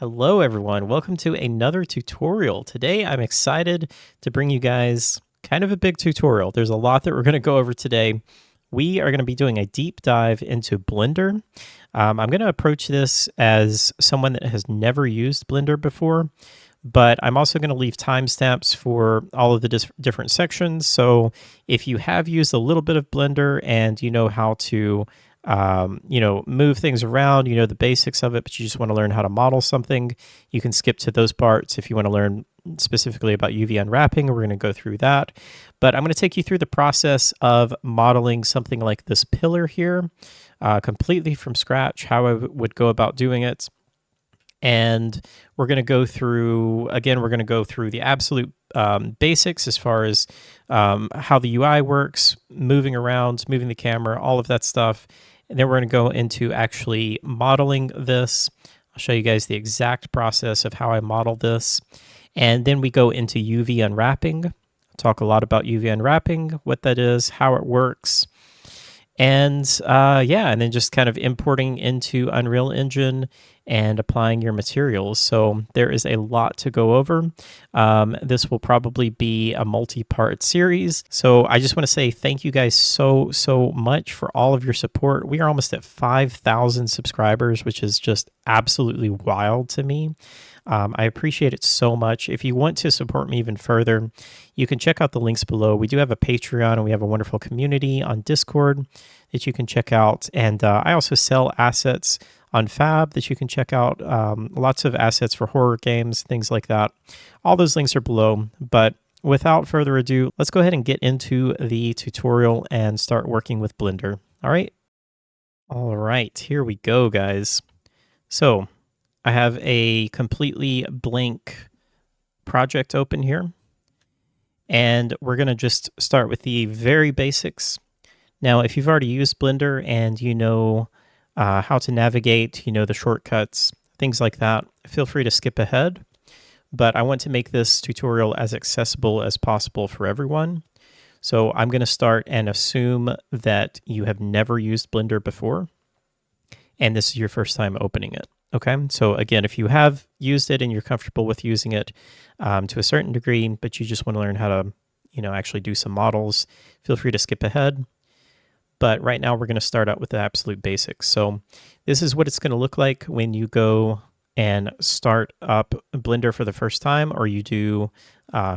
Hello everyone, welcome to another tutorial. Today I'm excited to bring you guys kind of a big tutorial. There's a lot that we're going to go over today. We are going to be doing a deep dive into Blender. I'm going to approach this as someone that has never used Blender before, but I'm also going to leave timestamps for all of the different sections. So if you have used a little bit of Blender and you know how to move things around, you know the basics of it, but you just want to learn how to model something, you can skip to those parts. If you want to learn specifically about UV unwrapping, we're going to go through that. But I'm going to take you through the process of modeling something like this pillar here, completely from scratch, how I would go about doing it. And we're going to go through, again, we're going to go through the absolute basics as far as how the UI works, moving around, moving the camera, all of that stuff. And then we're going to go into actually modeling this. I'll show you guys the exact process of how I model this. And then we go into UV unwrapping. I'll talk a lot about UV unwrapping, what that is, how it works. And and then just kind of importing into Unreal Engine and applying your materials. So there is a lot to go over. This will probably be a multi-part series. So I just want to say thank you guys so much for all of your support. We are almost at 5,000 subscribers, which is just absolutely wild to me. I appreciate it so much. If you want to support me even further, you can check out the links below. We do have a Patreon and we have a wonderful community on Discord that you can check out. And I also sell assets on Fab that you can check out. Lots of assets for horror games, things like that. All those links are below. But without further ado, let's go ahead and get into the tutorial and start working with Blender. All right. All right, here we go, guys. So I have a completely blank project open here, and we're going to just start with the very basics. Now, if you've already used Blender and you know how to navigate, you know the shortcuts, things like that, feel free to skip ahead. But I want to make this tutorial as accessible as possible for everyone. So I'm going to start and assume that you have never used Blender before, and this is your first time opening it. Okay, so again, if you have used it and you're comfortable with using it to a certain degree, but you just want to learn how to, actually do some models, feel free to skip ahead. But right now we're going to start out with the absolute basics. So this is what it's going to look like when you go and start up Blender for the first time, or you do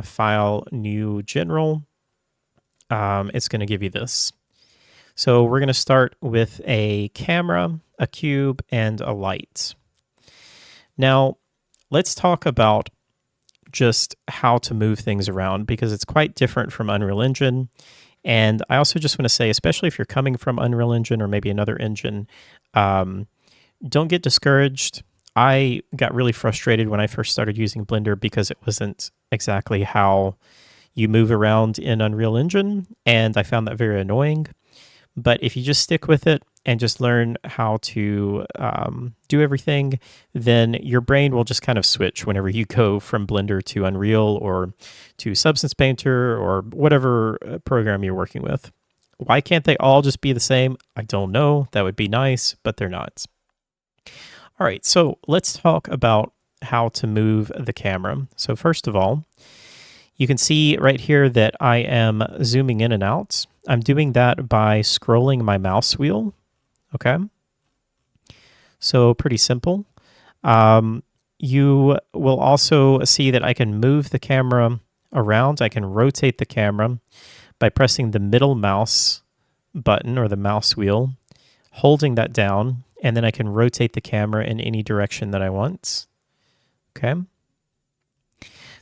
File, New, General. It's going to give you this. So we're going to start with a camera, a cube, and a light. Now, let's talk about just how to move things around, because it's quite different from Unreal Engine. And I also just want to say, especially if you're coming from Unreal Engine or maybe another engine, don't get discouraged. I got really frustrated when I first started using Blender because it wasn't exactly how you move around in Unreal Engine, and I found that very annoying. But if you just stick with it and just learn how to do everything, then your brain will just kind of switch whenever you go from Blender to Unreal or to Substance Painter or whatever program you're working with. Why can't they all just be the same? I don't know. That would be nice, but they're not. All right, so let's talk about how to move the camera. So first of all, you can see right here that I am zooming in and out. I'm doing that by scrolling my mouse wheel. Okay. So pretty simple. You will also see that I can move the camera around. I can rotate the camera by pressing the middle mouse button or the mouse wheel, holding that down, and then I can rotate the camera in any direction that I want. Okay.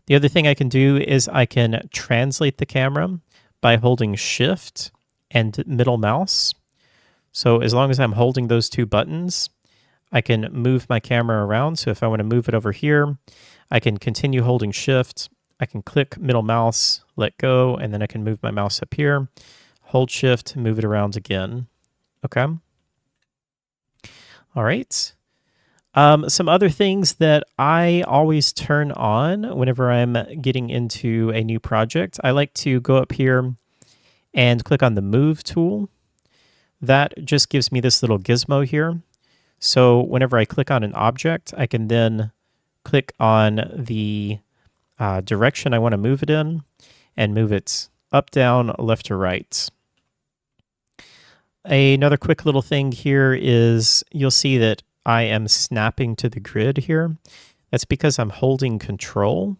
The other thing I can do is I can translate the camera by holding Shift and middle mouse. So as long as I'm holding those two buttons, I can move my camera around. So if I want to move it over here, I can continue holding Shift. I can click middle mouse, let go, and then I can move my mouse up here, hold Shift, move it around again. Okay. All right. Some other things that I always turn on whenever I'm getting into a new project, I like to go up here and click on the Move tool. That just gives me this little gizmo here. So whenever I click on an object, I can then click on the direction I want to move it in, and move it up, down, left, or right. Another quick little thing here is you'll see that I am snapping to the grid here. That's because I'm holding Control.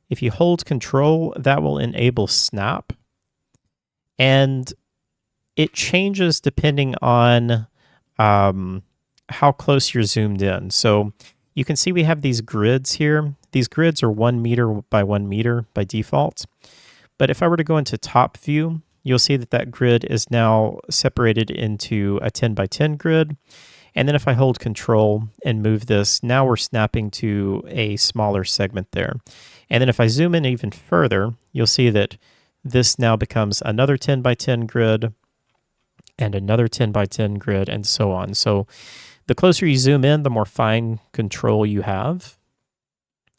If you hold Control, that will enable snap. And it changes depending on how close you're zoomed in. So you can see we have these grids here. These grids are 1 meter by 1 meter by default. But if I were to go into top view, you'll see that that grid is now separated into a 10 by 10 grid. And then if I hold Control and move this, now we're snapping to a smaller segment there. And then if I zoom in even further, you'll see that this now becomes another 10 by 10 grid and another 10 by 10 grid and so on. So the closer you zoom in, the more fine control you have.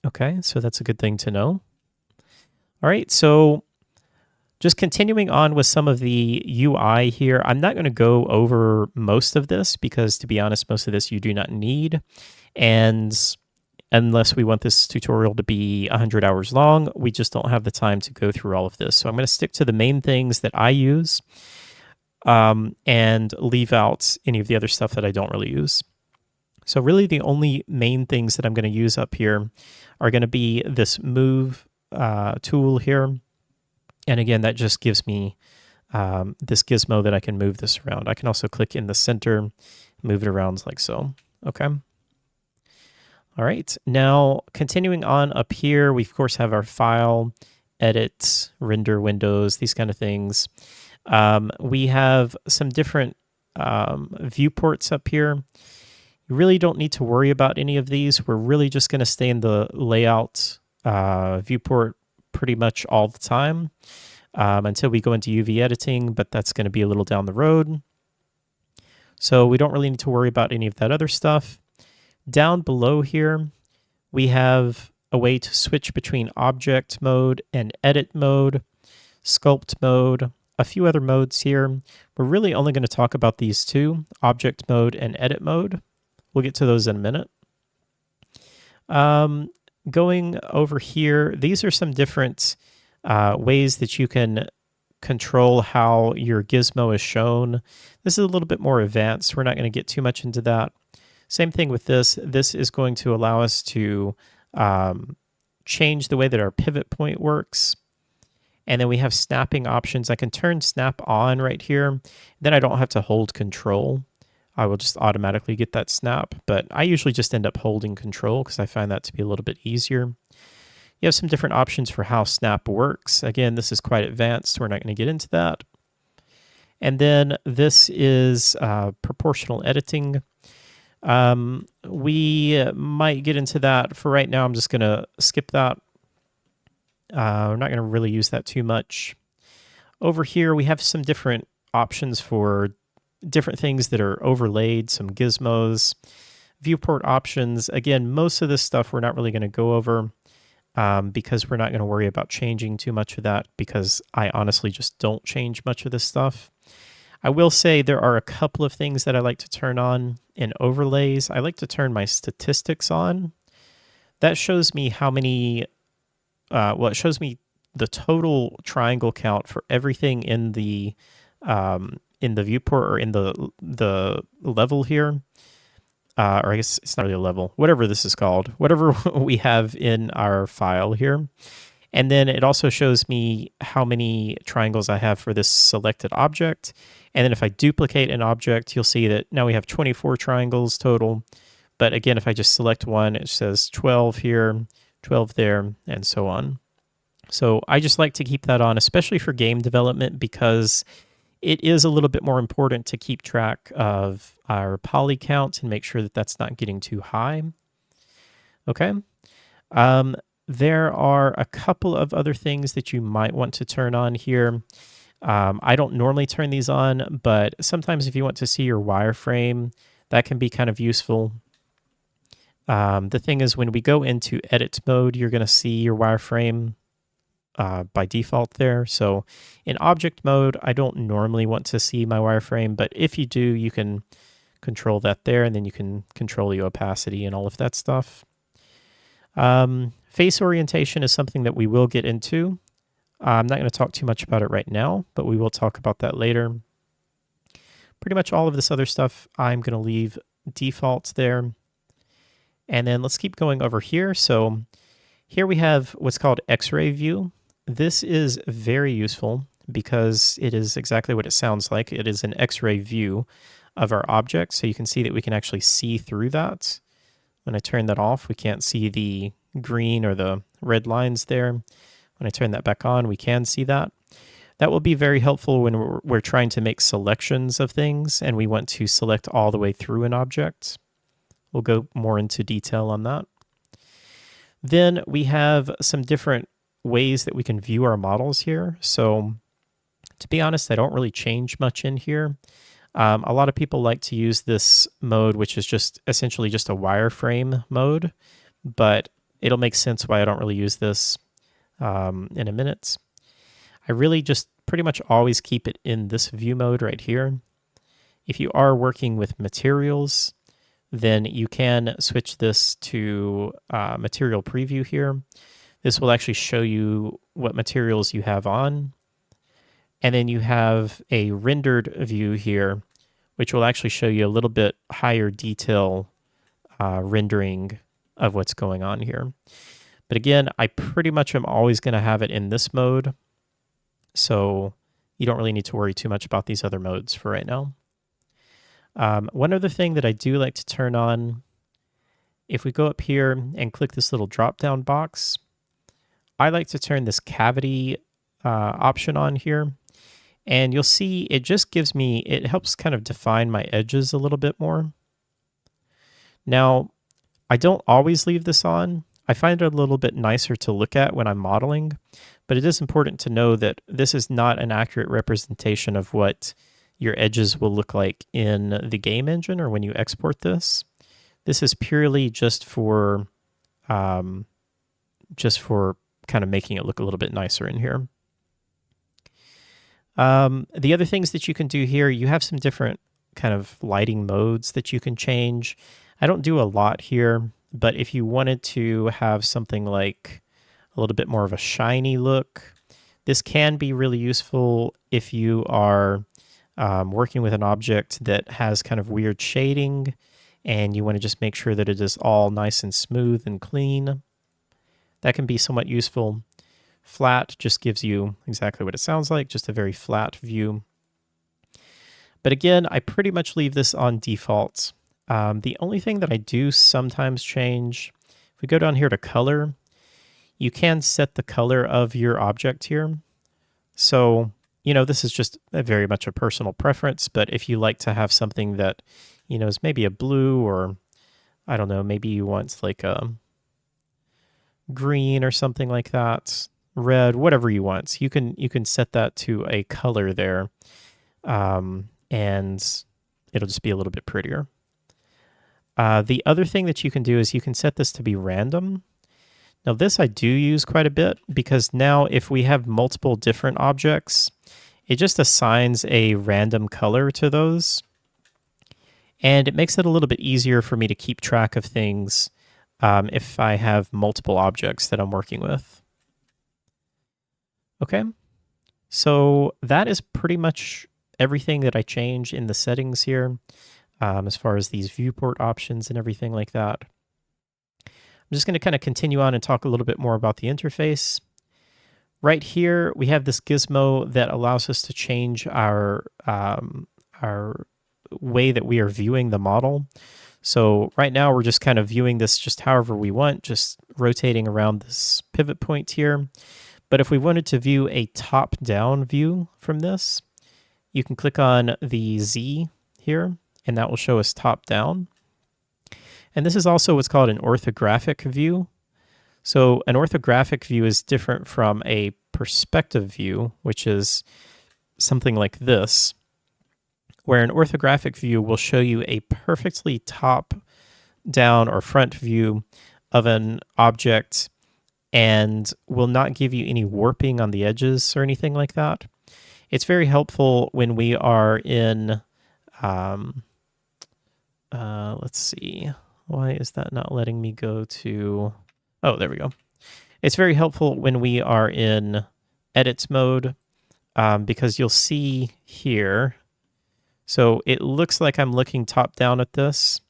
Okay, so that's a good thing to know. All right, so just continuing on with some of the UI here, I'm not going to go over most of this because, to be honest, most of this you do not need. And unless we want this tutorial to be 100 hours long, we just don't have the time to go through all of this. So I'm going to stick to the main things that I use and leave out any of the other stuff that I don't really use. So really the only main things that I'm going to use up here are going to be this move tool here. And again, that just gives me this gizmo that I can move this around. I can also click in the center, move it around like so. Okay. All right. Now, continuing on up here, we of course have our file, edit, render windows, these kind of things. We have some different viewports up here. You really don't need to worry about any of these. We're really just going to stay in the layout viewport pretty much all the time until we go into UV editing, but that's going to be a little down the road. So we don't really need to worry about any of that other stuff. Down below here, we have a way to switch between object mode and edit mode, sculpt mode, a few other modes here. We're really only going to talk about these two, object mode and edit mode. We'll get to those in a minute. Going over here, these are some different ways that you can control how your gizmo is shown. This is a little bit more advanced. We're not going to get too much into that. Same thing with this. This is going to allow us to change the way that our pivot point works. And then we have snapping options. I can turn snap on right here. Then I don't have to hold Control. I will just automatically get that snap. But I usually just end up holding Control because I find that to be a little bit easier. You have some different options for how snap works. Again, this is quite advanced. We're not going to get into that. And then this is proportional editing. We might get into that. For right now, I'm just going to skip that. We're not going to really use that too much. Over here, we have some different options for different things that are overlaid, some gizmos, viewport options. Again, most of this stuff we're not really going to go over because we're not going to worry about changing too much of that because I honestly just don't change much of this stuff. I will say there are a couple of things that I like to turn on in overlays. I like to turn my statistics on. That shows me how many, it shows me the total triangle count for everything in the viewport or in the level here. Or I guess it's not really a level, whatever this is called, whatever we have in our file here. And then it also shows me how many triangles I have for this selected object. And then if I duplicate an object, you'll see that now we have 24 triangles total. But again, if I just select one, it says 12 here, 12 there, and so on. So I just like to keep that on, especially for game development, because it is a little bit more important to keep track of our poly count and make sure that that's not getting too high. Okay. There are a couple of other things that you might want to turn on here. I don't normally turn these on, but sometimes if you want to see your wireframe, that can be kind of useful. The thing is, when we go into edit mode, you're going to see your wireframe by default there. So in object mode, I don't normally want to see my wireframe, but if you do, you can control that there, and then you can control the opacity and all of that stuff. Face orientation is something that we will get into. I'm not going to talk too much about it right now, but we will talk about that later. Pretty much all of this other stuff I'm going to leave defaults there. And then let's keep going over here. So here we have what's called X-ray view. This is very useful because it is exactly what it sounds like. It is an X-ray view of our object. So you can see that we can actually see through that. When I turn that off, we can't see the green or the red lines there. When I turn that back on, we can see that. That will be very helpful when we're trying to make selections of things and we want to select all the way through an object. We'll go more into detail on that. Then we have some different ways that we can view our models here. So to be honest, I don't really change much in here. A lot of people like to use this mode, which is just essentially just a wireframe mode, but it'll make sense why I don't really use this in a minute. I really just pretty much always keep it in this view mode right here. If you are working with materials, then you can switch this to material preview here. This will actually show you what materials you have on. And then you have a rendered view here, which will actually show you a little bit higher detail rendering of what's going on here. But again, I pretty much am always going to have it in this mode. So you don't really need to worry too much about these other modes for right now. One other thing that I do like to turn on, if we go up here and click this little drop-down box, I like to turn this cavity option on here. And you'll see it just gives me, it helps kind of define my edges a little bit more. Now, I don't always leave this on. I find it a little bit nicer to look at when I'm modeling, but it is important to know that this is not an accurate representation of what your edges will look like in the game engine or when you export this. This is purely just for kind of making it look a little bit nicer in here. The other things that you can do here, you have some different kind of lighting modes that you can change. I don't do a lot here, but if you wanted to have something like a little bit more of a shiny look, this can be really useful if you are working with an object that has kind of weird shading and you want to just make sure that it is all nice and smooth and clean. That can be somewhat useful. Flat just gives you exactly what it sounds like, just a very flat view. But again, I pretty much leave this on default. The only thing that I do sometimes change, if we go down here to color, you can set the color of your object here. So, this is just very much a personal preference, but if you like to have something that, is maybe a blue or, I don't know, maybe you want like a green or something like that, red, whatever you want. You can set that to a color there, and it'll just be a little bit prettier. The other thing that you can do is you can set this to be random. Now this I do use quite a bit because now if we have multiple different objects, it just assigns a random color to those. And it makes it a little bit easier for me to keep track of things if I have multiple objects that I'm working with. Okay, so that is pretty much everything that I change in the settings here as far as these viewport options and everything like that. I'm just going to kind of continue on and talk a little bit more about the interface. Right here, we have this gizmo that allows us to change our way that we are viewing the model. So right now, we're just kind of viewing this just however we want, just rotating around this pivot point here. But if we wanted to view a top-down view from this, you can click on the Z here, and that will show us top-down. And this is also what's called an orthographic view. So an orthographic view is different from a perspective view, which is something like this, where an orthographic view will show you a perfectly top-down or front view of an object and will not give you any warping on the edges or anything like that. It's very helpful when we are in, let's see, why is that not letting me go to, Oh, there we go. It's very helpful when we are in edits mode because you'll see here. So it looks like I'm looking top down at this,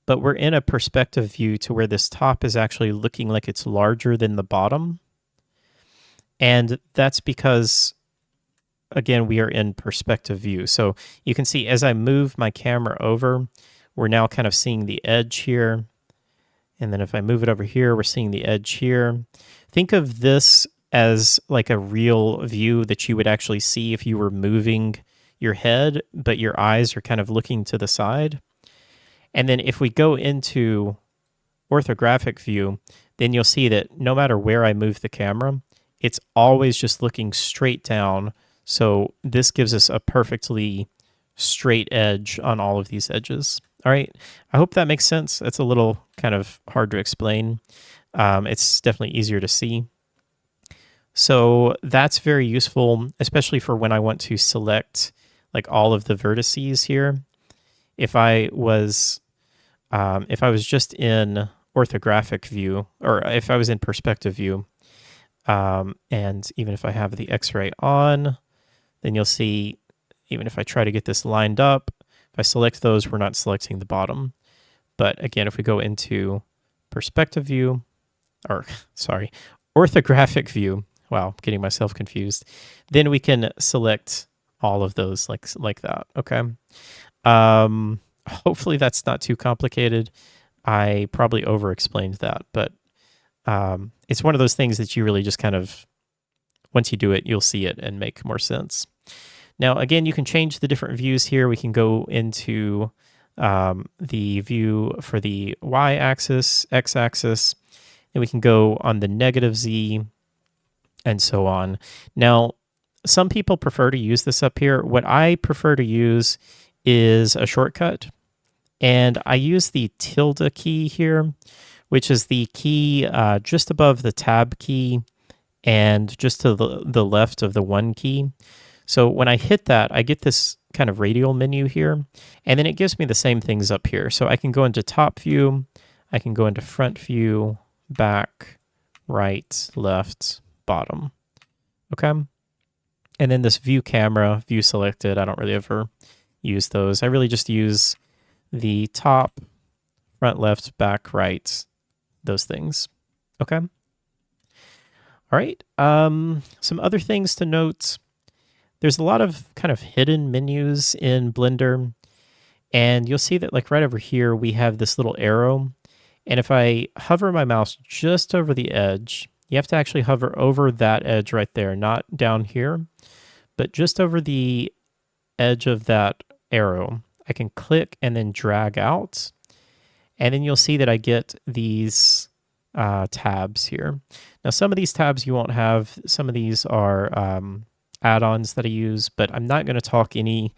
but we're in a perspective view to where this top is actually looking like it's larger than the bottom. And that's because, again, we are in perspective view. So you can see as I move my camera over, we're now kind of seeing the edge here. And then if I move it over here, we're seeing the edge here. Think of this as like a real view that you would actually see if you were moving your head, but your eyes are kind of looking to the side. And then if we go into orthographic view, then you'll see that no matter where I move the camera, it's always just looking straight down. So this gives us a perfectly straight edge on all of these edges. All right, I hope that makes sense. It's a little kind of hard to explain. It's definitely easier to see. So that's very useful, especially for when I want to select like all of the vertices here. If I was just in orthographic view, or if I was in perspective view, and even if I have the X-ray on, then you'll see, even if I try to get this lined up, if I select those, we're not selecting the bottom. But again, if we go into perspective view, or sorry, orthographic view, wow, I'm getting myself confused, then we can select all of those like that, okay? Hopefully that's not too complicated. I probably over-explained that, but it's one of those things that you really just kind of, once you do it, you'll see it and make more sense. Now, again, you can change the different views here. We can go into the view for the y-axis, x-axis, and we can go on the negative z, and so on. Now, some people prefer to use this up here. What I prefer to use is a shortcut, and I use the tilde key here, which is the key just above the tab key and just to the left of the 1 key. So when I hit that, I get this kind of radial menu here, and then it gives me the same things up here. So I can go into top view, I can go into front view, back, right, left, bottom. Okay. And then this view camera, view selected, I don't really ever use those. I really just use the top, front, left, back, right, those things. Okay. All right. Some other things to note. There's a lot of kind of hidden menus in Blender, and you'll see that like right over here, we have this little arrow. And if I hover my mouse just over the edge, you have to actually hover over that edge right there, not down here, but just over the edge of that arrow. I can click and then drag out, and then you'll see that I get these tabs here. Now, some of these tabs you won't have. Some of these are add-ons that I use, but I'm not going to talk any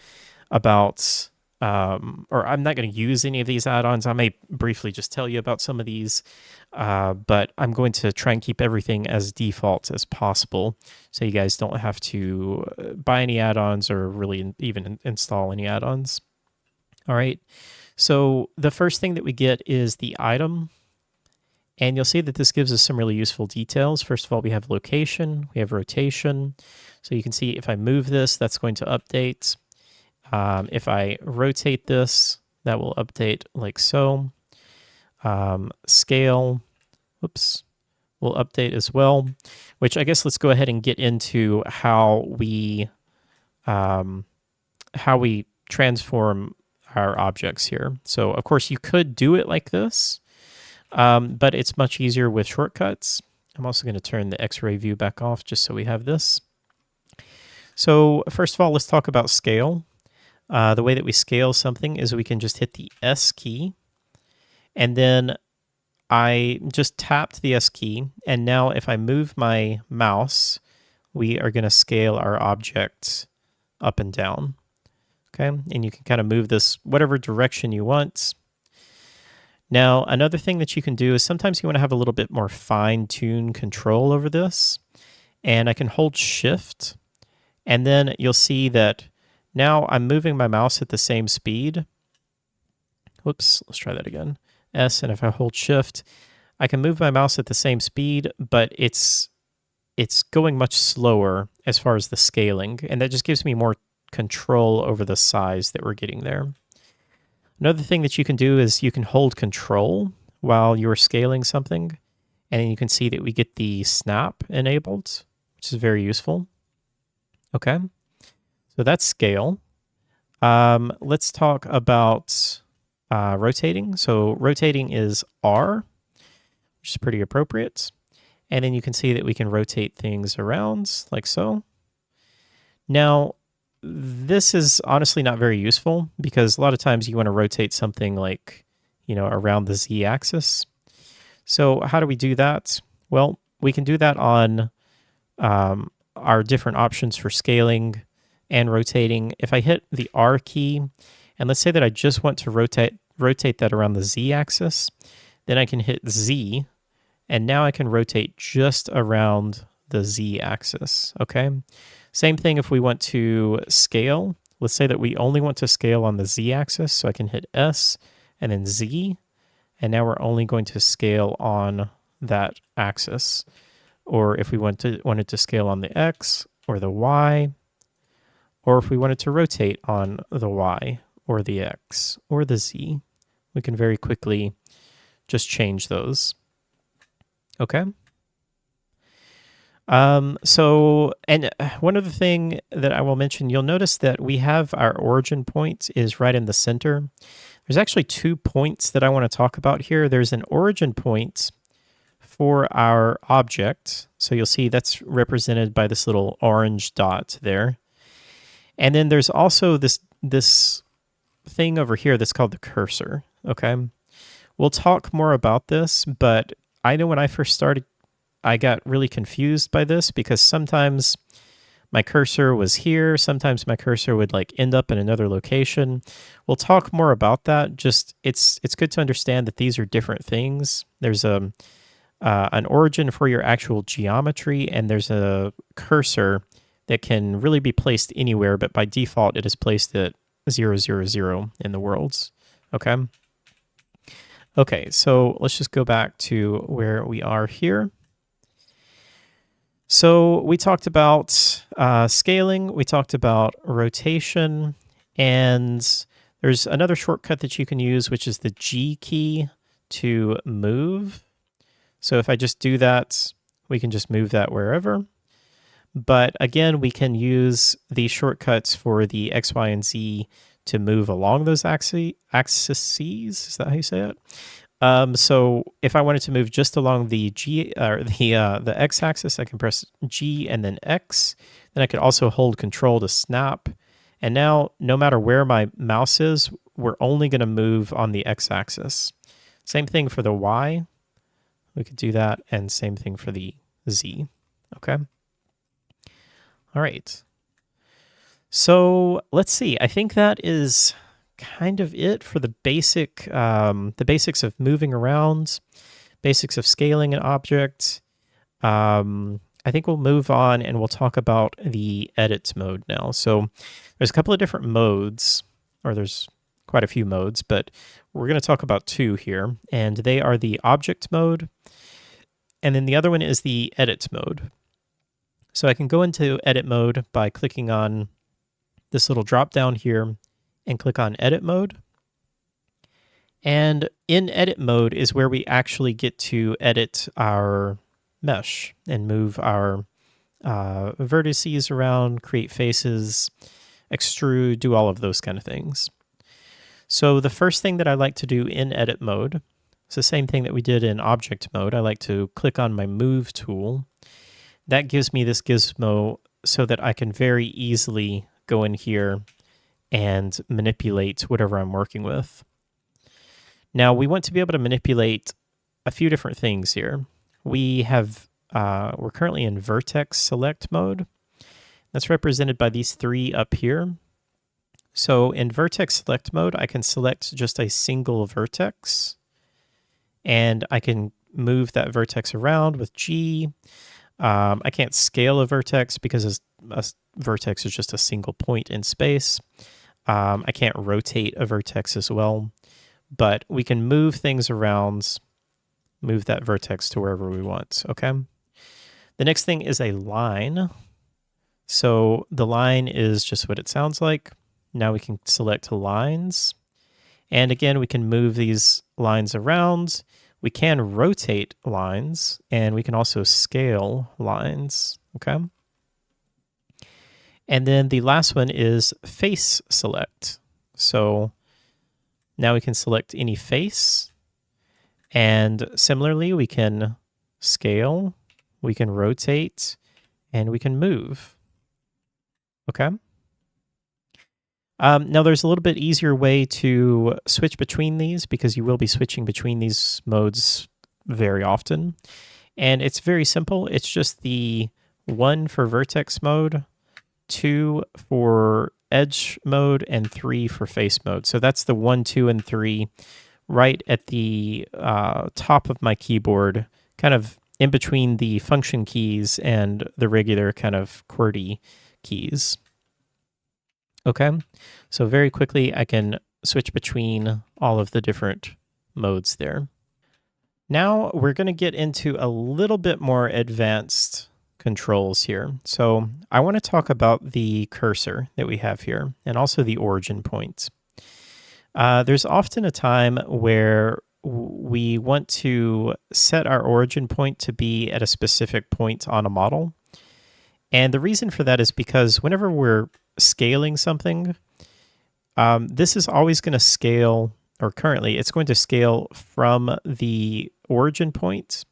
about, or I'm not going to use any of these add-ons. I may briefly just tell you about some of these, but I'm going to try and keep everything as default as possible, so you guys don't have to buy any add-ons or really even install any add-ons. All right, so the first thing that we get is the item. And you'll see that this gives us some really useful details. First of all, we have location, we have rotation. So you can see if I move this, that's going to update. If I rotate this, that will update like so. Scale, whoops, will update as well, which I guess let's go ahead and get into how we transform our objects here. So of course you could do it like this. But it's much easier with shortcuts. I'm also going to turn the X-ray view back off just so we have this. So first of all, let's talk about scale. The way that we scale something is we can just hit the S key, and then I just tapped the S key, and now if I move my mouse, we are going to scale our object up and down. Okay, and you can kind of move this whatever direction you want. Now, another thing that you can do is sometimes you want to have a little bit more fine-tuned control over this. And I can hold Shift, and then you'll see that now I'm moving my mouse at the same speed. Whoops, let's try that again. S, and if I hold Shift, I can move my mouse at the same speed, but it's going much slower as far as the scaling, and that just gives me more control over the size that we're getting there. Another thing that you can do is you can hold control while you're scaling something, and then you can see that we get the snap enabled, which is very useful. Okay, so that's scale. Let's talk about rotating. So rotating is R, which is pretty appropriate. And then you can see that we can rotate things around like so. Now, this is honestly not very useful because a lot of times you want to rotate something like, around the Z-axis. So how do we do that? Well, we can do that on our different options for scaling and rotating. If I hit the R key, and let's say that I just want to rotate that around the Z-axis, then I can hit Z, and now I can rotate just around the Z-axis, okay? Same thing if we want to scale. Let's say that we only want to scale on the Z-axis, so I can hit S and then Z, and now we're only going to scale on that axis. Or if we wanted to scale on the X or the Y, or if we wanted to rotate on the Y or the X or the Z, we can very quickly just change those. Okay. So, and one other thing that I will mention, you'll notice that we have our origin point is right in the center. There's actually 2 points that I want to talk about here. There's an origin point for our object. So you'll see that's represented by this little orange dot there. And then there's also this thing over here that's called the cursor, okay? We'll talk more about this, but I know when I first started, I got really confused by this because sometimes my cursor was here, sometimes my cursor would like end up in another location. We'll talk more about that. Just it's good to understand that these are different things. There's an origin for your actual geometry, and there's a cursor that can really be placed anywhere, but by default it is placed at 0, 0, 0 in the worlds. Okay. Okay, so let's just go back to where we are here. So we talked about scaling, we talked about rotation, and there's another shortcut that you can use, which is the G key to move. So if I just do that, we can just move that wherever. But again, we can use these shortcuts for the X, Y, and Z to move along those axes. Is that how you say it? So if I wanted to move just along the G or the X axis, I can press G and then X. Then I could also hold Control to snap. And now, no matter where my mouse is, we're only going to move on the X axis. Same thing for the Y. We could do that, and same thing for the Z. Okay. All right. So let's see. I think that is kind of it for the basics of moving around, basics of scaling an object. I think we'll move on and we'll talk about the edit mode now. So there's a couple of different modes, or there's quite a few modes, but we're going to talk about 2 here, and they are the object mode, and then the other one is the edit mode. So I can go into edit mode by clicking on this little drop down here and click on edit mode. And in edit mode is where we actually get to edit our mesh and move our vertices around, create faces, extrude, do all of those kind of things. So the first thing that I like to do in edit mode, it's the same thing that we did in object mode. I like to click on my move tool. That gives me this gizmo so that I can very easily go in here and manipulate whatever I'm working with. Now we want to be able to manipulate a few different things here. We have, we're currently in vertex select mode. That's represented by these 3 up here. So in vertex select mode, I can select just a single vertex, and I can move that vertex around with G. I can't scale a vertex because a vertex is just a single point in space. I can't rotate a vertex as well, but we can move things around move that vertex to wherever we want, okay? The next thing is a line. So the line is just what it sounds like. Now we can select lines. And again, we can move these lines around. We can rotate lines, and we can also scale lines, okay? And then the last one is face select. So now we can select any face. And similarly, we can scale, we can rotate, and we can move. Okay. Now there's a little bit easier way to switch between these because you will be switching between these modes very often. And it's very simple. It's just the 1 for vertex mode, 2 for edge mode, and 3 for face mode. So that's the 1, 2, and 3 right at the top of my keyboard, kind of in between the function keys and the regular kind of QWERTY keys. Okay, so very quickly I can switch between all of the different modes there. Now we're going to get into a little bit more advanced controls here. So I want to talk about the cursor that we have here and also the origin point. There's often a time where we want to set our origin point to be at a specific point on a model. And the reason for that is because whenever we're scaling something, this is always going to scale, or currently it's going to scale from the origin point.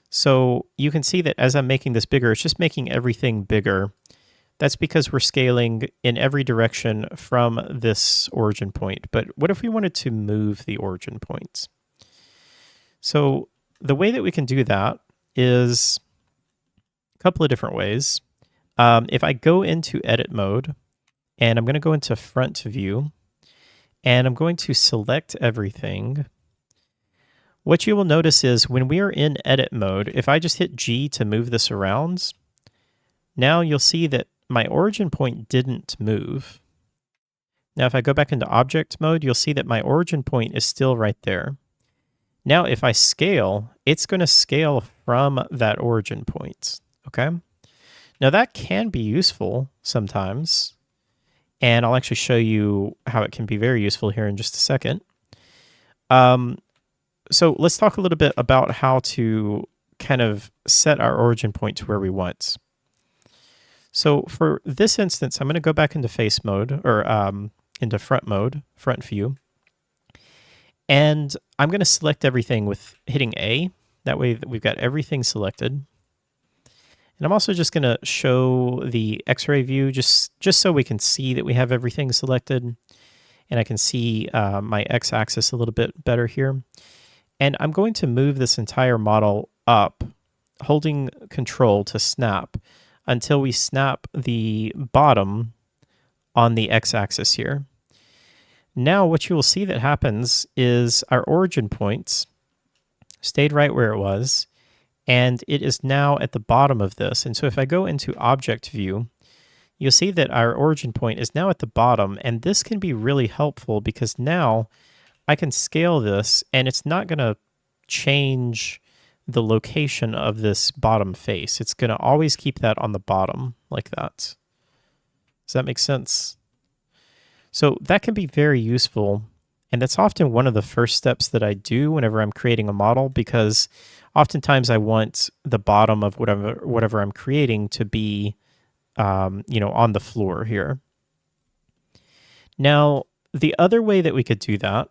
So you can see that as I'm making this bigger, it's just making everything bigger. That's because we're scaling in every direction from this origin point. But what if we wanted to move the origin points? So the way that we can do that is a couple of different ways. If I go into edit mode, and I'm going to go into front view, and I'm going to select everything, what you will notice is when we are in edit mode, if I just hit G to move this around, now you'll see that my origin point didn't move. Now if I go back into object mode, you'll see that my origin point is still right there. Now if I scale, it's going to scale from that origin point, okay? Now that can be useful sometimes, and I'll actually show you how it can be very useful here in just a second. So let's talk a little bit about how to kind of set our origin point to where we want. So for this instance, I'm going to go back into face mode, or into front mode, front view, and I'm going to select everything with hitting A. That way we've got everything selected. And I'm also just going to show the X-ray view just so we can see that we have everything selected. And I can see my X-axis a little bit better here. And I'm going to move this entire model up, holding Control to snap, until we snap the bottom on the X-axis here. Now what you will see that happens is our origin points stayed right where it was, and it is now at the bottom of this. And so if I go into object view, you'll see that our origin point is now at the bottom, and this can be really helpful because now I can scale this and it's not going to change the location of this bottom face. It's going to always keep that on the bottom like that. Does that make sense? So that can be very useful, and that's often one of the first steps that I do whenever I'm creating a model, because oftentimes I want the bottom of whatever I'm creating to be on the floor here. Now, the other way that we could do that,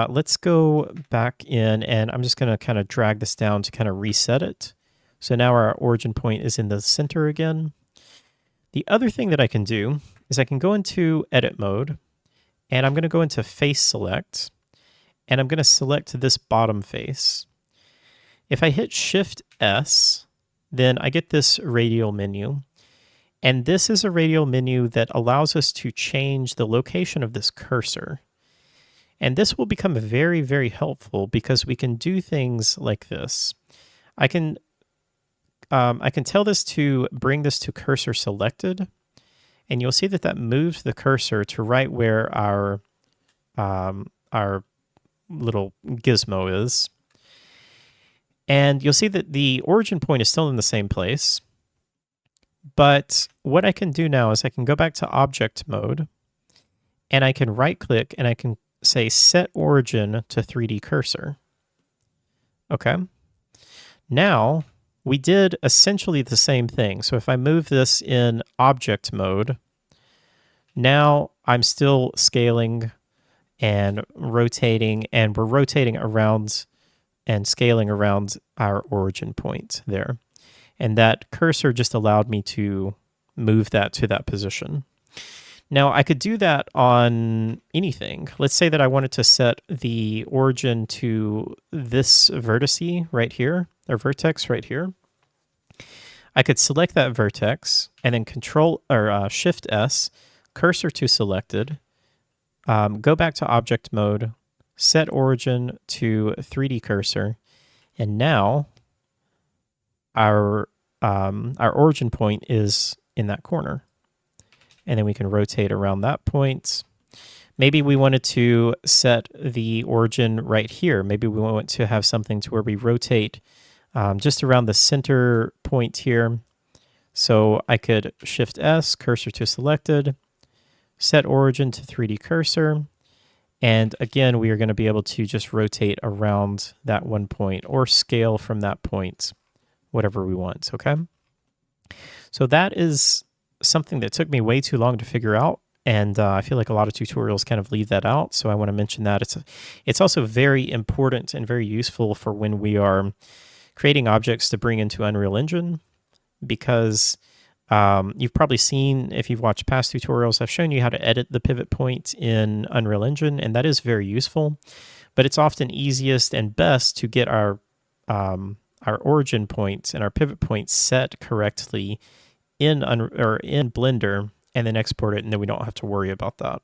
let's go back in, and I'm just going to kind of drag this down to kind of reset it. So now our origin point is in the center again. The other thing that I can do is I can go into edit mode, and I'm going to go into face select, and I'm going to select this bottom face. If I hit Shift S, then I get this radial menu. And this is a radial menu that allows us to change the location of this cursor. And this will become very, very helpful because we can do things like this. I can tell this to bring this to cursor selected, and you'll see that that moves the cursor to right where our little gizmo is. And you'll see that the origin point is still in the same place. But what I can do now is I can go back to object mode, and I can right click and I can say set origin to 3D cursor. Okay. Now we did essentially the same thing. So if I move this in object mode, now I'm still scaling and rotating, and we're rotating around and scaling around our origin point there. And that cursor just allowed me to move that to that position. Now I could do that on anything. Let's say that I wanted to set the origin to this vertice right here, or vertex right here. I could select that vertex and then Control or Shift S, cursor to selected, go back to object mode, set origin to 3D cursor, and now our origin point is in that corner. And then we can rotate around that point. Maybe we wanted to set the origin right here. Maybe we want to have something to where we rotate just around the center point here. So I could Shift S, cursor to selected, set origin to 3D cursor. And again, we are going to be able to just rotate around that one point or scale from that point, whatever we want, okay? So that is something that took me way too long to figure out. And I feel like a lot of tutorials kind of leave that out. So I want to mention that. It's also very important and very useful for when we are creating objects to bring into Unreal Engine, because you've probably seen, if you've watched past tutorials, I've shown you how to edit the pivot point in Unreal Engine, and that is very useful. But it's often easiest and best to get our origin points and our pivot points set correctly in Blender, and then export it, and then we don't have to worry about that.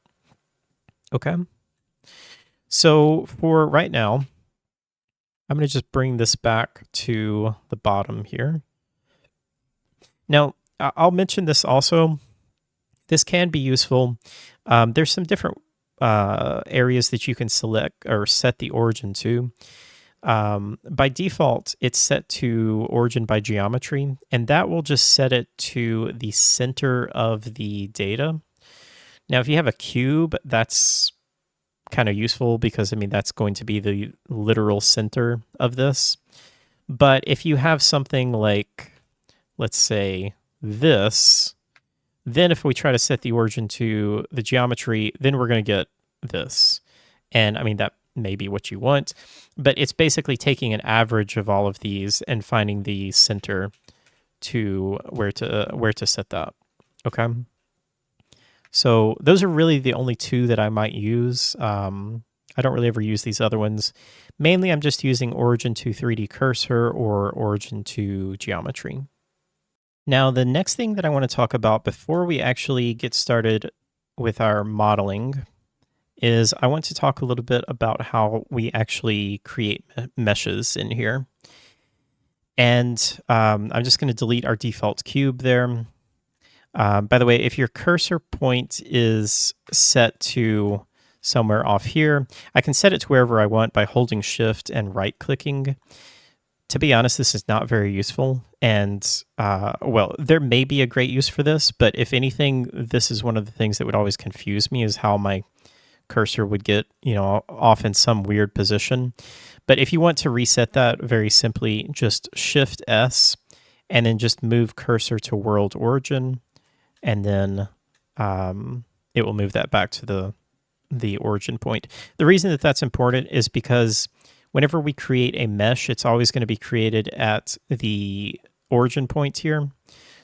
Okay. So for right now, I'm going to just bring this back to the bottom here. Now, I'll mention this also. This can be useful. There's some different areas that you can select or set the origin to. By default, it's set to origin by geometry, and that will just set it to the center of the data. Now, if you have a cube, that's kind of useful because, I mean, that's going to be the literal center of this. But if you have something like, let's say, this, then if we try to set the origin to the geometry, then we're going to get this. And I mean, that may be what you want, but it's basically taking an average of all of these and finding the center to where to set that. Okay. So those are really the only two that I might use. I don't really ever use these other ones. Mainly I'm just using origin to 3D cursor or origin to geometry. Now, the next thing that I want to talk about before we actually get started with our modeling is I want to talk a little bit about how we actually create meshes in here. And I'm just going to delete our default cube there. By the way, if your cursor point is set to somewhere off here, I can set it to wherever I want by holding Shift and right-clicking. To be honest, this is not very useful. And, well, there may be a great use for this, but if anything, this is one of the things that would always confuse me, is how my cursor would get, off in some weird position. But if you want to reset that, very simply, just Shift S and then just move cursor to world origin, and then it will move that back to the origin point. The reason that that's important is because whenever we create a mesh, it's always going to be created at the origin point here.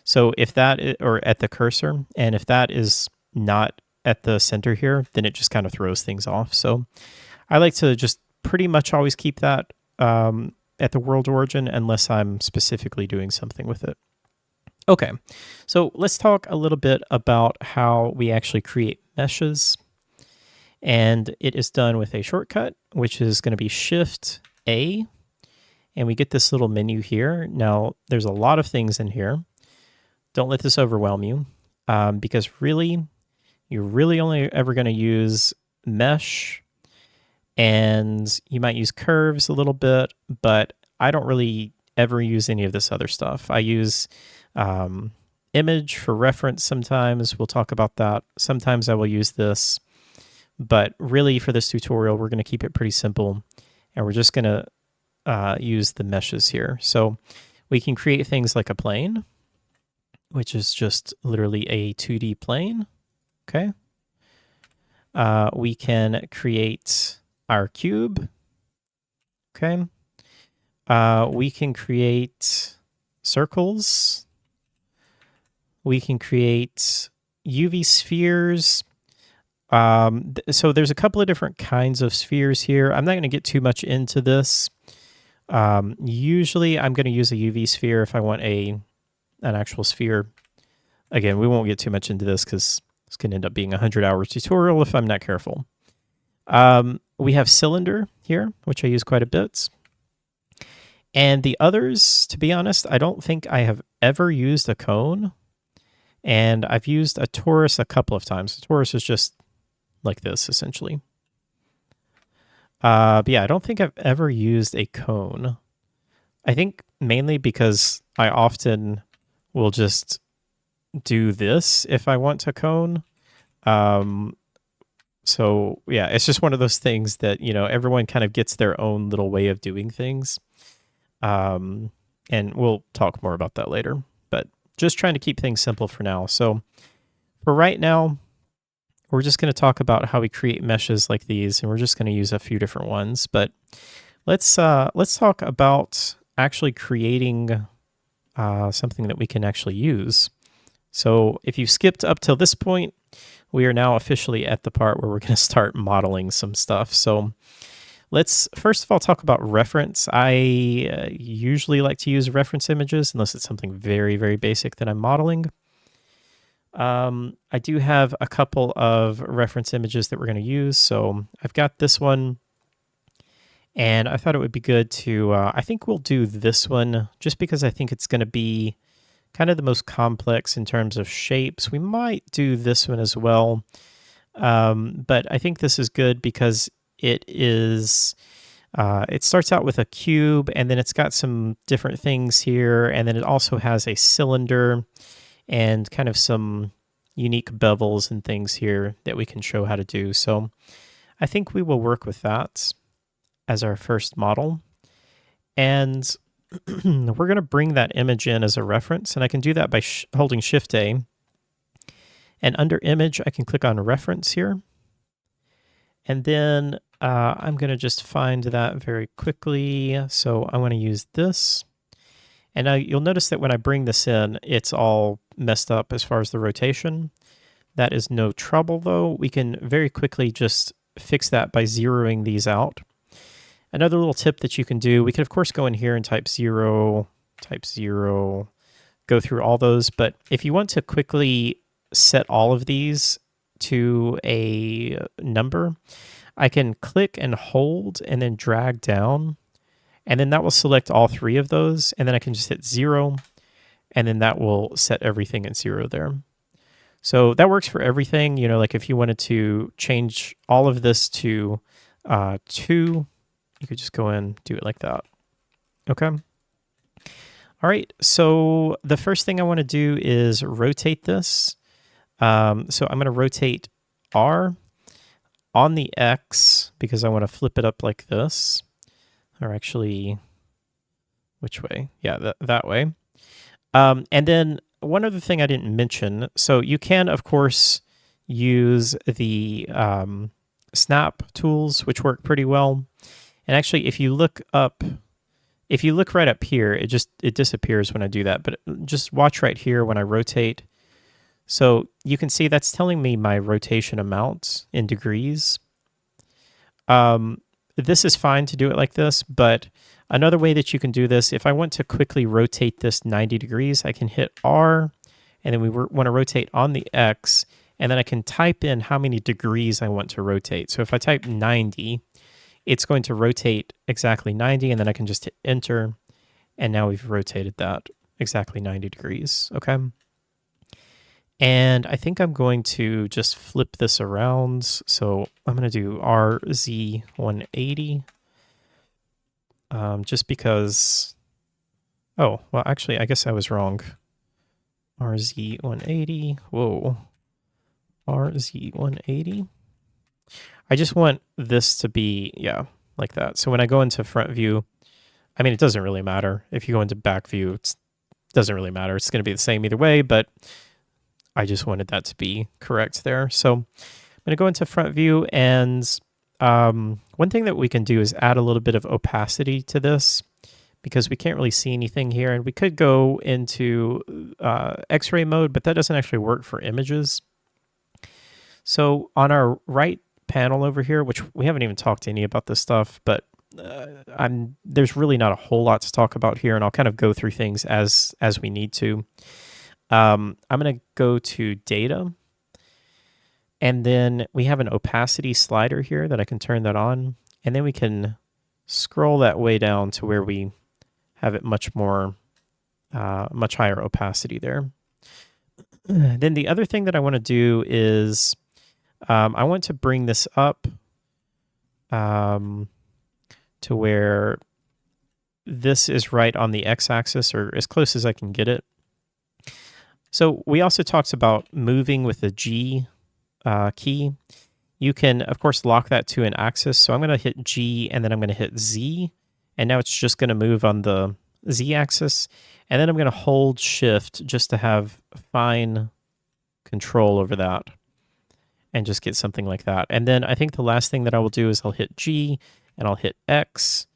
So if that is, or at the cursor, and if that is not at the center here, then it just kind of throws things off. So I like to just pretty much always keep that at the world origin unless I'm specifically doing something with it. Okay, so let's talk a little bit about how we actually create meshes. And it is done with a shortcut, which is going to be Shift A. And we get this little menu here. Now, there's a lot of things in here. Don't let this overwhelm you, because really, you're really only ever going to use mesh, and you might use curves a little bit, but I don't really ever use any of this other stuff. I use image for reference sometimes. We'll talk about that. Sometimes I will use this. But really for this tutorial, we're going to keep it pretty simple. And we're just going to use the meshes here. So we can create things like a plane, which is just literally a 2D plane. Okay. We can create our cube. Okay. We can create circles. We can create UV spheres. So there's a couple of different kinds of spheres here. I'm not going to get too much into this. Usually I'm going to use a UV sphere if I want an actual sphere. Again, we won't get too much into this because this can end up being a 100-hour tutorial if I'm not careful. We have cylinder here, which I use quite a bit. And the others, to be honest, I don't think I have ever used a cone. And I've used a torus a couple of times. A torus is just like this, essentially. But yeah, I don't think I've ever used a cone. I think mainly because I often will just do this if I want a cone. So yeah, it's just one of those things that, you know, everyone kind of gets their own little way of doing things. And we'll talk more about that later, but just trying to keep things simple for now. So for right now, we're just going to talk about how we create meshes like these, and we're just going to use a few different ones. But let's talk about actually creating something that we can actually use. So if you've skipped up till this point, we are now officially at the part where we're going to start modeling some stuff. So let's first of all talk about reference. I usually like to use reference images unless it's something very, very basic that I'm modeling. I do have a couple of reference images that we're going to use. So I've got this one, and I thought it would be good to, I think we'll do this one just because I think it's going to be kind of the most complex in terms of shapes. We might do this one as well. But I think this is good because it is, it starts out with a cube, and then it's got some different things here. And then it also has a cylinder and kind of some unique bevels and things here that we can show how to do. So I think we will work with that as our first model. And we're going to bring that image in as a reference, and I can do that by holding Shift-A. And under image, I can click on reference here. And then I'm going to just find that very quickly. So I want to use this. And now you'll notice that when I bring this in, it's all messed up as far as the rotation. That is no trouble, though. We can very quickly just fix that by zeroing these out. Another little tip that you can do, we could, of course, go in here and type 0, go through all those. But if you want to quickly set all of these to a number, I can click and hold and then drag down. And then that will select all three of those. And then I can just hit 0. And then that will set everything at 0 there. So that works for everything. You know, like if you wanted to change all of this to 2, you could just go in, do it like that. Okay. All right. So the first thing I want to do is rotate this. So I'm going to rotate R on the X because I want to flip it up like this. Or actually, which way? Yeah, that way. And then one other thing I didn't mention. So you can, of course, use the snap tools, which work pretty well. And actually, if you look right up here, it disappears when I do that. But just watch right here when I rotate. So you can see that's telling me my rotation amount in degrees. This is fine to do it like this, but another way that you can do this, if I want to quickly rotate this 90 degrees, I can hit R, and then we want to rotate on the X, and then I can type in how many degrees I want to rotate. So if I type 90, it's going to rotate exactly 90, and then I can just hit Enter, and now we've rotated that exactly 90 degrees, okay? And I think I'm going to just flip this around. So I'm going to do RZ180. just because, oh, well, actually, I guess I was wrong. RZ180, whoa, RZ180. I just want this to be, yeah, like that. So when I go into front view, I mean, it doesn't really matter. If you go into back view, it doesn't really matter. It's going to be the same either way, but I just wanted that to be correct there. So I'm going to go into front view, and one thing that we can do is add a little bit of opacity to this because we can't really see anything here. And we could go into X-ray mode, but that doesn't actually work for images. So on our right panel over here, which we haven't even talked to any about this stuff, but there's really not a whole lot to talk about here, and I'll kind of go through things as we need to. I'm going to go to data, and then we have an opacity slider here that I can turn that on, and then we can scroll that way down to where we have it much higher opacity there. Then the other thing that I want to do is I want to bring this up to where this is right on the x-axis, or as close as I can get it. So we also talked about moving with the G key. You can, of course, lock that to an axis. So I'm going to hit G, and then I'm going to hit Z, and now it's just going to move on the Z-axis. And then I'm going to hold Shift just to have fine control over that and just get something like that. And then I think the last thing that I will do is I'll hit G, and I'll hit X,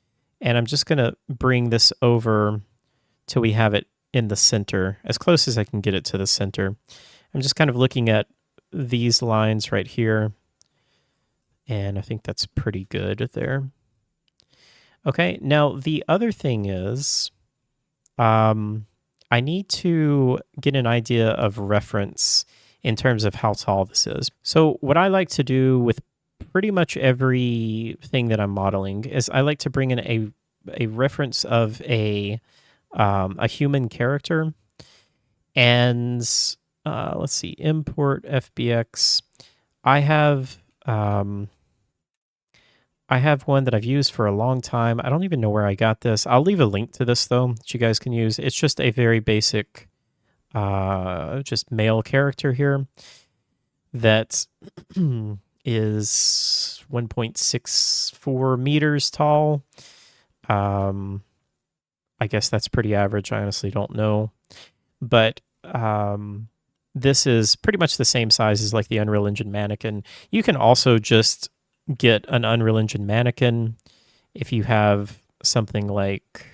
and I'm just going to bring this over till we have it in the center, as close as I can get it to the center. I'm just kind of looking at these lines right here, and I think that's pretty good there. Okay, now the other thing is I need to get an idea of reference in terms of how tall this is. So what I like to do with pretty much everything that I'm modeling is I like to bring in a reference of a human character, and let's see, Import.FBX. I have one that I've used for a long time. I don't even know where I got this. I'll leave a link to this though that you guys can use. It's just a very basic just male character here that is 1.64 meters tall. I guess that's pretty average. I honestly don't know. But this is pretty much the same size as like the Unreal Engine mannequin. You can also just get an Unreal Engine mannequin if you have something like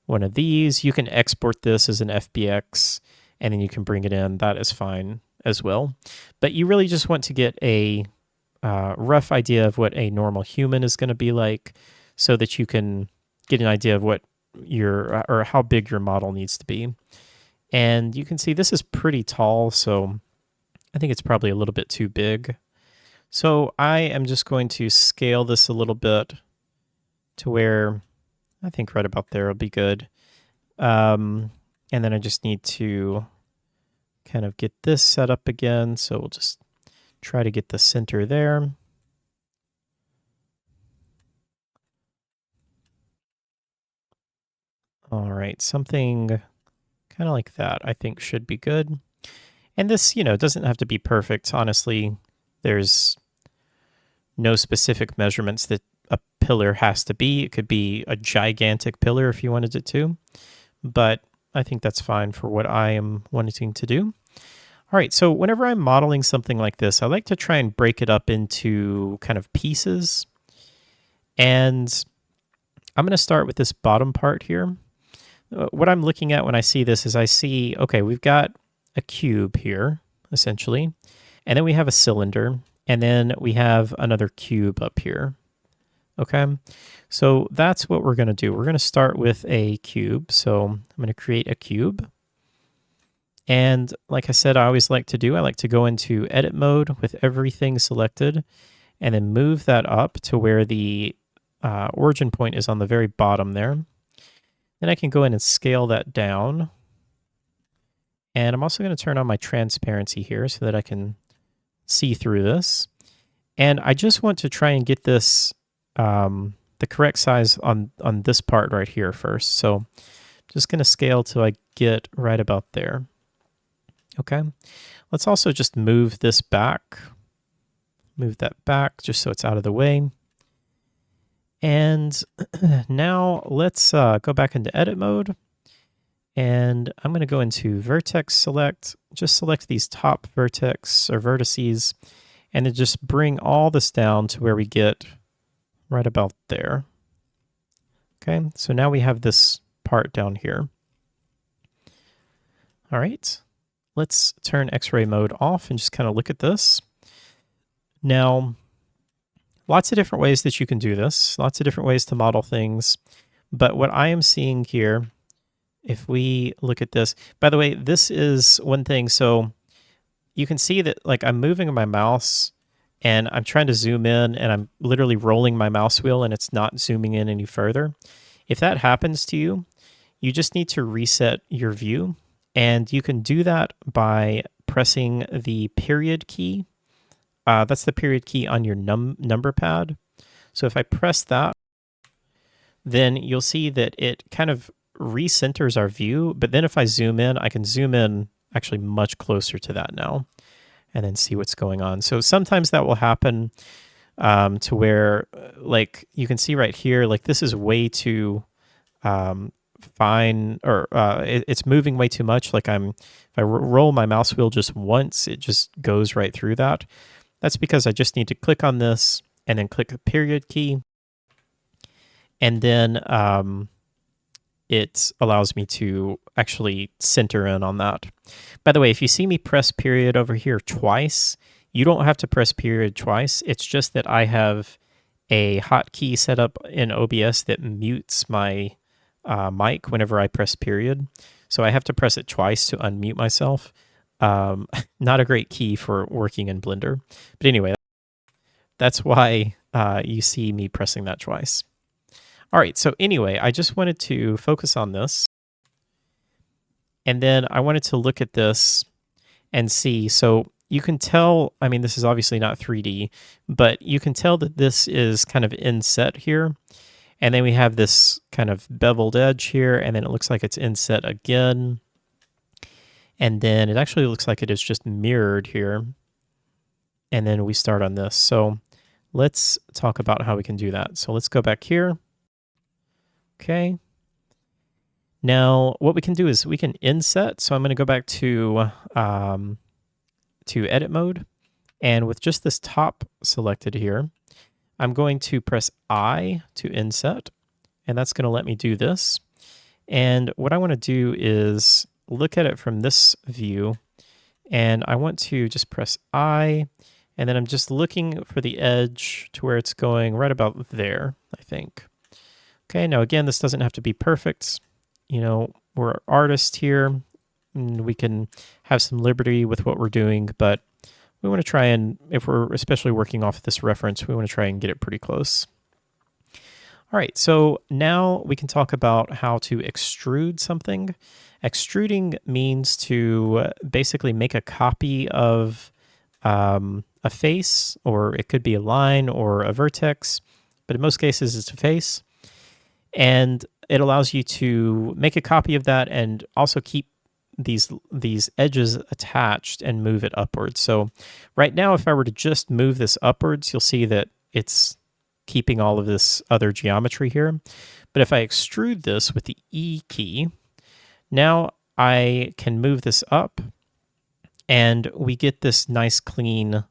one of these. You can export this as an FBX, and then you can bring it in. That is fine as well. But you really just want to get a rough idea of what a normal human is going to be like, so that you can get an idea of what or how big your model needs to be. And you can see this is pretty tall, so I think it's probably a little bit too big. So I am just going to scale this a little bit to where I think right about there will be good. And then I just need to kind of get this set up again. So we'll just try to get the center there. All right, something kind of like that I think should be good. And this, doesn't have to be perfect. Honestly, there's no specific measurements that a pillar has to be. It could be a gigantic pillar if you wanted it to, but I think that's fine for what I am wanting to do. All right, so whenever I'm modeling something like this, I like to try and break it up into kind of pieces. And I'm going to start with this bottom part here. What I'm looking at when I see this is I see, okay, we've got a cube here, essentially, and then we have a cylinder, and then we have another cube up here. Okay, so that's what we're going to do. We're going to start with a cube. So I'm going to create a cube. And like I said, I always like to do, I like to go into edit mode with everything selected, and then move that up to where the origin point is on the very bottom there. Then I can go in and scale that down. And I'm also going to turn on my transparency here so that I can see through this. And I just want to try and get this the correct size on this part right here first. So just going to scale till I get right about there. Okay. Let's also just move this back. Move that back just so it's out of the way. And now let's go back into edit mode. And I'm going to go into vertex select, just select these top vertex or vertices, and then just bring all this down to where we get right about there. Okay, so now we have this part down here. All right, let's turn X-ray mode off and just kind of look at this. Now, lots of different ways that you can do this, lots of different ways to model things, but what I am seeing here, if we look at this, by the way, this is one thing. So you can see that like I'm moving my mouse and I'm trying to zoom in and I'm literally rolling my mouse wheel and it's not zooming in any further. If that happens to you, you just need to reset your view, and you can do that by pressing the period key. That's the period key on your number pad. So if I press that, then you'll see that it kind of recenters our view, but then if I zoom in, I can zoom in actually much closer to that now and then see what's going on. So sometimes that will happen to where like you can see right here, like this is way too fine, or it's moving way too much. Like if I roll my mouse wheel just once, it just goes right through that. That's because I just need to click on this and then click the period key. And then it allows me to actually center in on that. By the way, if you see me press period over here twice, you don't have to press period twice. It's just that I have a hotkey set up in OBS that mutes my mic whenever I press period. So I have to press it twice to unmute myself. Not a great key for working in Blender. But anyway, that's why you see me pressing that twice. All right, so anyway, I just wanted to focus on this. And then I wanted to look at this and see. So you can tell, I mean, this is obviously not 3D, but you can tell that this is kind of inset here. And then we have this kind of beveled edge here, and then it looks like it's inset again. And then it actually looks like it is just mirrored here. And then we start on this. So let's talk about how we can do that. So let's go back here. Okay. Now what we can do is we can inset. So I'm going to go back to edit mode. And with just this top selected here, I'm going to press I to inset. And that's going to let me do this. And what I want to do is look at it from this view. And I want to just press I. And then I'm just looking for the edge to where it's going right about there, I think. Okay, now again, this doesn't have to be perfect. You know, we're artists here, and we can have some liberty with what we're doing, but we want to try and, if we're especially working off this reference, we want to try and get it pretty close. All right, so now we can talk about how to extrude something. Extruding means to basically make a copy of a face, or it could be a line or a vertex, but in most cases it's a face. And it allows you to make a copy of that and also keep these edges attached and move it upwards. So right now, if I were to just move this upwards, you'll see that it's keeping all of this other geometry here. But if I extrude this with the E key, now I can move this up and we get this nice clean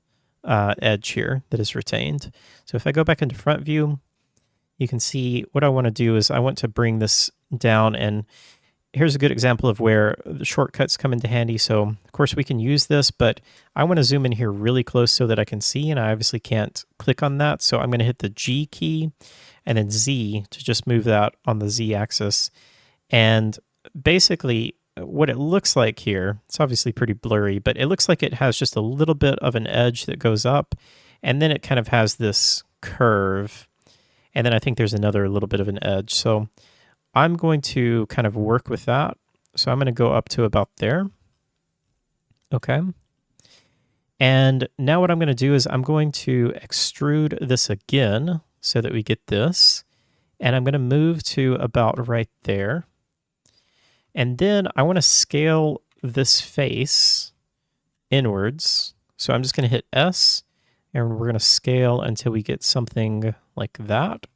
edge here that is retained. So if I go back into front view, you can see what I want to do is I want to bring this down, and here's a good example of where the shortcuts come into handy. So of course we can use this, but I want to zoom in here really close so that I can see, and I obviously can't click on that. So I'm going to hit the G key and then Z to just move that on the Z axis. And basically what it looks like here, it's obviously pretty blurry, but it looks like it has just a little bit of an edge that goes up, and then it kind of has this curve. And then I think there's another little bit of an edge. So I'm going to kind of work with that. So I'm going to go up to about there. Okay. And now what I'm going to do is I'm going to extrude this again so that we get this. And I'm going to move to about right there. And then I want to scale this face inwards. So I'm just going to hit S, and we're going to scale until we get something like that.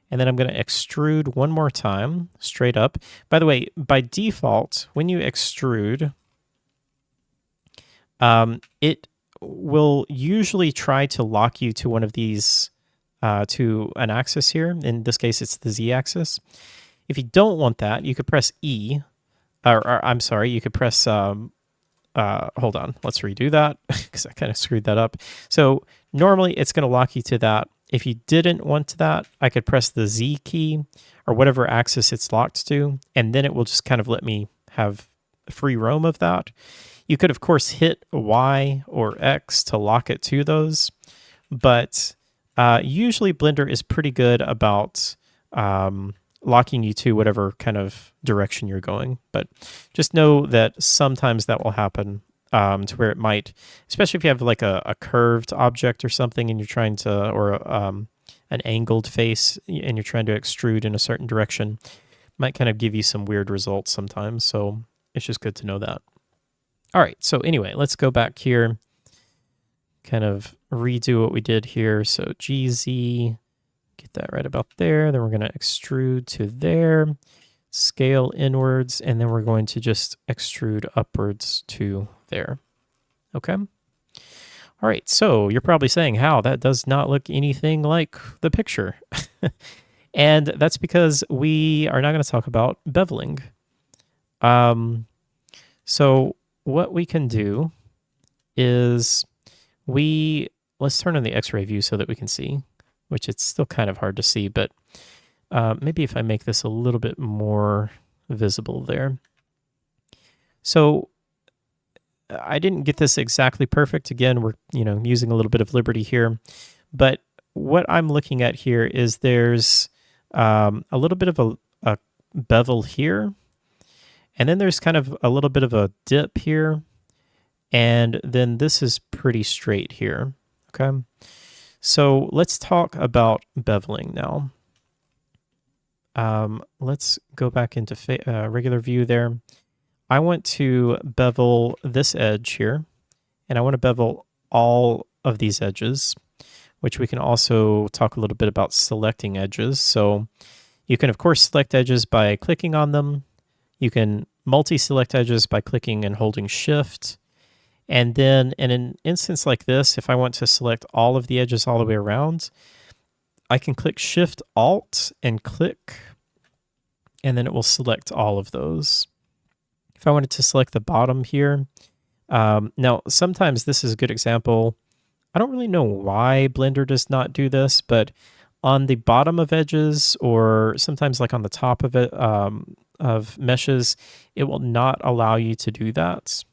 And then I'm going to extrude one more time, straight up. By the way, by default, when you extrude, it will usually try to lock you to one of these, to an axis here. In this case, it's the Z-axis. If you don't want that, you could press E, or I'm sorry, you could press, hold on, let's redo that, because I kind of screwed that up. So normally it's going to lock you to that. If you didn't want that, I could press the Z key, or whatever axis it's locked to, and then it will just kind of let me have free roam of that. You could, of course, hit Y or X to lock it to those, but usually Blender is pretty good about locking you to whatever kind of direction you're going. But just know that sometimes that will happen, to where it might, especially if you have like a curved object or something and you're trying to, or an angled face and you're trying to extrude in a certain direction, might kind of give you some weird results sometimes. So it's just good to know that. All right, so anyway, let's go back here, kind of redo what we did here. So GZ, get that right about there. Then we're going to extrude to there, scale inwards, and then we're going to just extrude upwards to there. Okay. All right, so you're probably saying, how? That does not look anything like the picture. And that's because we are not going to talk about beveling. So what we can do is let's turn on the X-ray view so that we can see, which it's still kind of hard to see, but maybe if I make this a little bit more visible there. So I didn't get this exactly perfect. Again, we're using a little bit of liberty here, but what I'm looking at here is there's a little bit of a bevel here, and then there's kind of a little bit of a dip here, and then this is pretty straight here. Okay, so let's talk about beveling now. Let's go back into regular view there. I want to bevel this edge here, and I want to bevel all of these edges, which we can also talk a little bit about selecting edges. So you can, of course, select edges by clicking on them. You can multi-select edges by clicking and holding Shift. And then in an instance like this, if I want to select all of the edges all the way around, I can click Shift Alt and click, and then it will select all of those. If I wanted to select the bottom here, now sometimes this is a good example. I don't really know why Blender does not do this, but on the bottom of edges, or sometimes like on the top of it, of meshes, it will not allow you to do that.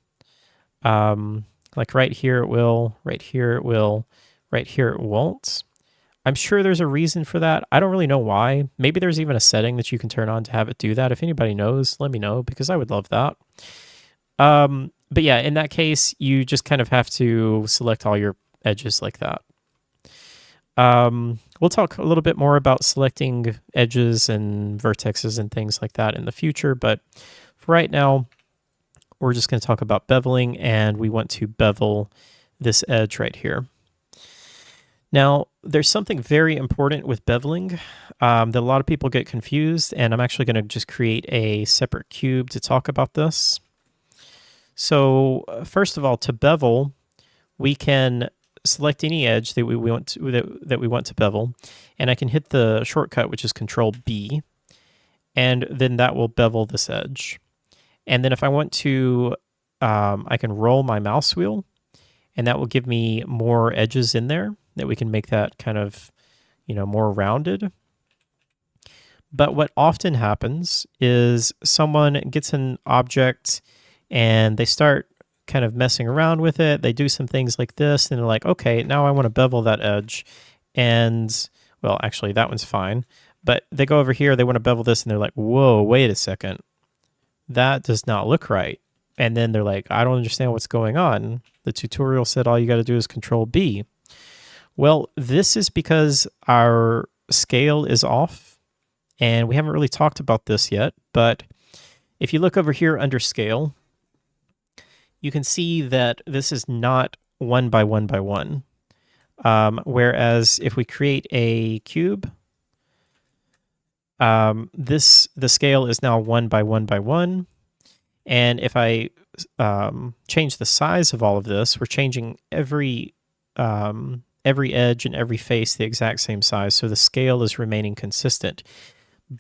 Like right here it will, right here it will, right here it won't. I'm sure there's a reason for that. I don't really know why. Maybe there's even a setting that you can turn on to have it do that. If anybody knows, let me know, because I would love that. But yeah, in that case, you just kind of have to select all your edges like that. We'll talk a little bit more about selecting edges and vertexes and things like that in the future, but for right now, we're just going to talk about beveling, and we want to bevel this edge right here. Now, there's something very important with beveling that a lot of people get confused, and I'm actually going to just create a separate cube to talk about this. So first of all, to bevel, we can select any edge that we want to bevel, and I can hit the shortcut, which is Control B, and then that will bevel this edge. And then if I want to, I can roll my mouse wheel, and that will give me more edges in there that we can make that kind of, more rounded. But what often happens is someone gets an object and they start kind of messing around with it. They do some things like this, and they're like, okay, now I want to bevel that edge. And, well, actually, that one's fine. But they go over here, they want to bevel this, and they're like, whoa, wait a second. That does not look right. And then they're like, I don't understand what's going on. The tutorial said all you got to do is Control B. Well, this is because our scale is off, and we haven't really talked about this yet, but if you look over here under scale, you can see that this is not 1 by 1 by 1. Whereas if we create a cube, the scale is now 1 by 1 by 1. And if I change the size of all of this, we're changing every edge and every face the exact same size, so the scale is remaining consistent.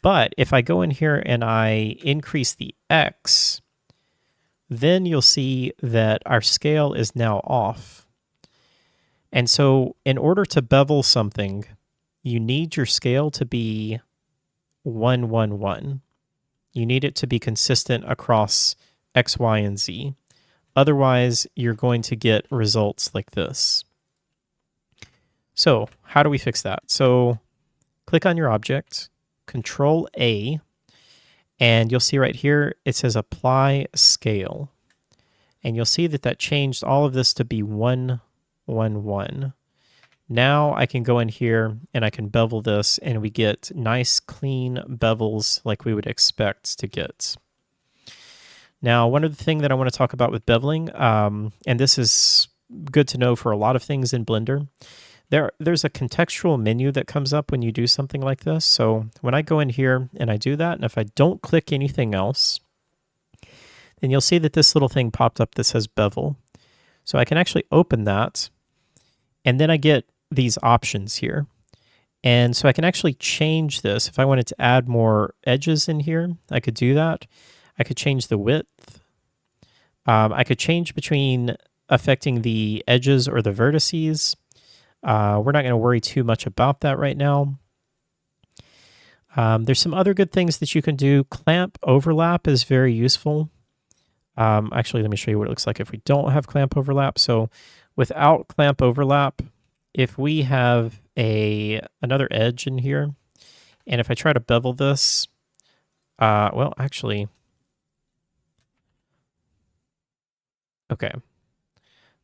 But if I go in here and I increase the X, then you'll see that our scale is now off. And so in order to bevel something, you need your scale to be 1, 1, 1. You need it to be consistent across X, Y, and Z. Otherwise, you're going to get results like this. So how do we fix that? So click on your object, Control A, and you'll see right here, it says Apply Scale. And you'll see that that changed all of this to be 1, 1, 1. Now I can go in here and I can bevel this, and we get nice clean bevels like we would expect to get. Now, one other thing that I want to talk about with beveling, and this is good to know for a lot of things in Blender, there's a contextual menu that comes up when you do something like this. So when I go in here and I do that, and if I don't click anything else, then you'll see that this little thing popped up that says bevel. So I can actually open that, and then I get these options here. And so I can actually change this. If I wanted to add more edges in here, I could do that. I could change the width. I could change between affecting the edges or the vertices. We're not going to worry too much about that right now. There's some other good things that you can do. Clamp overlap is very useful. Actually, let me show you what it looks like if we don't have clamp overlap. So without clamp overlap, if we have another edge in here, and if I try to bevel this, well, actually, okay,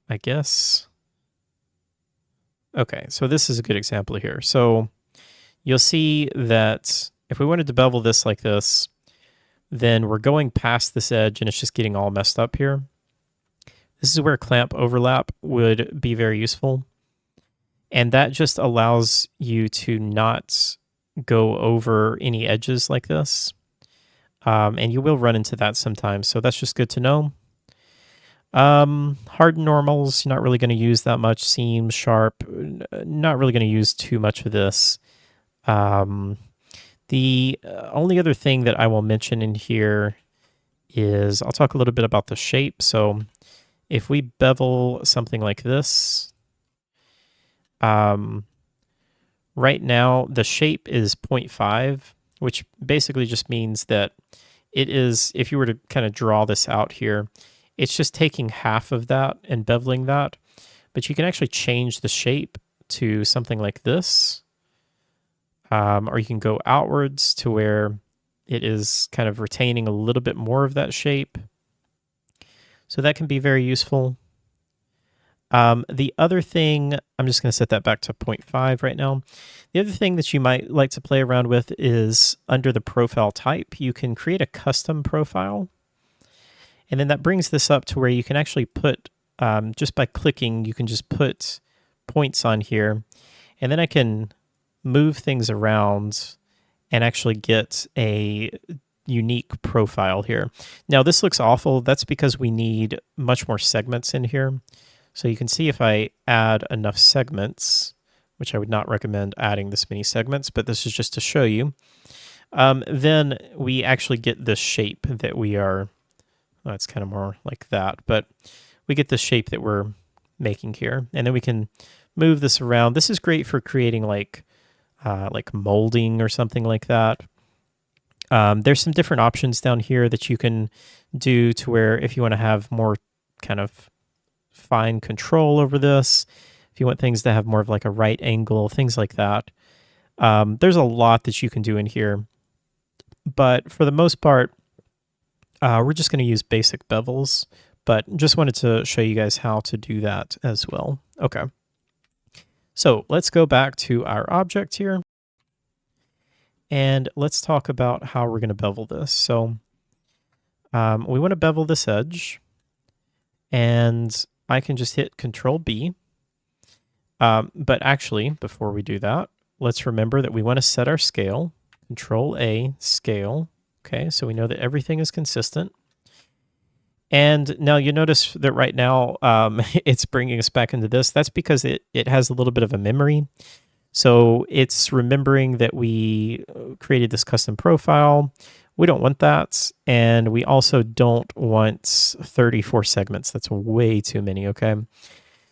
I guess. Okay, so this is a good example here. So you'll see that if we wanted to bevel this like this, then we're going past this edge and it's just getting all messed up here. This is where clamp overlap would be very useful. And that just allows you to not go over any edges like this. And you will run into that sometimes, so that's just good to know. Harden normals, you're not really going to use that much. Seam, sharp, not really going to use too much of this. The only other thing that I will mention in here is I'll talk a little bit about the shape. So if we bevel something like this, right now the shape is 0.5, which basically just means that it is, if you were to kind of draw this out here, it's just taking half of that and beveling that, but you can actually change the shape to something like this. Or you can go outwards to where it is kind of retaining a little bit more of that shape. So that can be very useful. The other thing, I'm just going to set that back to 0.5 right now. The other thing that you might like to play around with is under the profile type, you can create a custom profile. And then that brings this up to where you can actually put, just by clicking, you can just put points on here. And then I can move things around and actually get a unique profile here. Now this looks awful. That's because we need much more segments in here. So you can see if I add enough segments, which I would not recommend adding this many segments, but this is just to show you, then we actually get this shape that we are, well, it's kind of more like that, but we get the shape that we're making here. And then we can move this around. This is great for creating like molding or something like that. There's some different options down here that you can do to where if you want to have more kind of fine control over this, if you want things to have more of like a right angle, things like that. There's a lot that you can do in here, but for the most part, we're just going to use basic bevels, but just wanted to show you guys how to do that as well. Okay. So let's go back to our object here. And let's talk about how we're going to bevel this. So we want to bevel this edge, and I can just hit Control B. But actually, before we do that, let's remember that we want to set our scale. Control A, scale. Okay, so we know that everything is consistent. And now you notice that right now it's bringing us back into this. That's because it has a little bit of a memory. So it's remembering that we created this custom profile. We don't want that. And we also don't want 34 segments. That's way too many, okay?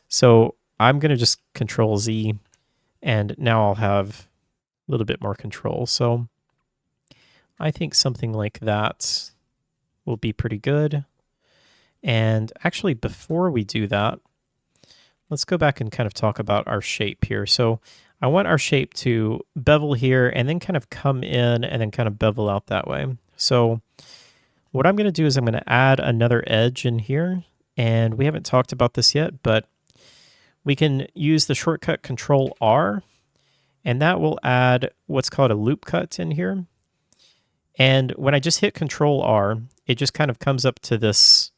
So I'm going to just Control Z, and now I'll have a little bit more control. So I think something like that will be pretty good. And actually, before we do that, let's go back and kind of talk about our shape here. So I want our shape to bevel here and then kind of come in and then kind of bevel out that way. So what I'm going to do is I'm going to add another edge in here. And we haven't talked about this yet, but we can use the shortcut Control R, and that will add what's called a loop cut in here. And when I just hit Control R, it just kind of comes up to this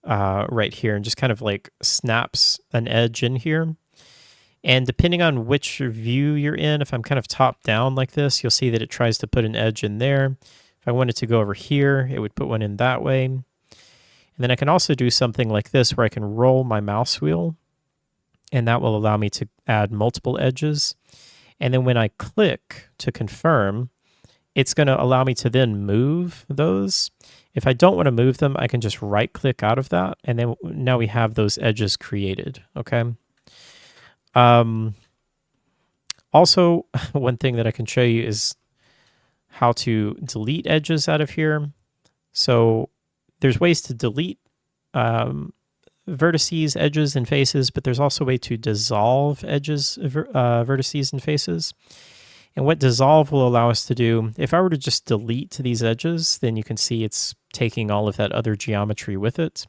right here and just kind of like snaps an edge in here. And depending on which view you're in, if I'm kind of top down like this, you'll see that it tries to put an edge in there. If I wanted to go over here, it would put one in that way. And then I can also do something like this where I can roll my mouse wheel, and that will allow me to add multiple edges. And then when I click to confirm, it's going to allow me to then move those. If I don't want to move them, I can just right click out of that. And then now we have those edges created. Okay. Also, one thing that I can show you is how to delete edges out of here. So there's ways to delete vertices, edges, and faces, but there's also a way to dissolve edges, vertices, and faces. And what dissolve will allow us to do, if I were to just delete these edges, then you can see it's taking all of that other geometry with it.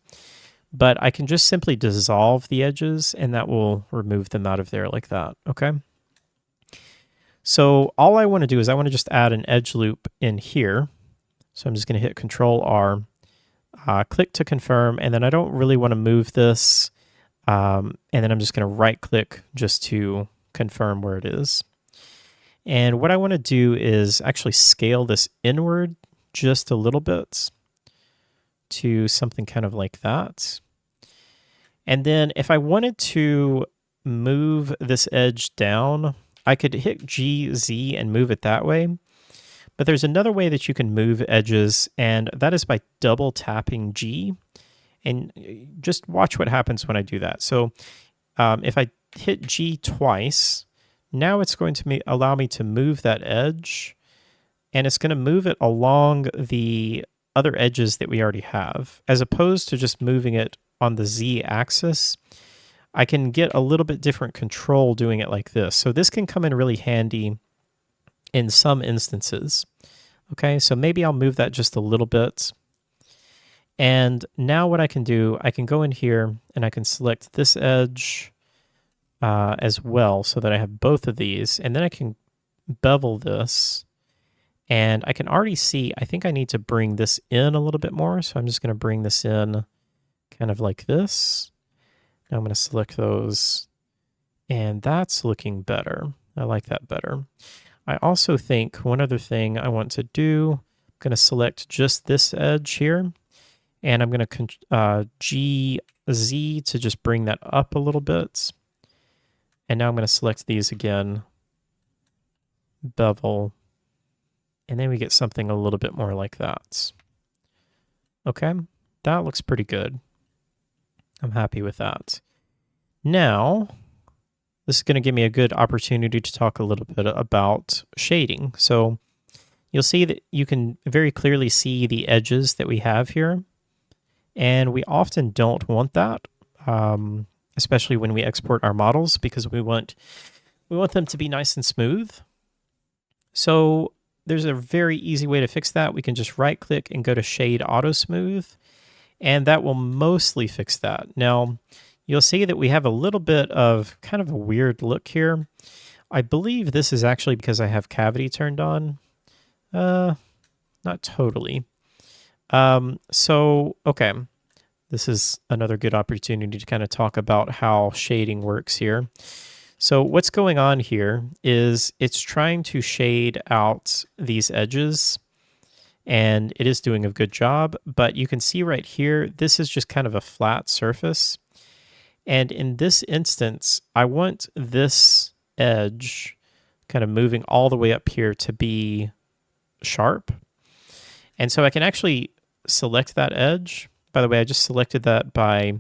But I can just simply dissolve the edges, and that will remove them out of there like that, okay? So all I want to do is I want to just add an edge loop in here. So I'm just going to hit Control R, click to confirm, and then I don't really want to move this. And then I'm just going to right click just to confirm where it is. And what I want to do is actually scale this inward just a little bit to something kind of like that. And then if I wanted to move this edge down, I could hit G, Z, and move it that way. But there's another way that you can move edges, and that is by double tapping G. And just watch what happens when I do that. So if I hit G twice, now it's going to allow me to move that edge, and it's going to move it along the other edges that we already have. As opposed to just moving it on the Z axis, I can get a little bit different control doing it like this. So this can come in really handy in some instances. Okay, so maybe I'll move that just a little bit. And now what I can do, I can go in here and I can select this edge as well so that I have both of these. And then I can bevel this. And I can already see, I think I need to bring this in a little bit more. So I'm just going to bring this in kind of like this. Now I'm going to select those. And that's looking better. I like that better. I also think one other thing I want to do, I'm going to select just this edge here. And I'm going to GZ to just bring that up a little bit. And now I'm going to select these again, bevel, and then we get something a little bit more like that. Okay, that looks pretty good. I'm happy with that. Now, this is going to give me a good opportunity to talk a little bit about shading. So you'll see that you can very clearly see the edges that we have here. And we often don't want that, especially when we export our models, because we want them to be nice and smooth. So there's a very easy way to fix that. We can just right click and go to Shade Auto Smooth, and that will mostly fix that. Now, you'll see that we have a little bit of kind of a weird look here. I believe this is actually because I have cavity turned on. Not totally. Okay. This is another good opportunity to kind of talk about how shading works here. So what's going on here is it's trying to shade out these edges, and it is doing a good job, but you can see right here, this is just kind of a flat surface. And in this instance, I want this edge kind of moving all the way up here to be sharp. And so I can actually select that edge. By the way, I just selected that by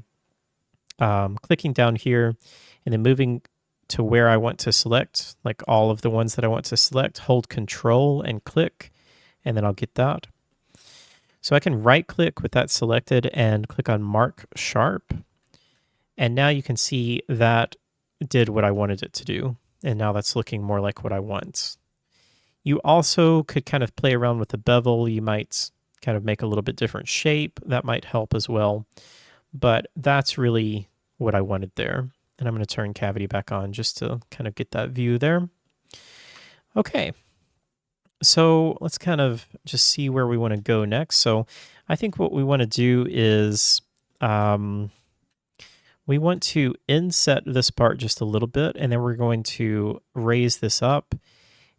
clicking down here and then moving to where I want to select, like all of the ones that I want to select, hold Control and click, and then I'll get that. So I can right click with that selected and click on Mark Sharp. And now you can see that did what I wanted it to do. And now that's looking more like what I want. You also could kind of play around with the bevel. You might kind of make a little bit different shape. That might help as well. But that's really what I wanted there. And I'm going to turn cavity back on just to kind of get that view there. Okay. So let's kind of just see where we want to go next. So I think what we want to do is we want to inset this part just a little bit, and then we're going to raise this up.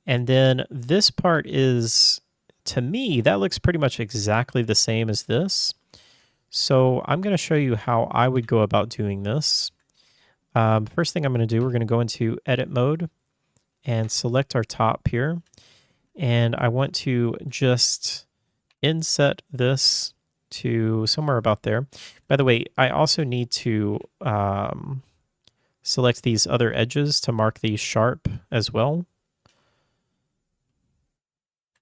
And then this part is, to me, that looks pretty much exactly the same as this. So I'm going to show you how I would go about doing this. First thing I'm going to do, we're going to go into edit mode and select our top here. And I want to just inset this to somewhere about there. By the way, I also need to select these other edges to mark these sharp as well.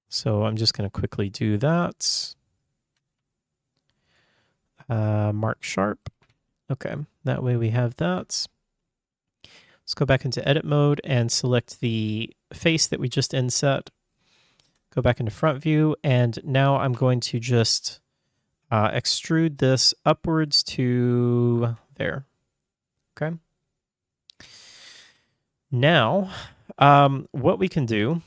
So I'm just going to quickly do that. Mark sharp. Okay, that way we have that. Let's go back into edit mode and select the face that we just inset. Go back into front view, and now I'm going to just extrude this upwards to there. Okay. Now, what we can do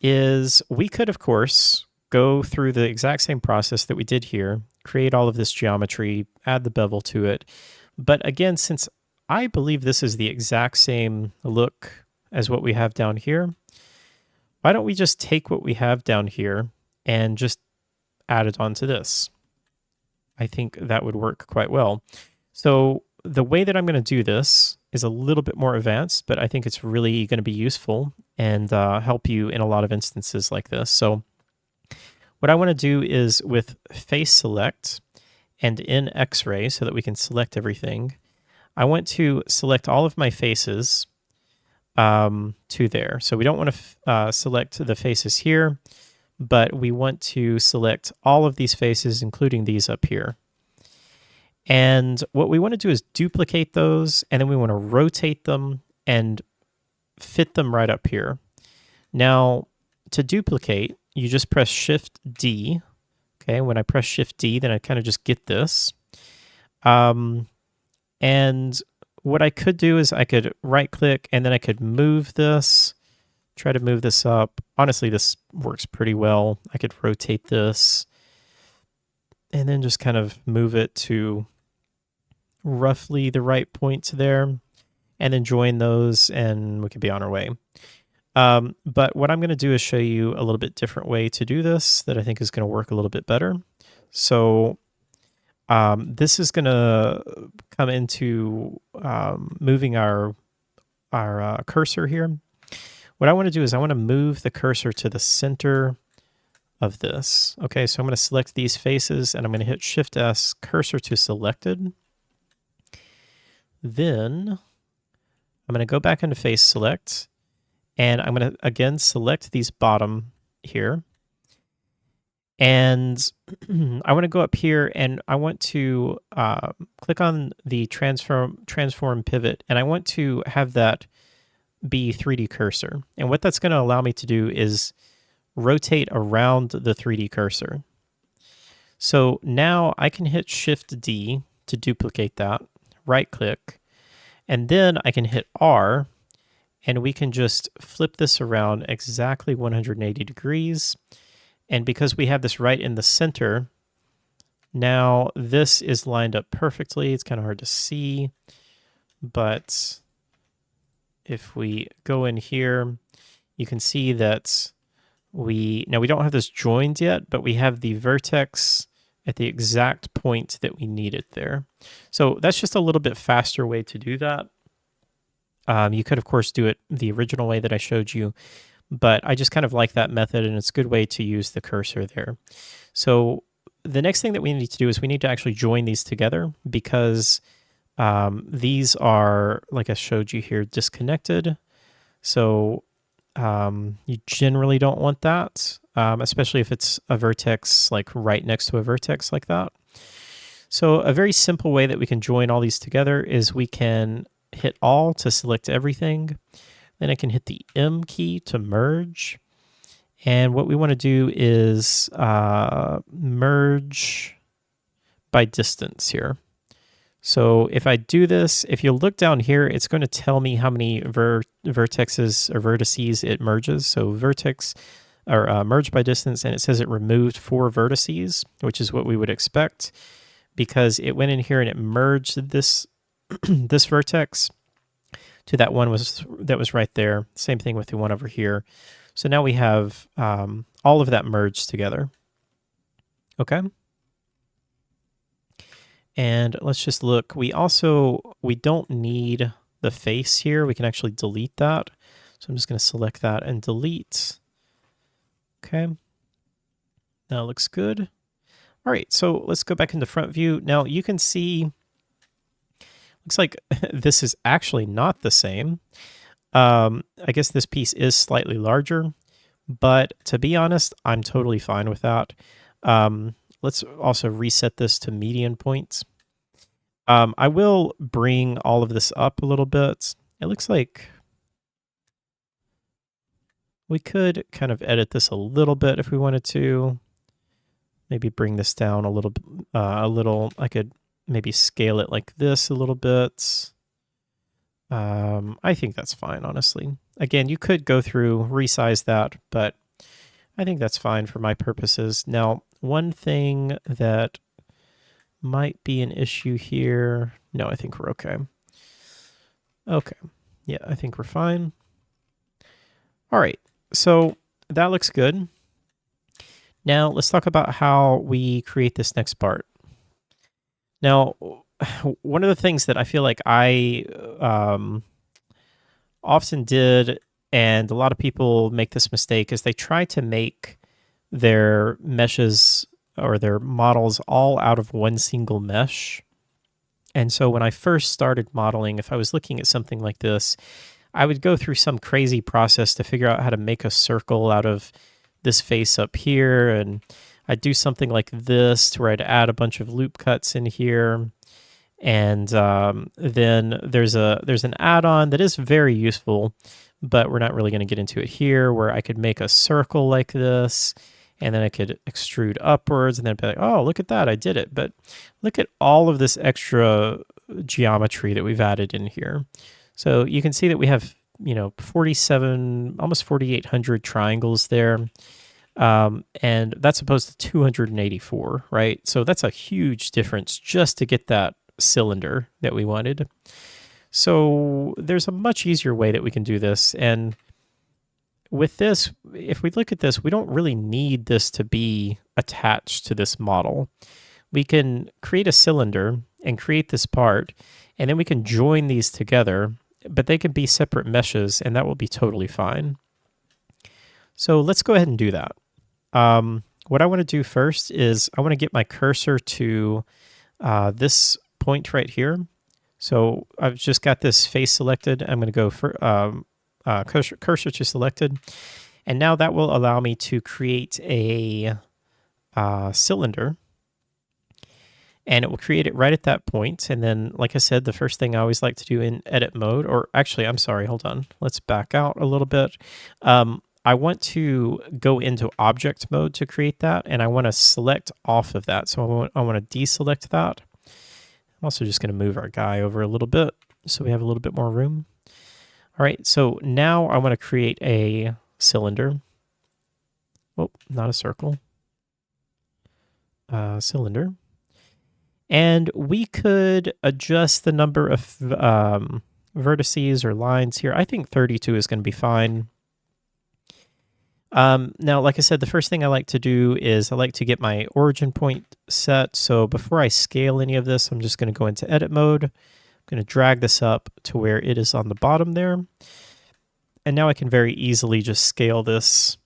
is we could, of course, go through the exact same process that we did here, create all of this geometry, add the bevel to it. But again, since I believe this is the exact same look as what we have down here, why don't we just take what we have down here and just add it onto this? I think that would work quite well. So the way that I'm going to do this is a little bit more advanced, but I think it's really going to be useful and help you in a lot of instances like this. So what I want to do is with face select and in X-ray so that we can select everything, I want to select all of my faces to there. So we don't want to select the faces here, but we want to select all of these faces, including these up here. And what we want to do is duplicate those, and then we want to rotate them and fit them right up here. Now, to duplicate, you just press Shift D. Okay, when I press Shift D, then I kind of just get this. And what I could do is I could right click and then I could move this, try to move this up. Honestly, this works pretty well. I could rotate this and then just kind of move it to roughly the right point there and then join those and we could be on our way. But what I'm going to do is show you a little bit different way to do this that I think is going to work a little bit better. So this is going to come into moving our cursor here. What I want to do is I want to move the cursor to the center of this. Okay, so I'm going to select these faces and I'm going to hit Shift S, cursor to selected. Then I'm going to go back into face select and I'm going to again select these bottom here. And I want to go up here and I want to click on the transform pivot, and I want to have that be 3D cursor. And what that's going to allow me to do is rotate around the 3D cursor. So now I can hit Shift D to duplicate that, right click, and then I can hit R and we can just flip this around exactly 180 degrees. And because we have this right in the center, now this is lined up perfectly. It's kind of hard to see, but if we go in here, you can see that we don't have this joined yet, but we have the vertex at the exact point that we need it there. So that's just a little bit faster way to do that. You could, of course, do it the original way that I showed you, but I just kind of like that method, and it's a good way to use the cursor there. So the next thing that we need to do is we need to actually join these together, because these are, like I showed you here, disconnected. So you generally don't want that, especially if it's a vertex like right next to a vertex like that. So a very simple way that we can join all these together is we can hit All to select everything. Then I can hit the M key to merge. And what we want to do is merge by distance here. So if I do this, if you look down here, it's going to tell me how many vertexes or vertices it merges. So vertex or merge by distance, and it says it removed 4 vertices, which is what we would expect, because it went in here and it merged this this vertex to that one that was right there. Same thing with the one over here. So now we have all of that merged together. Okay. And let's just look. We don't need the face here. We can actually delete that. So I'm just going to select that and delete. Okay. Now it looks good. All right, so let's go back into front view. Now you can see, looks like this is actually not the same. I guess this piece is slightly larger, but to be honest, I'm totally fine with that. Let's also reset this to median points. I will bring all of this up a little bit. It looks like we could kind of edit this a little bit if we wanted to. Maybe bring this down a little. I could maybe scale it like this a little bit. I think that's fine, honestly. Again, you could go through, resize that, but I think that's fine for my purposes. Now, one thing that might be an issue here. No, I think we're okay. Okay. Yeah, I think we're fine. All right. So that looks good. Now let's talk about how we create this next part. Now, one of the things that I feel like I often did, and a lot of people make this mistake, is they try to make their meshes or their models all out of one single mesh. And so when I first started modeling, if I was looking at something like this, I would go through some crazy process to figure out how to make a circle out of this face up here, and I'd do something like this to where I'd add a bunch of loop cuts in here, and then there's an add-on that is very useful, but we're not really going to get into it here, where I could make a circle like this, and then I could extrude upwards, and then be like, oh, look at that, I did it. But look at all of this extra geometry that we've added in here. So you can see that we have 47, almost 4,800 triangles there. And that's opposed to 284, right? So that's a huge difference just to get that cylinder that we wanted. So there's a much easier way that we can do this. And with this, if we look at this, we don't really need this to be attached to this model. We can create a cylinder and create this part, and then we can join these together, but they can be separate meshes, and that will be totally fine. So let's go ahead and do that. What I want to do first is I want to get my cursor to this point right here. So I've just got this face selected. I'm going to go for cursor to selected. And now that will allow me to create a cylinder. And it will create it right at that point. And then, like I said, the first thing I always like to do in edit mode, or actually, I'm sorry, hold on. Let's back out a little bit. I want to go into object mode to create that, and I want to select off of that. So I want to deselect that. I'm also just going to move our guy over a little bit so we have a little bit more room. All right, so now I want to create a cylinder. Oh, not a circle. Cylinder. And we could adjust the number of vertices or lines here. I think 32 is going to be fine. Now, like I said, the first thing I like to do is I like to get my origin point set. So before I scale any of this, I'm just going to go into edit mode. I'm going to drag this up to where it is on the bottom there. And now I can very easily just scale this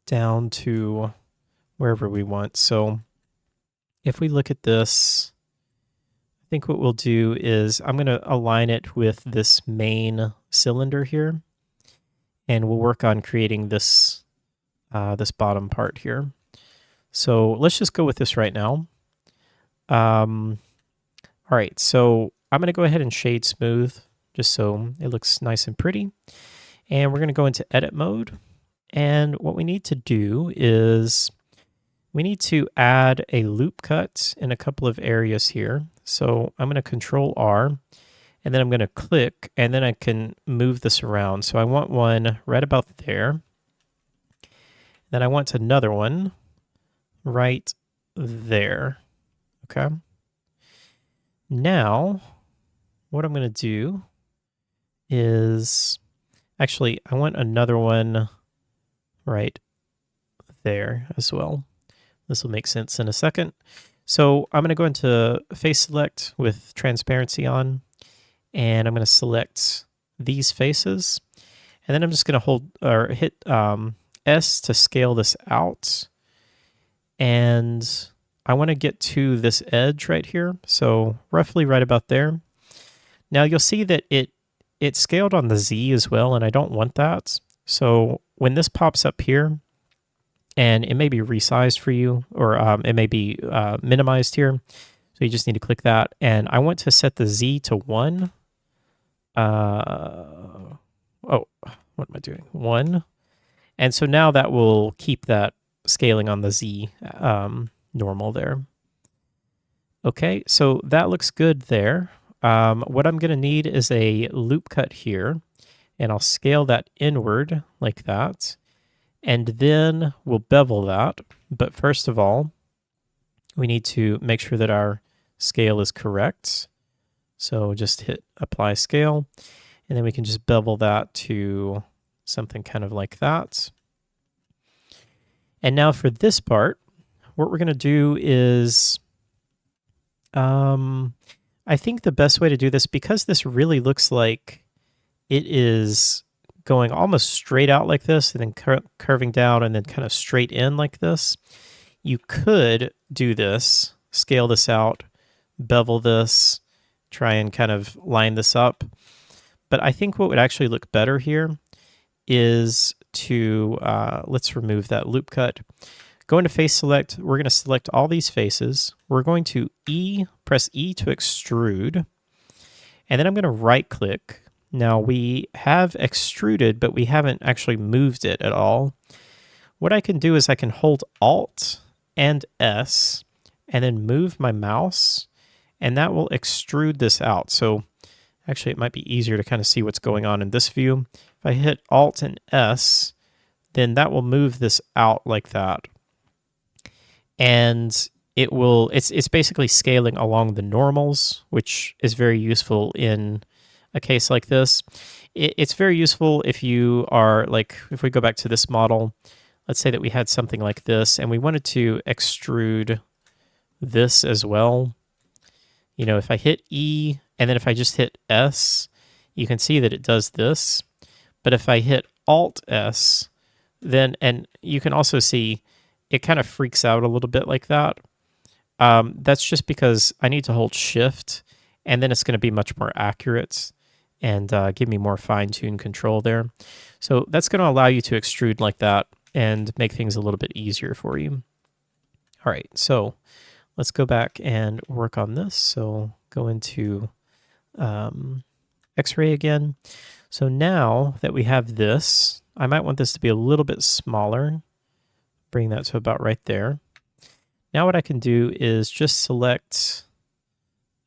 down to wherever we want. So if we look at this, I think what we'll do is I'm going to align it with this main cylinder here, and we'll work on creating this this bottom part here. So let's just go with this right now. All right, so I'm going to go ahead and shade smooth just so it looks nice and pretty. And we're going to go into edit mode. And what we need to do is we need to add a loop cut in a couple of areas here. So I'm going to Control R, and then I'm going to click, and then I can move this around. So I want one right about there. Then I want another one right there. Okay. Now, what I'm going to do is, actually, I want another one right there as well. This will make sense in a second. So I'm going to go into face select with transparency on, and I'm going to select these faces. And then I'm just going to hold or hit S to scale this out. And I want to get to this edge right here. So roughly right about there. Now you'll see that it scaled on the Z as well, and I don't want that. So when this pops up here, and it may be resized for you, or it may be minimized here. So you just need to click that. And I want to set the Z to 1. Oh, what am I doing? 1. And so now that will keep that scaling on the Z normal there. Okay, so that looks good there. What I'm going to need is a loop cut here, and I'll scale that inward like that. And then we'll bevel that. But first of all, we need to make sure that our scale is correct. So just hit apply scale, and then we can just bevel that to something kind of like that. And now for this part, what we're going to do is, I think the best way to do this, because this really looks like it is going almost straight out like this, and then curving down, and then kind of straight in like this, you could do this, scale this out, bevel this, try and kind of line this up. But I think what would actually look better here is to, let's remove that loop cut. Go into face select. We're going to select all these faces. We're going to press E to extrude. And then I'm going to right click. Now we have extruded, but we haven't actually moved it at all. What I can do is I can hold Alt and S and then move my mouse, and that will extrude this out. So actually it might be easier to kind of see what's going on in this view. If I hit Alt and S, then that will move this out like that. And it will, it's basically scaling along the normals, which is very useful in a case like this. It's very useful if you are like, if we go back to this model, let's say that we had something like this and we wanted to extrude this as well. You know, if I hit E and then if I just hit S, you can see that it does this. But if I hit Alt S, then, and you can also see it kind of freaks out a little bit like that. That's just because I need to hold Shift, and then it's going to be much more accurate and give me more fine-tuned control there. So that's going to allow you to extrude like that and make things a little bit easier for you. All right, so let's go back and work on this. So go into X-ray again. So now that we have this, I might want this to be a little bit smaller. Bring that to about right there. Now what I can do is just select,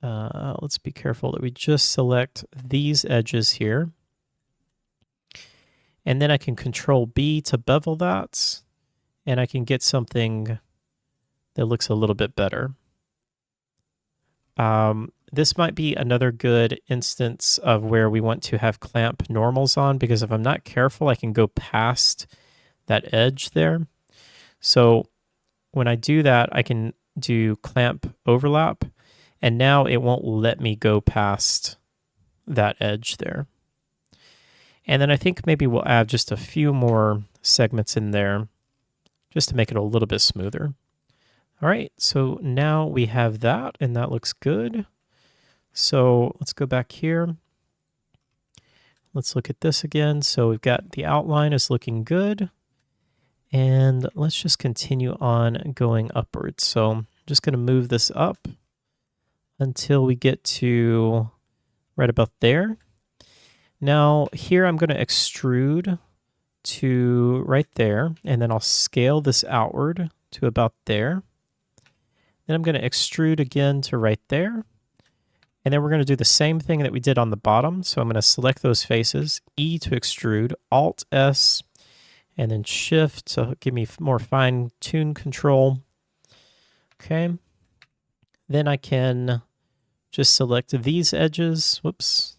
let's be careful that we just select these edges here. And then I can Control B to bevel that, and I can get something that looks a little bit better. This might be another good instance of where we want to have clamp normals on, because if I'm not careful, I can go past that edge there. So when I do that, I can do clamp overlap, and now it won't let me go past that edge there. And then I think maybe we'll add just a few more segments in there just to make it a little bit smoother. All right, so now we have that, and that looks good. So let's go back here. Let's look at this again. So we've got the outline is looking good. And let's just continue on going upwards. So I'm just going to move this up until we get to right about there. Now here I'm going to extrude to right there, and then I'll scale this outward to about there. Then I'm going to extrude again to right there. And then we're going to do the same thing that we did on the bottom. So I'm going to select those faces, E to extrude, Alt S, and then Shift to give me more fine-tune control. Okay. Then I can just select these edges. Whoops.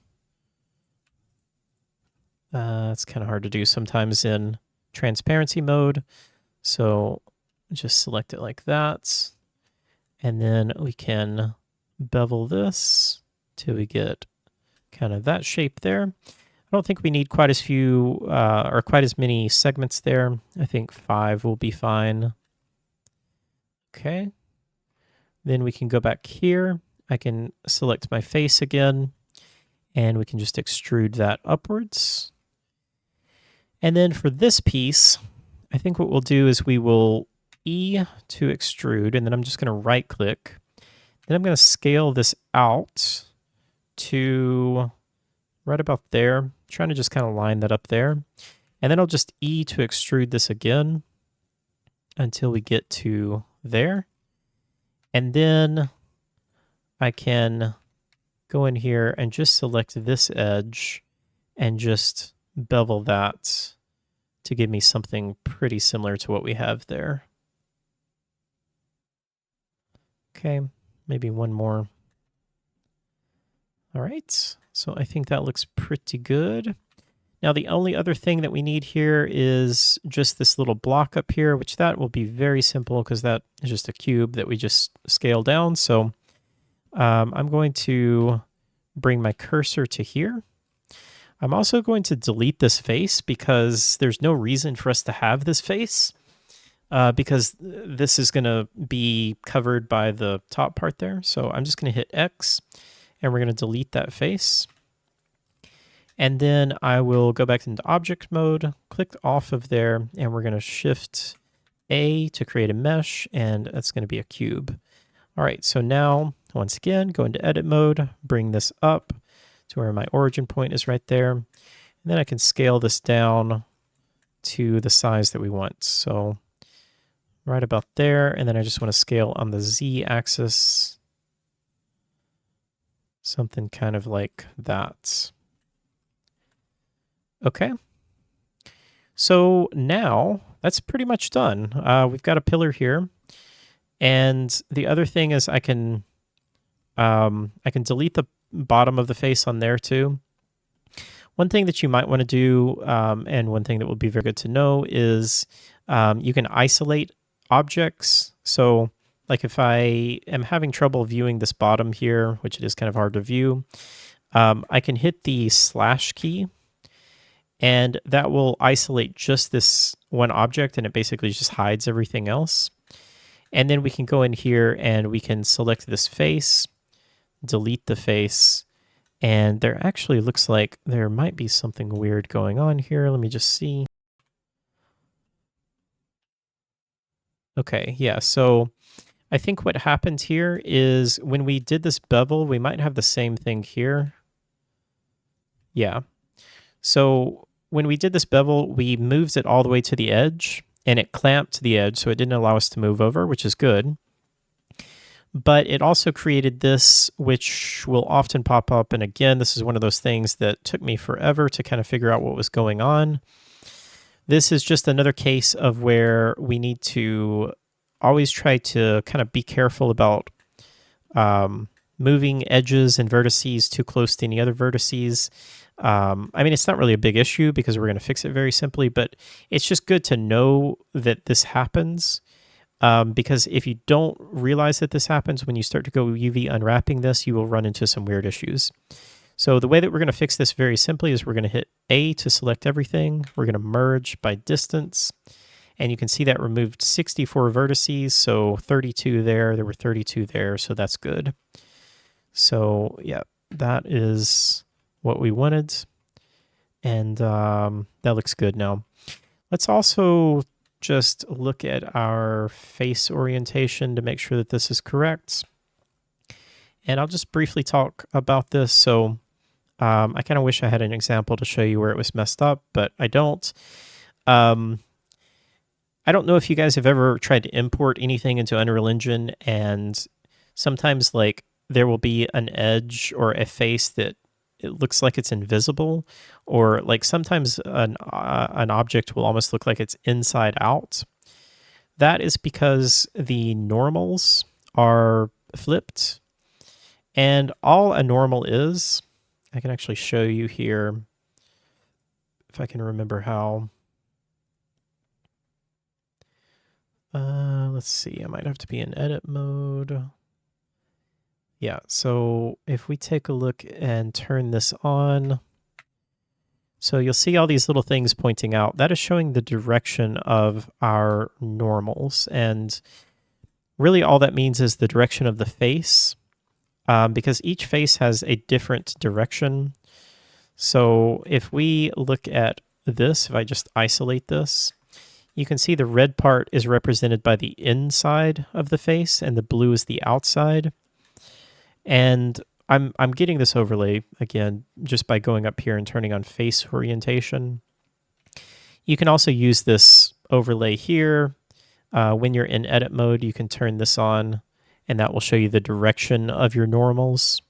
It's kind of hard to do sometimes in transparency mode. So just select it like that. And then we can bevel this till we get kind of that shape there. I don't think we need quite as few or quite as many segments there. I think 5 will be fine. Okay. Then we can go back here. I can select my face again, and we can just extrude that upwards. And then for this piece, I think what we'll do is we will E to extrude, and then I'm just going to right click. Then I'm going to scale this out to right about there. I'm trying to just kind of line that up there. And then I'll just E to extrude this again until we get to there. And then I can go in here and just select this edge and just bevel that to give me something pretty similar to what we have there. Okay, maybe one more. All right, so I think that looks pretty good. Now the only other thing that we need here is just this little block up here, which that will be very simple because that is just a cube that we just scale down. So I'm going to bring my cursor to here. I'm also going to delete this face because there's no reason for us to have this face because this is going to be covered by the top part there. So I'm just going to hit X and we're going to delete that face. And then I will go back into object mode, click off of there, and we're going to shift A to create a mesh, and that's going to be a cube. All right, so now once again, go into edit mode, bring this up to where my origin point is right there. And then I can scale this down to the size that we want. So right about there, and then I just want to scale on the Z axis, something kind of like that. Okay, so now that's pretty much done. We've got a pillar here, and the other thing is I can delete the bottom of the face on there too. One thing that you might want to do, and one thing that would be very good to know is you can isolate objects. So like if I am having trouble viewing this bottom here, which it is kind of hard to view, I can hit the slash key, and that will isolate just this one object, and it basically just hides everything else. And then we can go in here and we can select this face, delete the face, and there actually looks like there might be something weird going on here. Let me just see. Okay, yeah, so I think what happened here is when we did this bevel, we might have the same thing here. Yeah, so when we did this bevel, we moved it all the way to the edge, and it clamped to the edge, so it didn't allow us to move over, which is good. But it also created this, which will often pop up. And again, this is one of those things that took me forever to kind of figure out what was going on. This is just another case of where we need to always try to kind of be careful about moving edges and vertices too close to any other vertices. I mean, it's not really a big issue because we're going to fix it very simply, but it's just good to know that this happens. Because if you don't realize that this happens when you start to go UV unwrapping this, you will run into some weird issues. So the way that we're going to fix this very simply is we're going to hit A to select everything. We're going to merge by distance. And you can see that removed 64 vertices, so 32 there. There were 32 there, so that's good. So yeah, that is what we wanted. And that looks good now. Let's also just look at our face orientation to make sure that this is correct. And I'll just briefly talk about this. So I kind of wish I had an example to show you where it was messed up, but I don't. I don't know if you guys have ever tried to import anything into Unreal Engine, and sometimes like there will be an edge or a face that it looks like it's invisible, or like sometimes an object will almost look like it's inside out. That is because the normals are flipped, and all a normal is, I can actually show you here if I can remember how. Let's see, I might have to be in edit mode. Yeah, so if we take a look and turn this on, so you'll see all these little things pointing out. That is showing the direction of our normals. And really all that means is the direction of the face, because each face has a different direction. So if we look at this, if I just isolate this, you can see the red part is represented by the inside of the face and the blue is the outside. And I'm getting this overlay again just by going up here and turning on face orientation. You can also use this overlay here. When you're in edit mode, you can turn this on and that will show you the direction of your normals,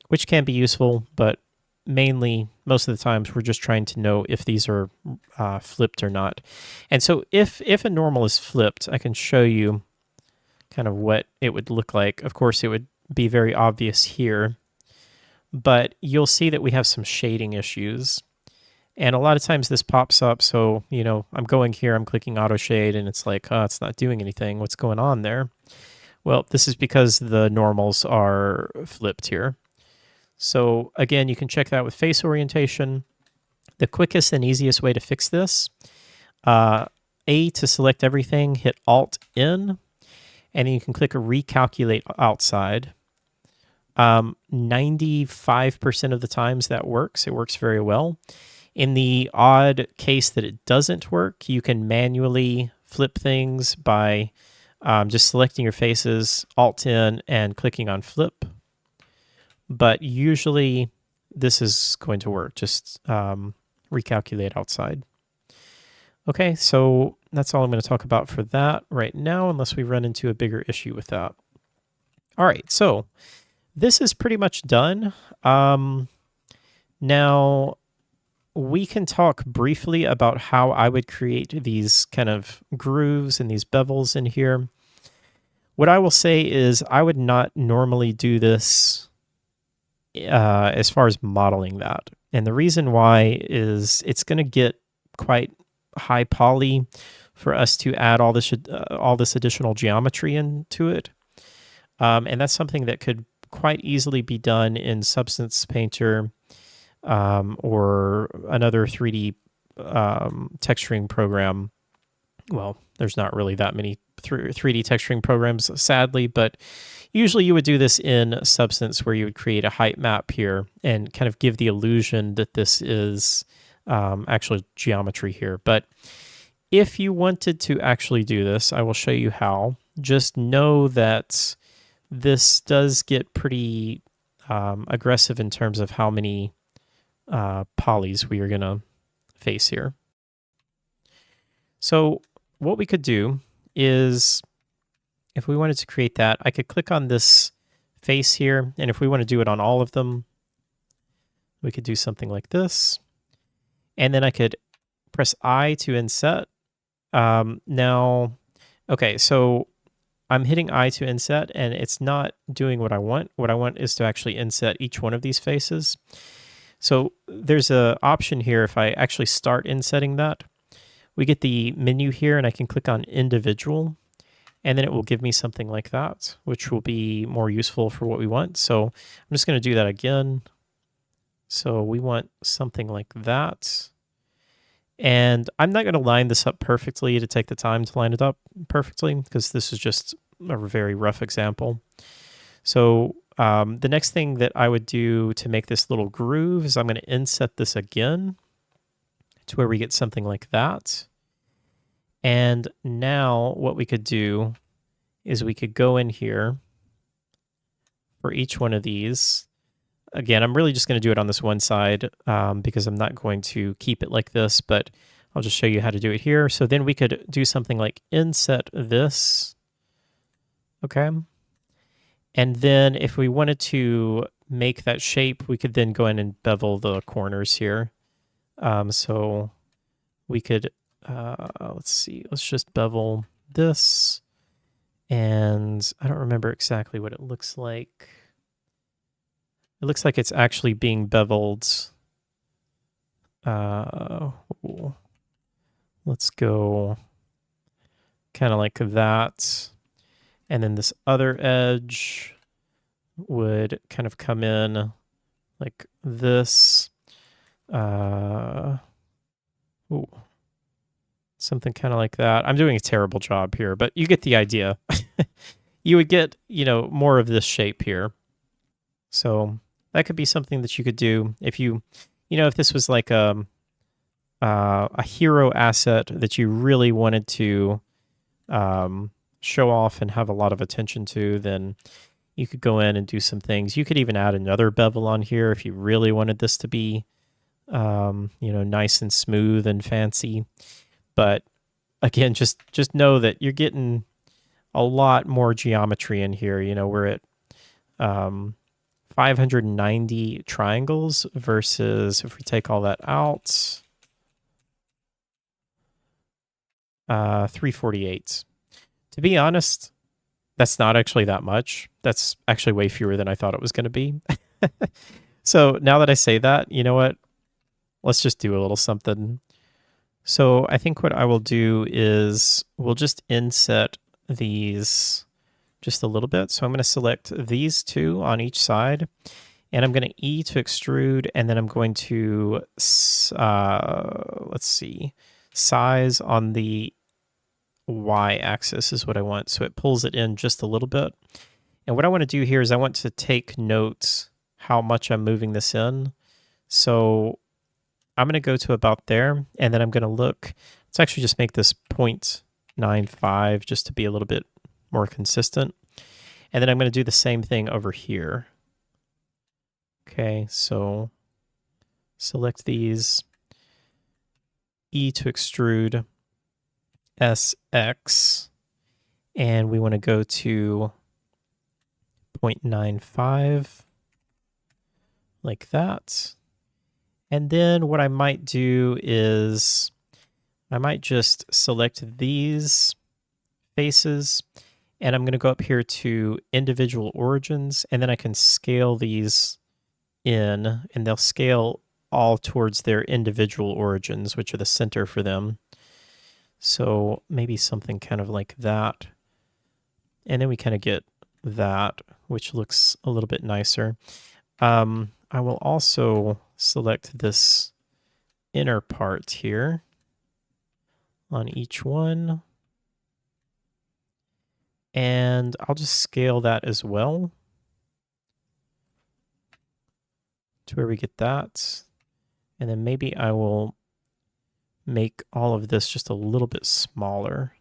which can be useful, but mainly most of the times we're just trying to know if these are flipped or not. And so if a normal is flipped, I can show you kind of what it would look like. Of course, it would be very obvious here, but you'll see that we have some shading issues. And a lot of times this pops up. So, you know, I'm going here, I'm clicking auto shade and it's like, oh, it's not doing anything. What's going on there? Well, this is because the normals are flipped here. So again, you can check that with face orientation. The quickest and easiest way to fix this, A to select everything, hit Alt-N, and then you can click Recalculate Outside. 95% of the times that works. It works very well. In the odd case that it doesn't work, you can manually flip things by just selecting your faces, Alt-N, and clicking on Flip. But usually this is going to work. Just recalculate outside. Okay, so that's all I'm going to talk about for that right now, unless we run into a bigger issue with that. All right, so this is pretty much done. Now, we can talk briefly about how I would create these kind of grooves and these bevels in here. What I will say is I would not normally do this as far as modeling that. And the reason why is it's going to get quite high poly for us to add all this additional geometry into it. And that's something that could quite easily be done in Substance Painter or another 3D texturing program. Well, there's not really that many 3D texturing programs, sadly, but usually you would do this in Substance where you would create a height map here and kind of give the illusion that this is actually geometry here. But if you wanted to actually do this, I will show you how. Just know that this does get pretty aggressive in terms of how many polys we are going to face here. So what we could do is, if we wanted to create that, I could click on this face here, and if we want to do it on all of them, we could do something like this. And then I could press I to inset. Now, okay, so I'm hitting I to inset, and it's not doing what I want. What I want is to actually inset each one of these faces. So there's an option here. If I actually start insetting that, we get the menu here, and I can click on individual, and then it will give me something like that, which will be more useful for what we want. So I'm just going to do that again. So we want something like that. And I'm not going to line this up perfectly to take the time to line it up perfectly, because this is just a very rough example. So the next thing that I would do to make this little groove is I'm going to inset this again to where we get something like that. And now what we could do is we could go in here for each one of these. Again, I'm really just going to do it on this one side because I'm not going to keep it like this, but I'll just show you how to do it here. So then we could do something like inset this. Okay. And then if we wanted to make that shape, we could then go in and bevel the corners here. So we could, let's see, let's just bevel this. And I don't remember exactly what it looks like. It looks like it's actually being beveled. Let's go kind of like that. And then this other edge would kind of come in like this. Something kind of like that. I'm doing a terrible job here, but you get the idea. You would get, more of this shape here. So that could be something that you could do if if this was like a hero asset that you really wanted to show off and have a lot of attention to, then you could go in and do some things. You could even add another bevel on here if you really wanted this to be, nice and smooth and fancy. But again, just know that you're getting a lot more geometry in here. We're at 590 triangles versus, if we take all that out, 348. To be honest, that's not actually that much. That's actually way fewer than I thought it was going to be. So now that I say that, you know what? Let's just do a little something. So I think what I will do is we'll just inset these just a little bit. So I'm going to select these two on each side, and I'm going to E to extrude, and then I'm going to, let's see, size on the Y axis is what I want. So it pulls it in just a little bit. And what I want to do here is I want to take note how much I'm moving this in. So I'm going to go to about there, and then I'm going to look. Let's actually just make this 0.95 just to be a little bit more consistent. And then I'm going to do the same thing over here. Okay, so select these, E to extrude, SX, and we want to go to 0.95, like that. And then what I might do is I might just select these faces, and I'm going to go up here to individual origins, and then I can scale these in, and they'll scale all towards their individual origins, which are the center for them. So maybe something kind of like that. And then we kind of get that, which looks a little bit nicer. I will also select this inner part here on each one. And I'll just scale that as well to where we get that. And then maybe I will make all of this just a little bit smaller.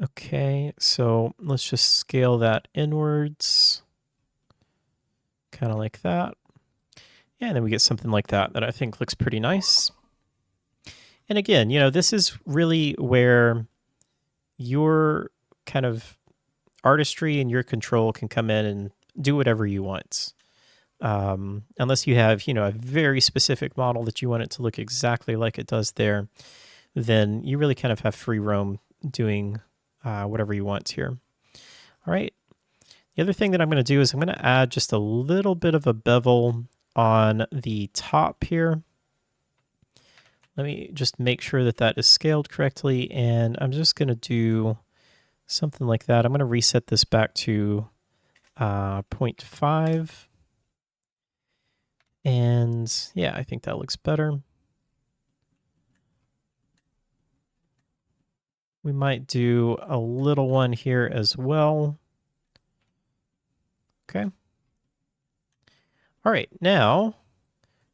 Okay, so let's just scale that inwards, kind of like that. And then we get something like that I think looks pretty nice. And again, this is really where you're kind of artistry and your control can come in and do whatever you want. Unless you have, a very specific model that you want it to look exactly like it does there, then you really kind of have free roam doing whatever you want here. All right. The other thing that I'm going to do is I'm going to add just a little bit of a bevel on the top here. Let me just make sure that that is scaled correctly, and I'm just going to do something like that. I'm going to reset this back to 0.5. And yeah, I think that looks better. We might do a little one here as well. Okay. All right, now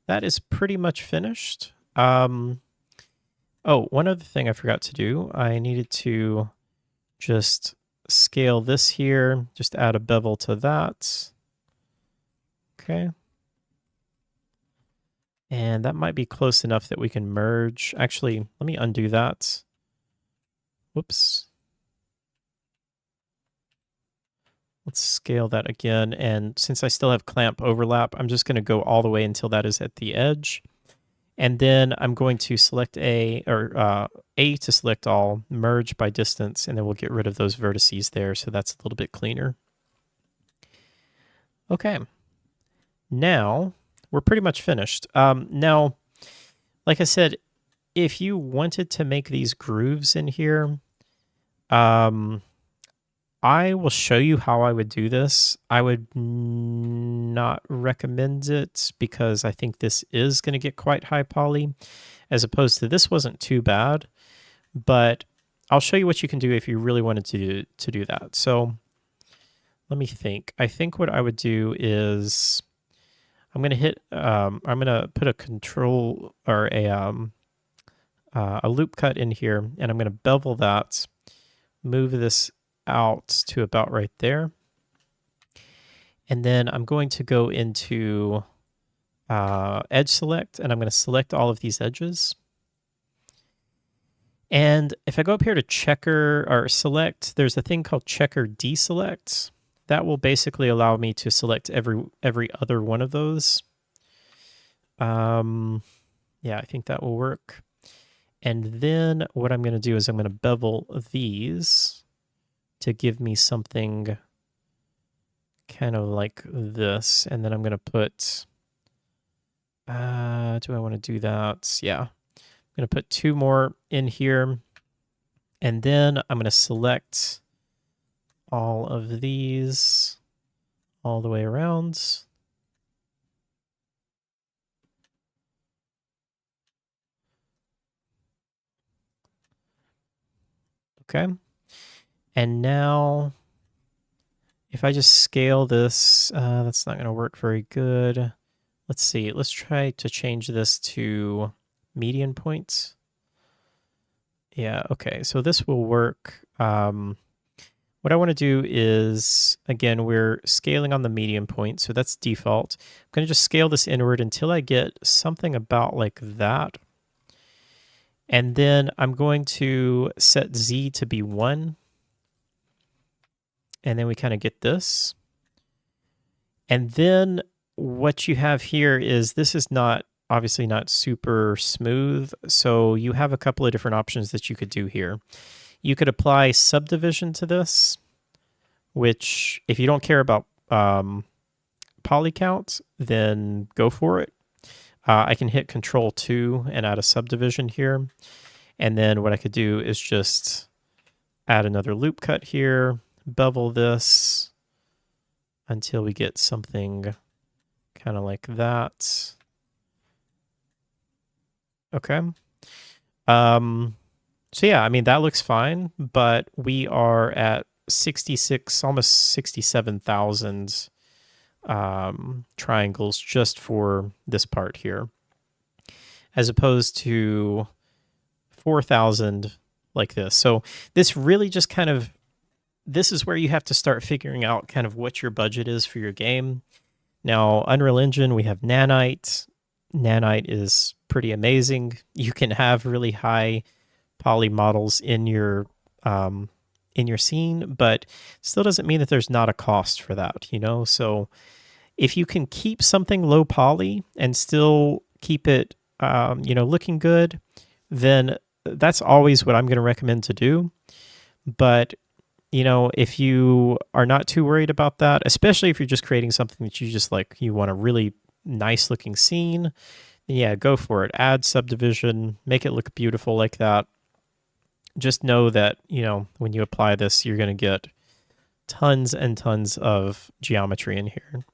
that is pretty much finished. Oh, one other thing I forgot to do. I needed to just scale this here, just add a bevel to that. Okay. And that might be close enough that we can merge. Actually, let me undo that. Whoops. Let's scale that again. And since I still have clamp overlap, I'm just going to go all the way until that is at the edge. And then I'm going to select A to select all, merge by distance, and then we'll get rid of those vertices there. So that's a little bit cleaner. Okay. Now we're pretty much finished. Now, like I said, if you wanted to make these grooves in here, I will show you how I would do this. I would not recommend it because I think this is going to get quite high poly, as opposed to this wasn't too bad, but I'll show you what you can do if you really wanted to do that. So let me think. I think what I would do is I'm going to hit, I'm going to put a control or a loop cut in here, and I'm going to bevel that, move this out to about right there. And then I'm going to go into edge select, and I'm going to select all of these edges. And if I go up here to checker or select, there's a thing called checker deselect. That will basically allow me to select every other one of those. Yeah, I think that will work. And then what I'm going to do is I'm going to bevel these to give me something kind of like this. And then I'm going to put, do I want to do that? Yeah. I'm going to put 2 more in here. And then I'm going to select all of these all the way around. Okay. And now if I just scale this, that's not going to work very good. Let's see. Let's try to change this to median points. Yeah, okay. So this will work. What I want to do is, again, we're scaling on the median point, so that's default. I'm going to just scale this inward until I get something about like that. And then I'm going to set Z to be 1. And then we kind of get this. And then what you have here is this is not, obviously not super smooth. So you have a couple of different options that you could do here. You could apply subdivision to this, which if you don't care about poly count, then go for it. I can hit Control 2 and add a subdivision here. And then what I could do is just add another loop cut here, bevel this until we get something kind of like that. Okay. So yeah, I mean, that looks fine, but we are at 66, almost 67,000 triangles just for this part here, as opposed to 4,000 like this. So this really just kind of, this is where you have to start figuring out kind of what your budget is for your game. Now, Unreal Engine, we have Nanite. Nanite is pretty amazing. You can have really high poly models in your in your scene, but still doesn't mean that there's not a cost for that, you know? So if you can keep something low poly and still keep it, you know, looking good, then that's always what I'm going to recommend to do. But, you know, if you are not too worried about that, especially if you're just creating something that you just like, you want a really nice looking scene, then yeah, go for it. Add subdivision, make it look beautiful like that. Just know that, you know, when you apply this, you're going to get tons and tons of geometry in here.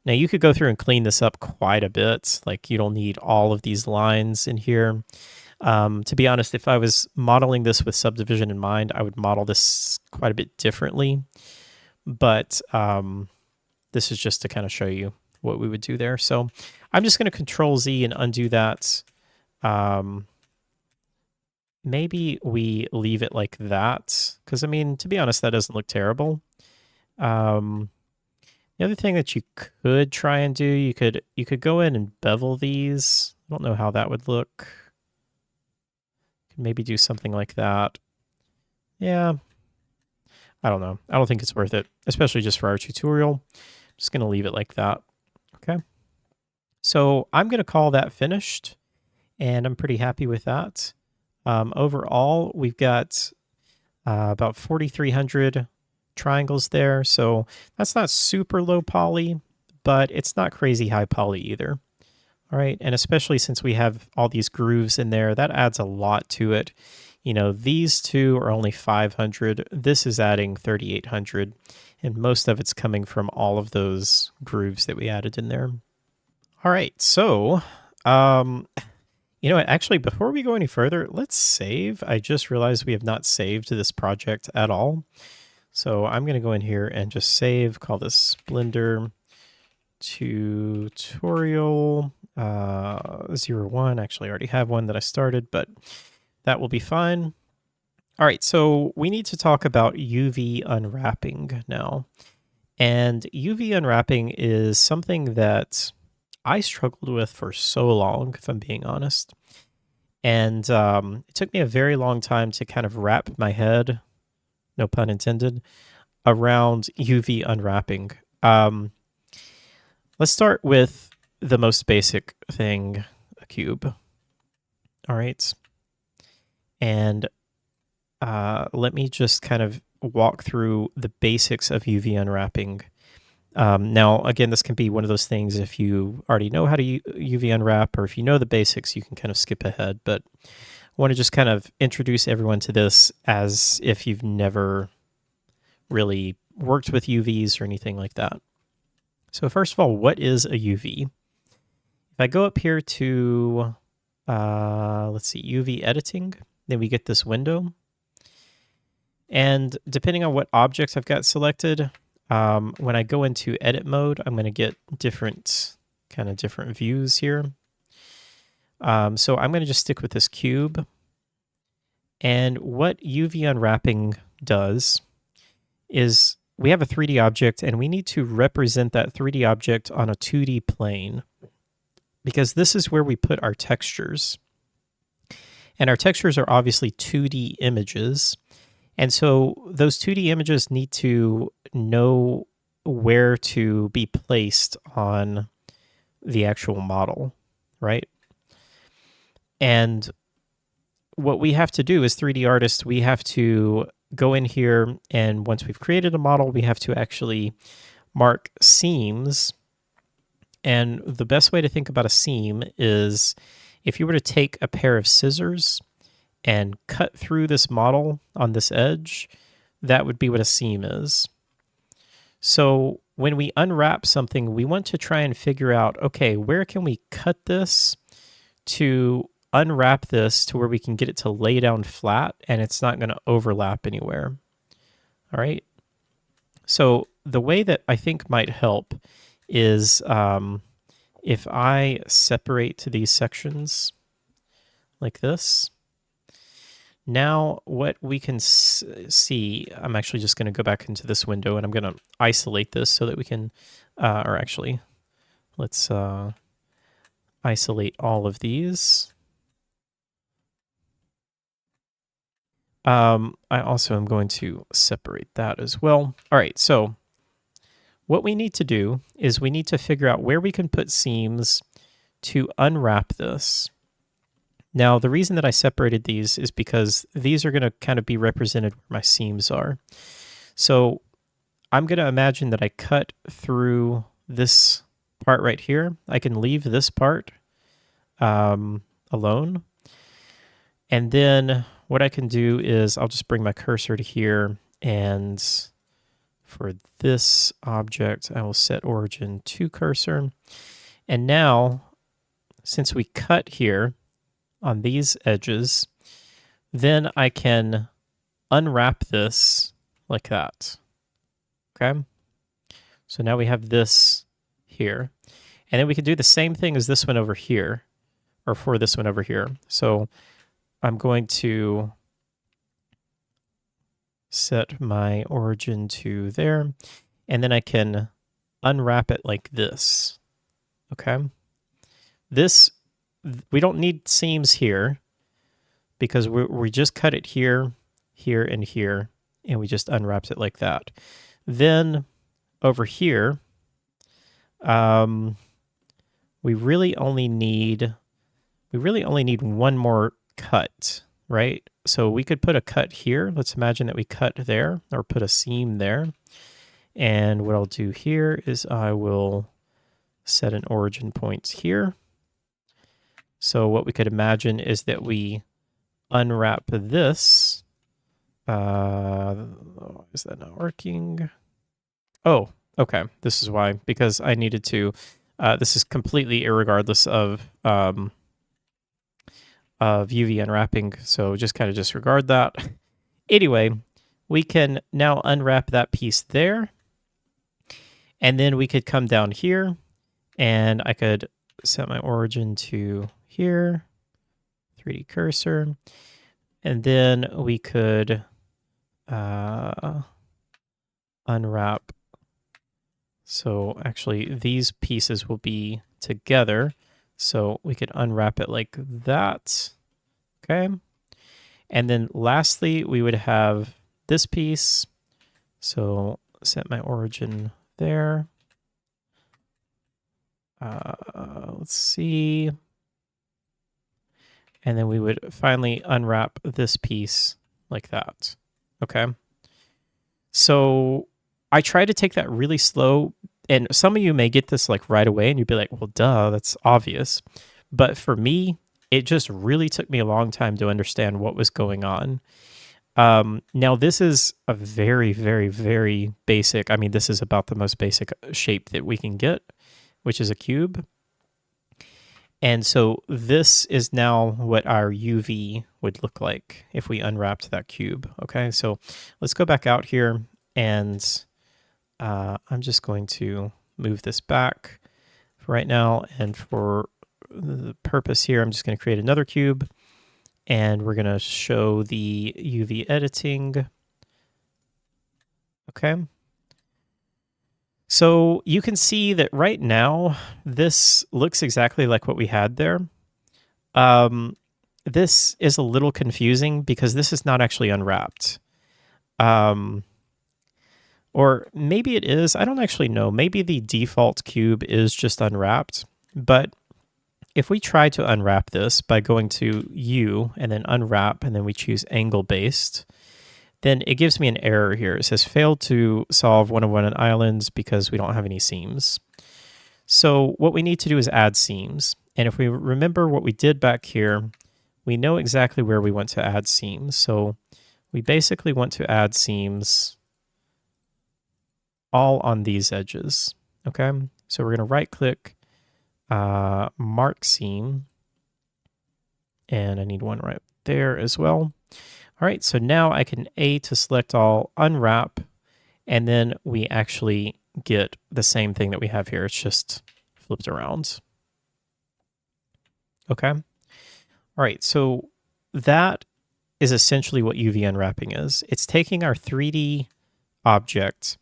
Now you could go through and clean this up quite a bit. Like you don't need all of these lines in here. To be honest, if I was modeling this with subdivision in mind, I would model this quite a bit differently. But this is just to kind of show you what we would do there. So I'm just going to Control Z and undo that. Maybe we leave it like that, because I mean, to be honest, that doesn't look terrible. The other thing that you could try and do, you could go in and bevel these. I don't know how that would look. Maybe do something like that. Yeah, I don't know. I don't think it's worth it, especially just for our tutorial. I'm just going to leave it like that. Okay. So I'm going to call that finished, and I'm pretty happy with that. Overall, we've got about 4,300 triangles there. So that's not super low poly, but it's not crazy high poly either. All right, and especially since we have all these grooves in there, that adds a lot to it. You know, these two are only 500. This is adding 3,800, and most of it's coming from all of those grooves that we added in there. All right, so, you know what, actually, before we go any further, let's save. I just realized we have not saved this project at all. So I'm going to go in here and just save, call this Blender tutorial 01. Actually, I already have one that I started, but that will be fine. All right, so we need to talk about UV unwrapping now. And UV unwrapping is something that I struggled with for so long, if I'm being honest. And it took me a very long time to kind of wrap my head, no pun intended, around UV unwrapping. Let's start with the most basic thing, a cube. All right. And let me just kind of walk through the basics of UV unwrapping. Now, again, this can be one of those things if you already know how to UV unwrap, or if you know the basics, you can kind of skip ahead. But I want to just kind of introduce everyone to this as if you've never really worked with UVs or anything like that. So first of all, what is a UV? If I go up here to, let's see, UV editing, then we get this window. And depending on what objects I've got selected, when I go into edit mode, I'm going to get different views here. So I'm going to just stick with this cube. And what UV unwrapping does is we have a 3D object and we need to represent that 3D object on a 2D plane, because this is where we put our textures. And our textures are obviously 2D images. And so those 2D images need to know where to be placed on the actual model, right? And what we have to do as 3D artists, we have to go in here, and once we've created a model, we have to actually mark seams. And the best way to think about a seam is if you were to take a pair of scissors and cut through this model on this edge, that would be what a seam is. So when we unwrap something, we want to try and figure out, okay, where can we cut this to unwrap this to where we can get it to lay down flat and it's not going to overlap anywhere. All right. So the way that I think might help is if I separate these sections like this. Now what we can see, I'm actually just going to go back into this window and I'm going to isolate this so that we can, or actually, let's isolate all of these. I also am going to separate that as well. All right, so what we need to do is we need to figure out where we can put seams to unwrap this. Now, the reason that I separated these is because these are going to kind of be represented where my seams are. So I'm going to imagine that I cut through this part right here. I can leave this part alone. And then what I can do is I'll just bring my cursor to here, and for this object, I will set origin to cursor. And now, since we cut here on these edges, then I can unwrap this like that. Okay? So now we have this here. And then we can do the same thing as this one over here, or for this one over here. So I'm going to set my origin to there, and then I can unwrap it like this. Okay? This, we don't need seams here because we just cut it here, here, and here, and we just unwrapped it like that. Then over here, we really only need one more cut, right? So we could put a cut here. Let's imagine that we cut there, or put a seam there. And what I'll do here is I will set an origin point here. So what we could imagine is that we unwrap this. Is that not working? Oh, okay. This is why, because I needed to. This is completely irregardless of UV unwrapping, so just kind of disregard that. Anyway, we can now unwrap that piece there, and then we could come down here, and I could set my origin to here, 3D cursor, and then we could unwrap. So actually, these pieces will be together. So we could unwrap it like that. Okay. And then lastly, we would have this piece. So set my origin there. Let's see. And then we would finally unwrap this piece like that. Okay. So I try to take that really slow, and some of you may get this like right away and you'd be like, well, duh, that's obvious. But for me, it just really took me a long time to understand what was going on. Now, this is a very, very, very basic, I mean, this is about the most basic shape that we can get, which is a cube. And so this is now what our UV would look like if we unwrapped that cube. Okay, so let's go back out here, and I'm just going to move this back for right now. And for the purpose here, I'm just going to create another cube, and we're going to show the UV editing. Okay. So you can see that right now, this looks exactly like what we had there. This is a little confusing because this is not actually unwrapped. Or maybe it is, I don't actually know. Maybe the default cube is just unwrapped. But if we try to unwrap this by going to U and then unwrap, and then we choose angle based, then it gives me an error here. It says failed to solve one-of-one islands because we don't have any seams. So what we need to do is add seams. And if we remember what we did back here, we know exactly where we want to add seams. So we basically want to add seams all on these edges. Okay, so we're going to right click, mark seam, and I need one right there as well. All right, so now I can A to select all, unwrap, and then we actually get the same thing that we have here. It's just flipped around. Okay. All right, so that is essentially what UV unwrapping is. It's taking our 3D object,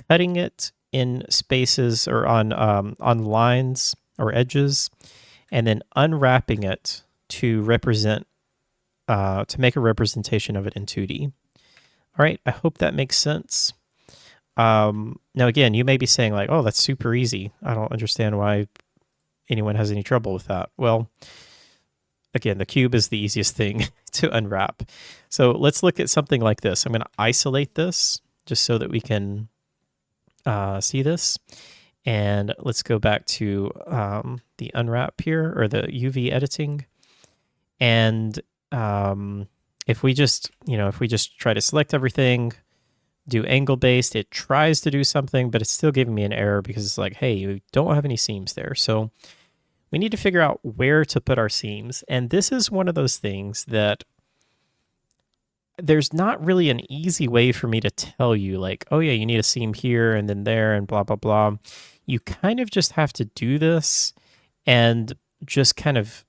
cutting it in spaces or on lines or edges, and then unwrapping it to represent to make a representation of it in 2D. All right, I hope that makes sense. Now, again, you may be saying like, oh, that's super easy. I don't understand why anyone has any trouble with that. Well, again, the cube is the easiest thing to unwrap. So let's look at something like this. I'm going to isolate this just so that we can see this. And let's go back to the unwrap here, or the UV editing. And if we just try to select everything, do angle based, it tries to do something, but it's still giving me an error because it's like, hey, you don't have any seams there. So we need to figure out where to put our seams. And this is one of those things that there's not really an easy way for me to tell you like, oh yeah, you need a seam here and then there and blah, blah, blah. You kind of just have to do this and just kind of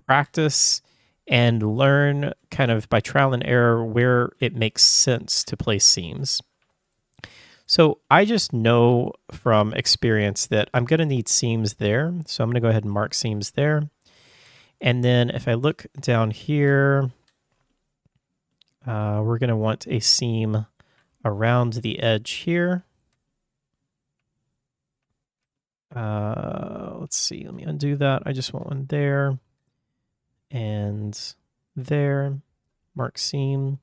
practice and learn kind of by trial and error where it makes sense to place seams. So I just know from experience that I'm going to need seams there. So I'm going to go ahead and mark seams there. And then if I look down here, we're going to want a seam around the edge here. Let's see, let me undo that. I just want one there and there, mark seam.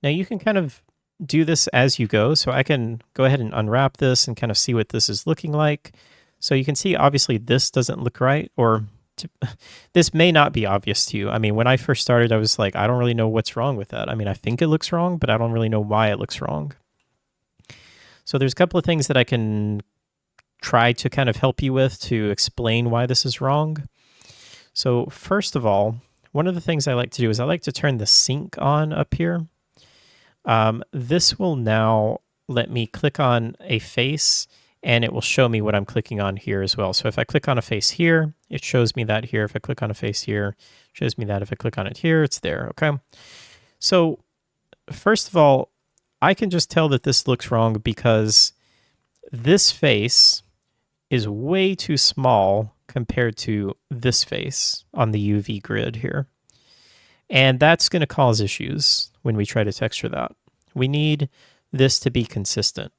Now you can kind of do this as you go. So I can go ahead and unwrap this and kind of see what this is looking like. So you can see, obviously this doesn't look right, or this may not be obvious to you. I mean, when I first started, I was like, I don't really know what's wrong with that. I mean, I think it looks wrong, but I don't really know why it looks wrong. So there's a couple of things that I can try to kind of help you with to explain why this is wrong. So first of all, one of the things I like to do is I like to turn the sync on up here. This will now let me click on a face and it will show me what I'm clicking on here as well. So if I click on a face here, it shows me that here. If I click on a face here, it shows me that. If I click on it here, it's there, okay? So first of all, I can just tell that this looks wrong because this face is way too small compared to this face on the UV grid here. And that's going to cause issues when we try to texture that. We need this to be consistent.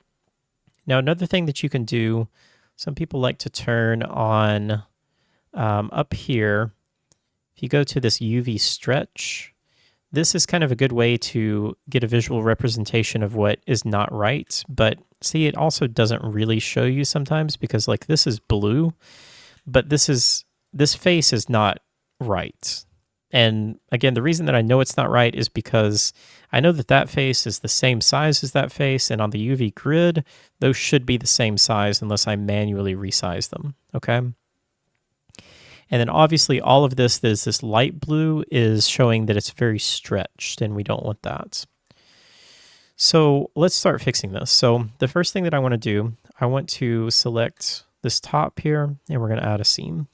Now, another thing that you can do, some people like to turn on up here. If you go to this UV stretch, this is kind of a good way to get a visual representation of what is not right. But see, it also doesn't really show you sometimes because like this is blue, but this face is not right. And again, the reason that I know it's not right is because I know that that face is the same size as that face, and on the UV grid, those should be the same size unless I manually resize them, okay? And then obviously all of this, there's this light blue is showing that it's very stretched, and we don't want that. So let's start fixing this. So the first thing that I want to do, I want to select this top here, and we're going to add a seam.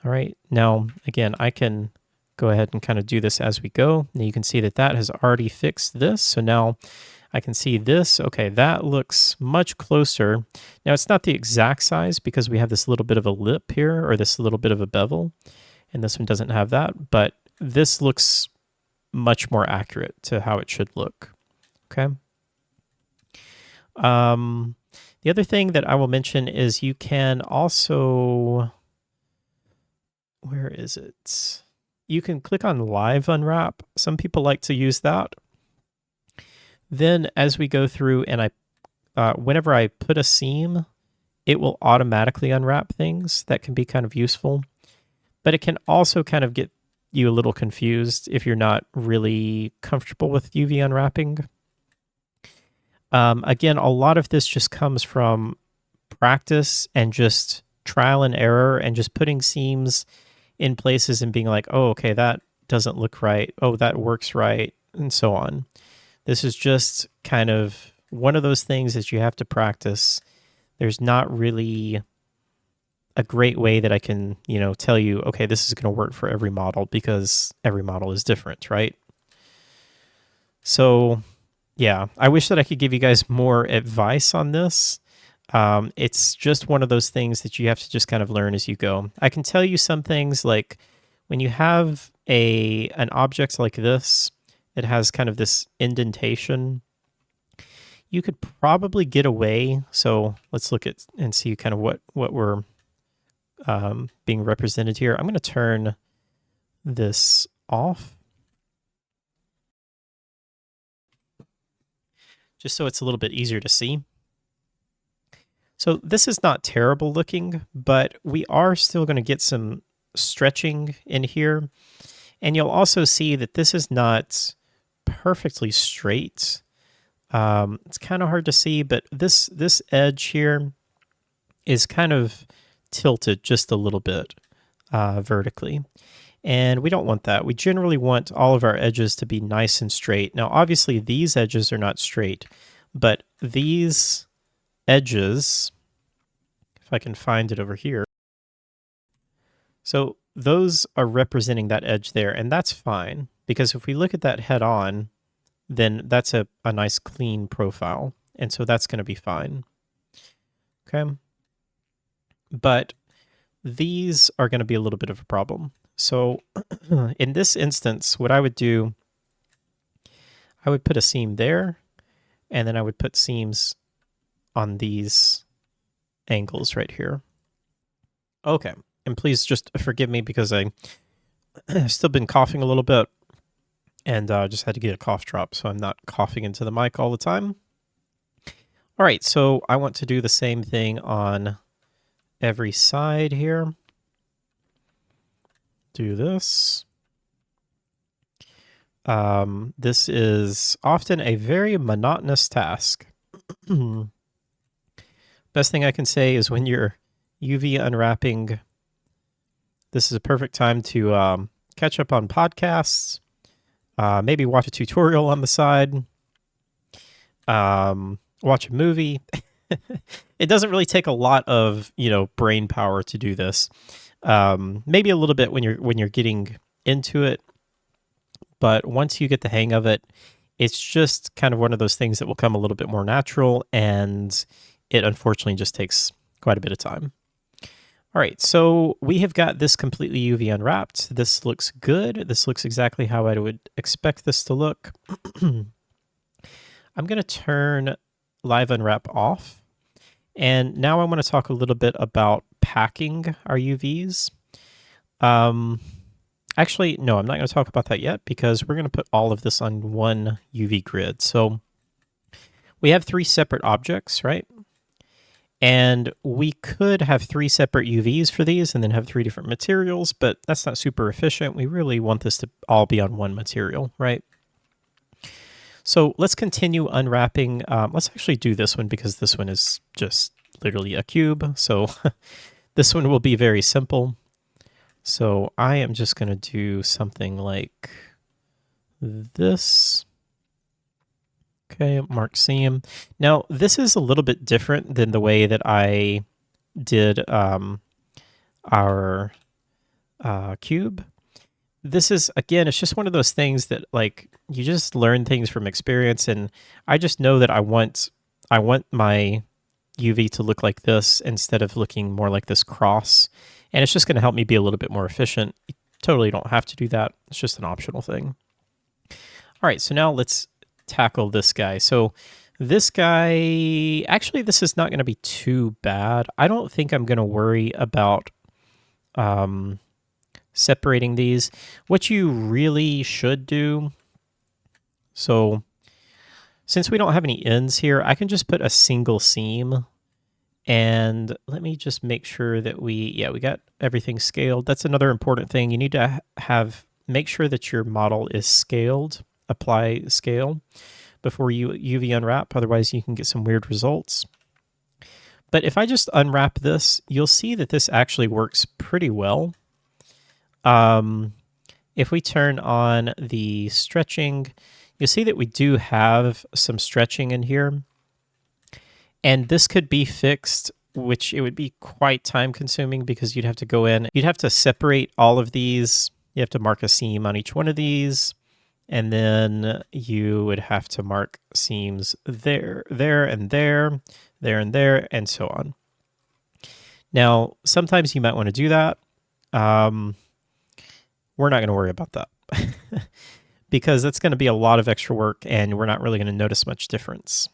All right, now, again, I can go ahead and kind of do this as we go. Now you can see that that has already fixed this. So now I can see this. Okay, that looks much closer. Now it's not the exact size because we have this little bit of a lip here, or this little bit of a bevel, and this one doesn't have that, but this looks much more accurate to how it should look, okay? The other thing that I will mention is you can also, where is it? You can click on Live Unwrap. Some people like to use that. Then as we go through and whenever I put a seam, it will automatically unwrap things. That can be kind of useful. But it can also kind of get you a little confused if you're not really comfortable with UV unwrapping. Again, a lot of this just comes from practice and just trial and error and just putting seams in places and being like, oh, okay, that doesn't look right. Oh, that works right, and so on. This is just kind of one of those things that you have to practice. There's not really a great way that I can, tell you, okay, this is going to work for every model because every model is different, right? So, yeah, I wish that I could give you guys more advice on this. It's just one of those things that you have to just kind of learn as you go. I can tell you some things like when you have an object like this, it has kind of this indentation, you could probably get away. So let's look at and see kind of what we're being represented here. I'm going to turn this off just so it's a little bit easier to see. So this is not terrible looking, but we are still going to get some stretching in here. And you'll also see that this is not perfectly straight. It's kind of hard to see, but this edge here is kind of tilted just a little bit vertically. And we don't want that. We generally want all of our edges to be nice and straight. Now, obviously, these edges are not straight, but these edges, if I can find it over here, so those are representing that edge there, and that's fine, because if we look at that head on, then that's a nice clean profile, and so that's going to be fine. Okay. But these are going to be a little bit of a problem. So in this instance, what I would do, I would put a seam there, and then I would put seams on these angles right here. Okay, and please just forgive me because I've still been coughing a little bit, and just had to get a cough drop so I'm not coughing into the mic all the time. All right, so I want to do the same thing on every side here. Do this. This is often a very monotonous task. Best thing I can say is when you're UV unwrapping, this is a perfect time to catch up on podcasts, maybe watch a tutorial on the side, watch a movie. It doesn't really take a lot of, brain power to do this. Maybe a little bit when you're getting into it, but once you get the hang of it, it's just kind of one of those things that will come a little bit more natural, and it unfortunately just takes quite a bit of time. All right, so we have got this completely UV unwrapped. This looks good. This looks exactly how I would expect this to look. I'm going to turn Live Unwrap off. And now I want to talk a little bit about packing our UVs. Actually, no, I'm not going to talk about that yet because we're going to put all of this on one UV grid. So we have 3 separate objects, right? And we could have 3 separate UVs for these and then have 3 different materials, but that's not super efficient. We really want this to all be on one material, right? So let's continue unwrapping. Let's actually do this one because this one is just literally a cube. So this one will be very simple. So I am just going to do something like this. Okay, mark seam. Now, this is a little bit different than the way that I did our cube. This is, again, it's just one of those things that, like, you just learn things from experience, and I just know that I want my UV to look like this instead of looking more like this cross, and it's just going to help me be a little bit more efficient. You totally don't have to do that. It's just an optional thing. All right, so now let's tackle this guy. So this guy, actually, this is not going to be too bad. I don't think I'm going to worry about separating these. What you really should do, so since we don't have any ends here, I can just put a single seam, and let me just make sure that we got everything scaled. That's another important thing. You need to make sure that your model is scaled. Apply scale before you UV unwrap, otherwise you can get some weird results. But if I just unwrap this, you'll see that this actually works pretty well. If we turn on the stretching, you'll see that we do have some stretching in here. And this could be fixed, which it would be quite time consuming because you'd have to go in, you'd have to separate all of these. You have to mark a seam on each one of these. And then you would have to mark seams there, there, and there, there, and there, and so on. Now, sometimes you might want to do that. we're not going to worry about that because that's going to be a lot of extra work and we're not really going to notice much difference.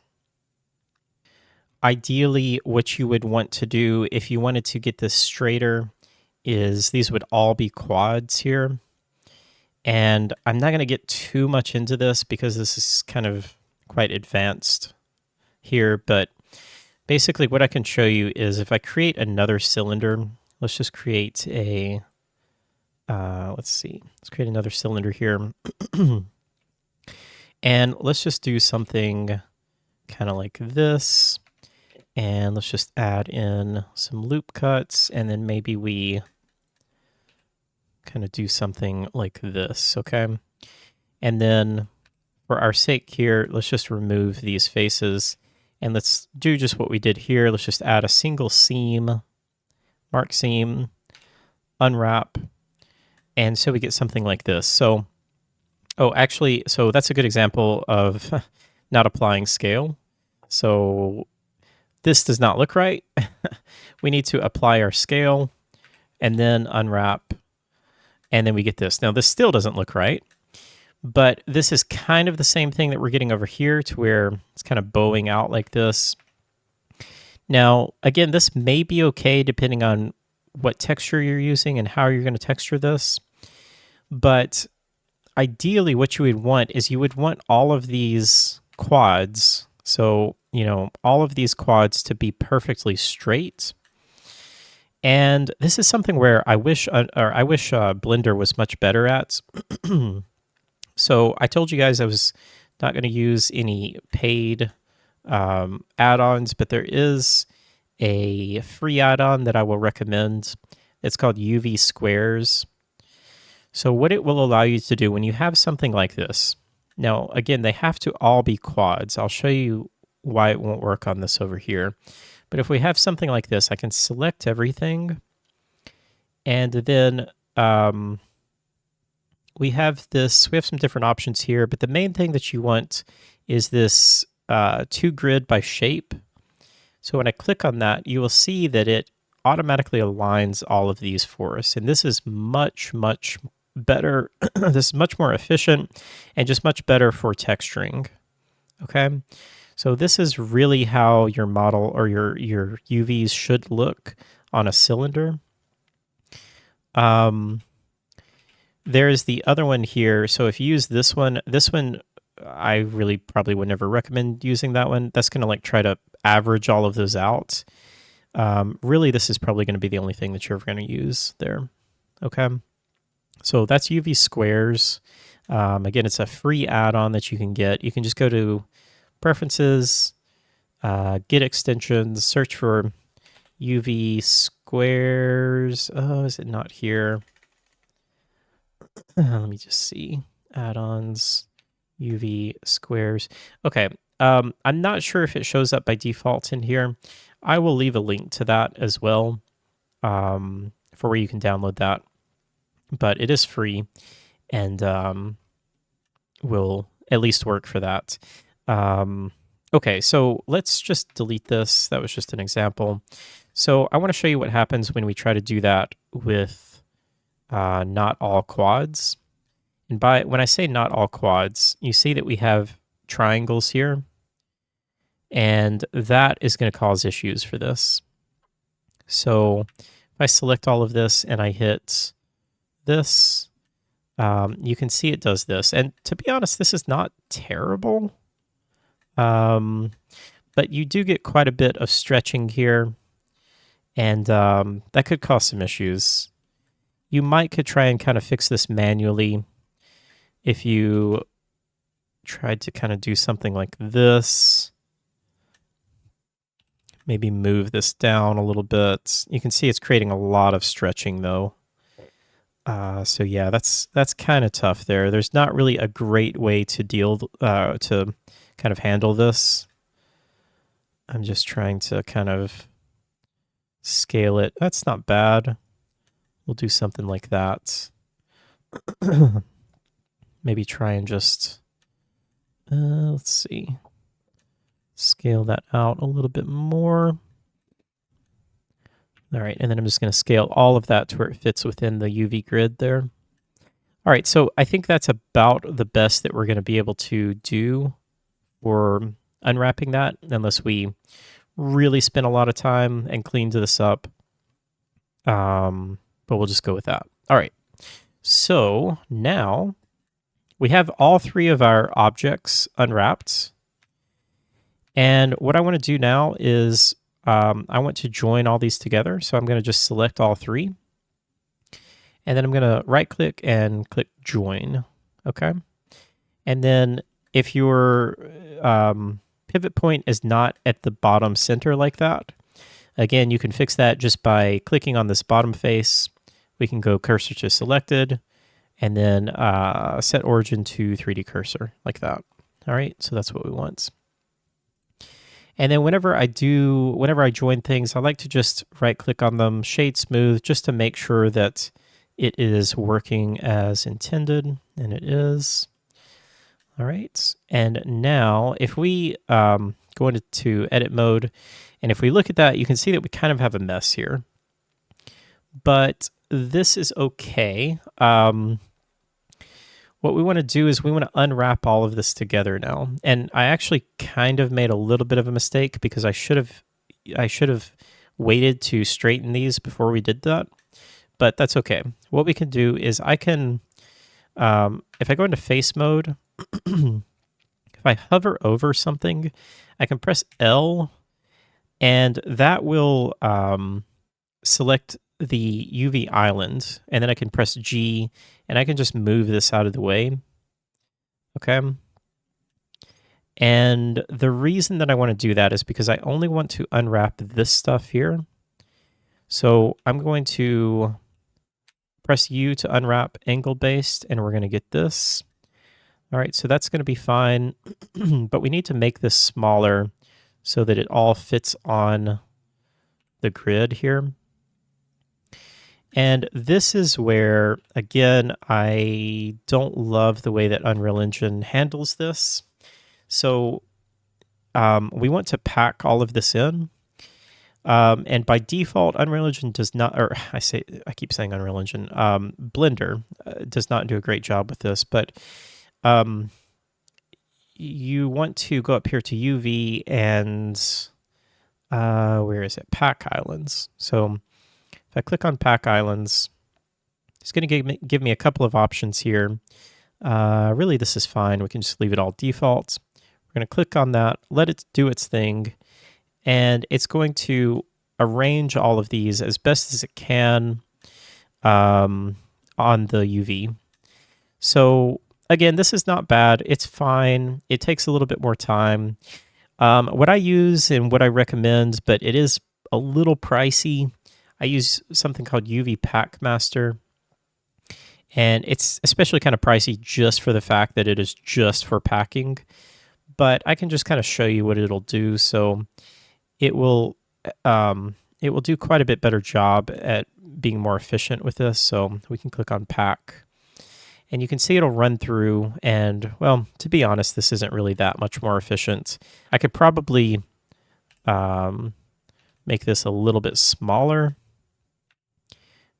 Ideally, what you would want to do if you wanted to get this straighter is these would all be quads here. And I'm not going to get too much into this because this is kind of quite advanced here, but basically what I can show you is if I create another cylinder, let's just create a, let's create another cylinder here. And let's just do something kind of like this. And let's just add in some loop cuts, and then maybe we kind of do something like this, okay? And then for our sake here, let's just remove these faces, and let's do just what we did here. Let's just add a single seam, mark seam, unwrap, and so we get something like this. So, oh, actually, so that's a good example of not applying scale. So this does not look right. We need to apply our scale and then unwrap, and then we get this. Now, this still doesn't look right, but this is kind of the same thing that we're getting over here to where it's kind of bowing out like this. Now, again, this may be okay depending on what texture you're using and how you're going to texture this, but ideally what you would want is you would want all of these quads, so, you know, all of these quads to be perfectly straight. And this is something where I wish Blender was much better at. So I told you guys I was not going to use any paid add-ons, but there is a free add-on that I will recommend. It's called UV Squares. So what it will allow you to do when you have something like this, now again, they have to all be quads. I'll show you why it won't work on this over here. But if we have something like this, I can select everything, and then we have some different options here, but the main thing that you want is this 2-grid by shape. So when I click on that, you will see that it automatically aligns all of these for us, and this is much, much better. This is much more efficient and just much better for texturing, okay? So this is really how your model or your UVs should look on a cylinder. There's the other one here. So if you use this one, I really probably would never recommend using that one. That's going to like try to average all of those out. Really, this is probably going to be the only thing that you're ever going to use there. Okay. So that's UV Squares. Again, it's a free add-on that you can get. You can just go to Preferences, Get Extensions, search for UV Squares. Oh, is it not here? Let me just see. Add-ons, UV Squares. Okay. I'm not sure if it shows up by default in here. I will leave a link to that as well for where you can download that. But it is free and will at least work for that. Okay, so let's just delete this. That was just an example. So I want to show you what happens when we try to do that with not all quads. And when I say not all quads, you see that we have triangles here. And that is going to cause issues for this. So if I select all of this and I hit this, you can see it does this. And to be honest, this is not terrible. But you do get quite a bit of stretching here, and that could cause some issues. You could try and kind of fix this manually if you tried to kind of do something like this. Maybe move this down a little bit. You can see it's creating a lot of stretching though. So yeah, that's kind of tough there. There's not really a great way to to kind of handle this. I'm just trying to kind of scale it. That's not bad. We'll do something like that. Maybe try and just, let's see, scale that out a little bit more. All right, and then I'm just going to scale all of that to where it fits within the UV grid there. All right, so I think that's about the best that we're going to be able to do for unwrapping that, unless we really spend a lot of time and clean this up. But we'll just go with that. All right, so now we have all three of our objects unwrapped. And what I want to do now is I want to join all these together. So I'm going to just select all three. And then I'm going to right click and click join. Okay. And then if your pivot point is not at the bottom center like that, again, you can fix that just by clicking on this bottom face. We can go cursor to selected and then set origin to 3D cursor like that. All right. So that's what we want. And then whenever I join things, I like to just right click on them, shade smooth, just to make sure that it is working as intended, and it is. All right. And now if we go into edit mode, and if we look at that, you can see that we kind of have a mess here. But this is okay. What we want to do is we want to unwrap all of this together now. And I actually kind of made a little bit of a mistake because I should have waited to straighten these before we did that. But that's okay. What we can do is I can, if I go into face mode, if I hover over something, I can press L, and that will select the UV island, and then I can press G, and I can just move this out of the way. Okay. And the reason that I want to do that is because I only want to unwrap this stuff here. So I'm going to press U to unwrap angle based, and we're going to get this. All right, so that's going to be fine, but we need to make this smaller so that it all fits on the grid here. And this is where, again, I don't love the way that Unreal Engine handles this. So we want to pack all of this in. And by default, Unreal Engine does not, or I keep saying Unreal Engine, Blender does not do a great job with this, but you want to go up here to UV and where is it? Pack Islands. So if I click on Pack Islands, it's going to give me a couple of options here. Really, this is fine. We can just leave it all default. We're going to click on that, let it do its thing, and it's going to arrange all of these as best as it can on the UV. So again, this is not bad. It's fine. It takes a little bit more time. What I use and what I recommend, but it is a little pricey, I use something called UV Pack Master. And it's especially kind of pricey just for the fact that it is just for packing. But I can just kind of show you what it'll do. So it will do quite a bit better job at being more efficient with this. So we can click on Pack. And you can see it'll run through. And, well, to be honest, this isn't really that much more efficient. I could probably make this a little bit smaller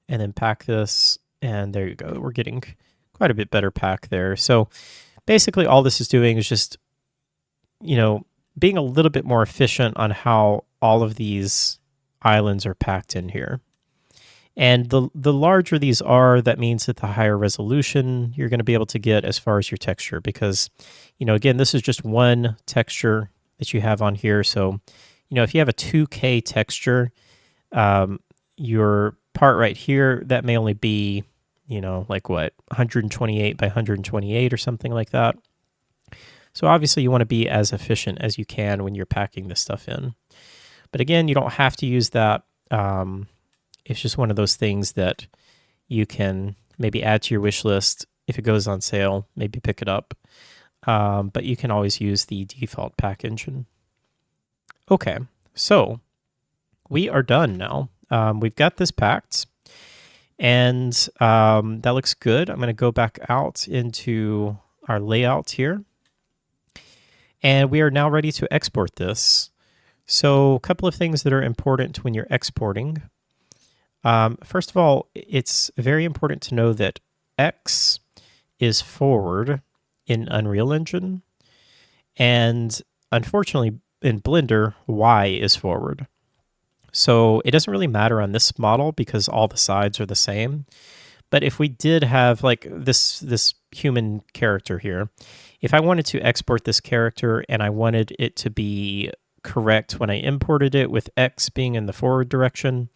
and then pack this. And there you go. We're getting quite a bit better pack there. So basically all this is doing is just, being a little bit more efficient on how all of these islands are packed in here. And the larger these are, that means that the higher resolution you're going to be able to get as far as your texture. Because, again, this is just one texture that you have on here. So, if you have a 2K texture, your part right here, that may only be, like what, 128 by 128 or something like that. So obviously you want to be as efficient as you can when you're packing this stuff in. But again, you don't have to use that. It's just one of those things that you can maybe add to your wish list. If it goes on sale, maybe pick it up. But you can always use the default pack engine. Okay, so we are done now. We've got this packed. And that looks good. I'm going to go back out into our layout here. And we are now ready to export this. So a couple of things that are important when you're exporting. First of all, it's very important to know that X is forward in Unreal Engine, and unfortunately in Blender, Y is forward. So it doesn't really matter on this model because all the sides are the same. But if we did have like this human character here, if I wanted to export this character and I wanted it to be correct when I imported it with X being in the forward direction,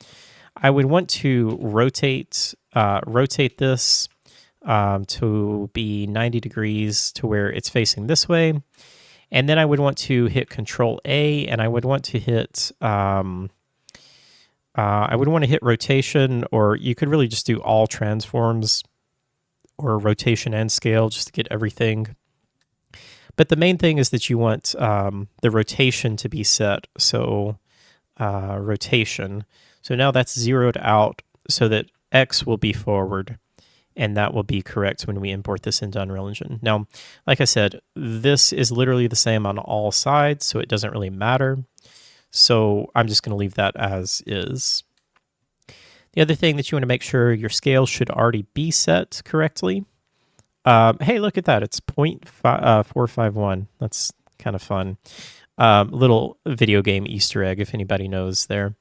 I would want to rotate this to be 90 degrees to where it's facing this way. And then I would want to hit Control A, and I would want to hit rotation, or you could really just do all transforms or rotation and scale just to get everything. But the main thing is that you want the rotation to be set. So rotation. So now that's zeroed out so that X will be forward, and that will be correct when we import this into Unreal Engine. Now, like I said, this is literally the same on all sides, so it doesn't really matter. So I'm just going to leave that as is. The other thing that you want to make sure your scale should already be set correctly. Hey, look at that. It's 0.451. That's kind of fun. Little video game Easter egg, if anybody knows there.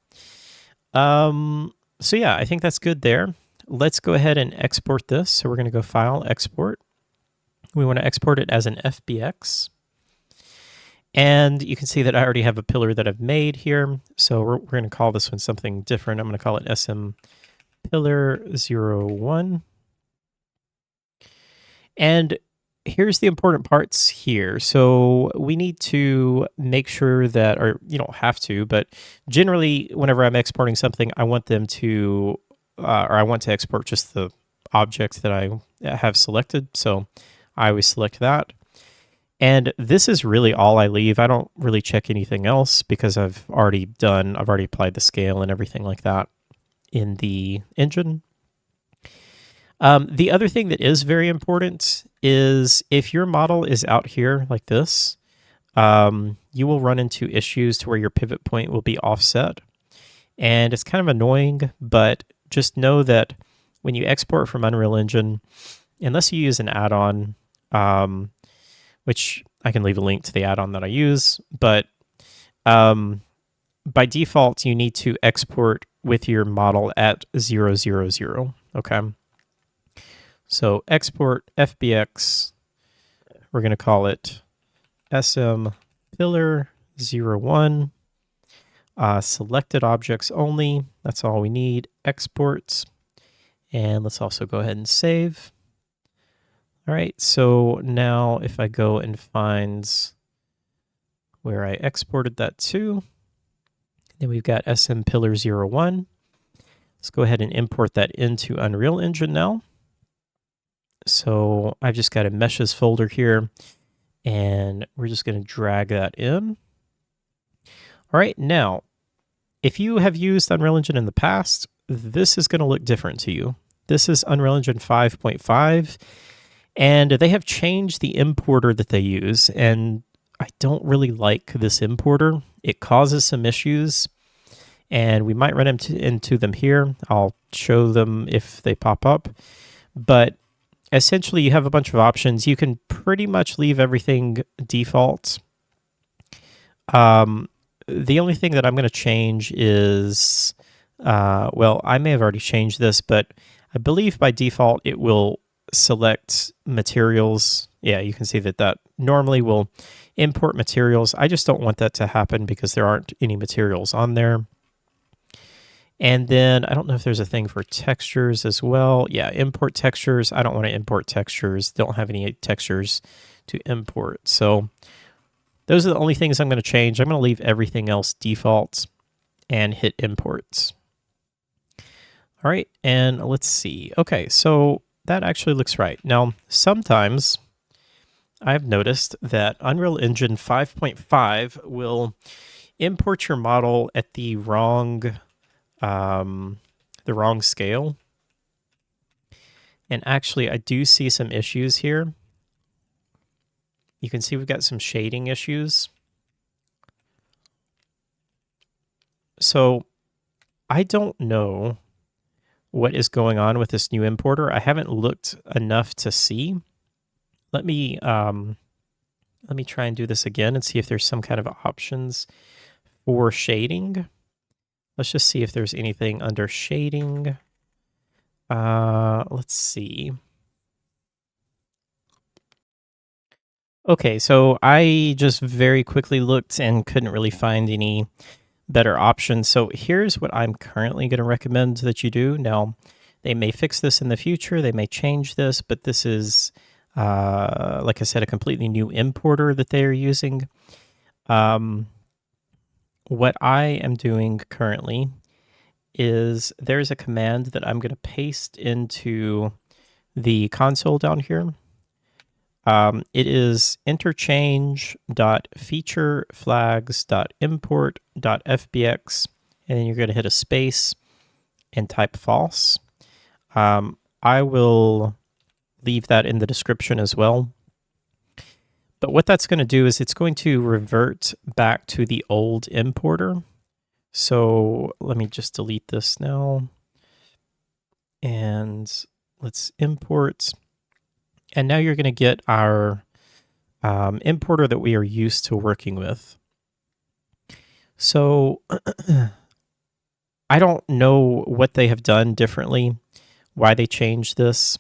So yeah, I think that's good there. Let's go ahead and export this. So we're going to go File, Export. We want to export it as an FBX. And you can see that I already have a pillar that I've made here. So we're going to call this one something different. I'm going to call it SM Pillar 01. And here's the important parts here. So we need to make sure that, or you don't have to, but generally whenever I'm exporting something, I want them to, or I want to export just the object that I have selected. So I always select that. And this is really all I leave. I don't really check anything else because I've already applied the scale and everything like that in the engine. The other thing that is very important is if your model is out here like this, you will run into issues to where your pivot point will be offset. And it's kind of annoying, but just know that when you export from Unreal Engine, unless you use an add-on, which I can leave a link to the add-on that I use, but by default, you need to export with your model at 0, 0, 0, okay? So export FBX, we're going to call it SM Pillar 01, selected objects only, that's all we need, exports, and let's also go ahead and save. All right, so now if I go and find where I exported that to, then we've got SM Pillar 01. Let's go ahead and import that into Unreal Engine now. So I've just got a meshes folder here, and we're just going to drag that in. All right, now, if you have used Unreal Engine in the past, this is going to look different to you. This is Unreal Engine 5.5. And they have changed the importer that they use, and I don't really like this importer. It causes some issues, and we might run into them here. I'll show them if they pop up. But essentially, you have a bunch of options. You can pretty much leave everything default. The only thing that I'm going to change is, well, I may have already changed this, but I believe by default it will select materials. Yeah, you can see that normally will import materials. I just don't want that to happen because there aren't any materials on there. And then I don't know if there's a thing for textures as well. Yeah, import textures. I don't want to import textures. Don't have any textures to import. So those are the only things I'm going to change. I'm going to leave everything else default and hit imports. All right, and let's see. Okay, so that actually looks right. Now, sometimes I've noticed that Unreal Engine 5.5 will import your model at the wrong scale. And actually, I do see some issues here. You can see we've got some shading issues. So I don't know what is going on with this new importer. I haven't looked enough to see, let me try and do this again and see if there's some kind of options for shading. Let's just see if there's anything under shading. Let's see. Okay, so I just very quickly looked and couldn't really find any better options. So here's what I'm currently going to recommend that you do. Now, they may fix this in the future, they may change this, but this is, like I said, a completely new importer that they are using. What I am doing currently is there's a command that I'm going to paste into the console down here. It is Interchange.FeatureFlags.Import.FBX, and then you're going to hit a space and type false. I will leave that in the description as well. But what that's going to do is it's going to revert back to the old importer. So let me just delete this now. And let's import. And now you're going to get our importer that we are used to working with. So I don't know what they have done differently, why they changed this.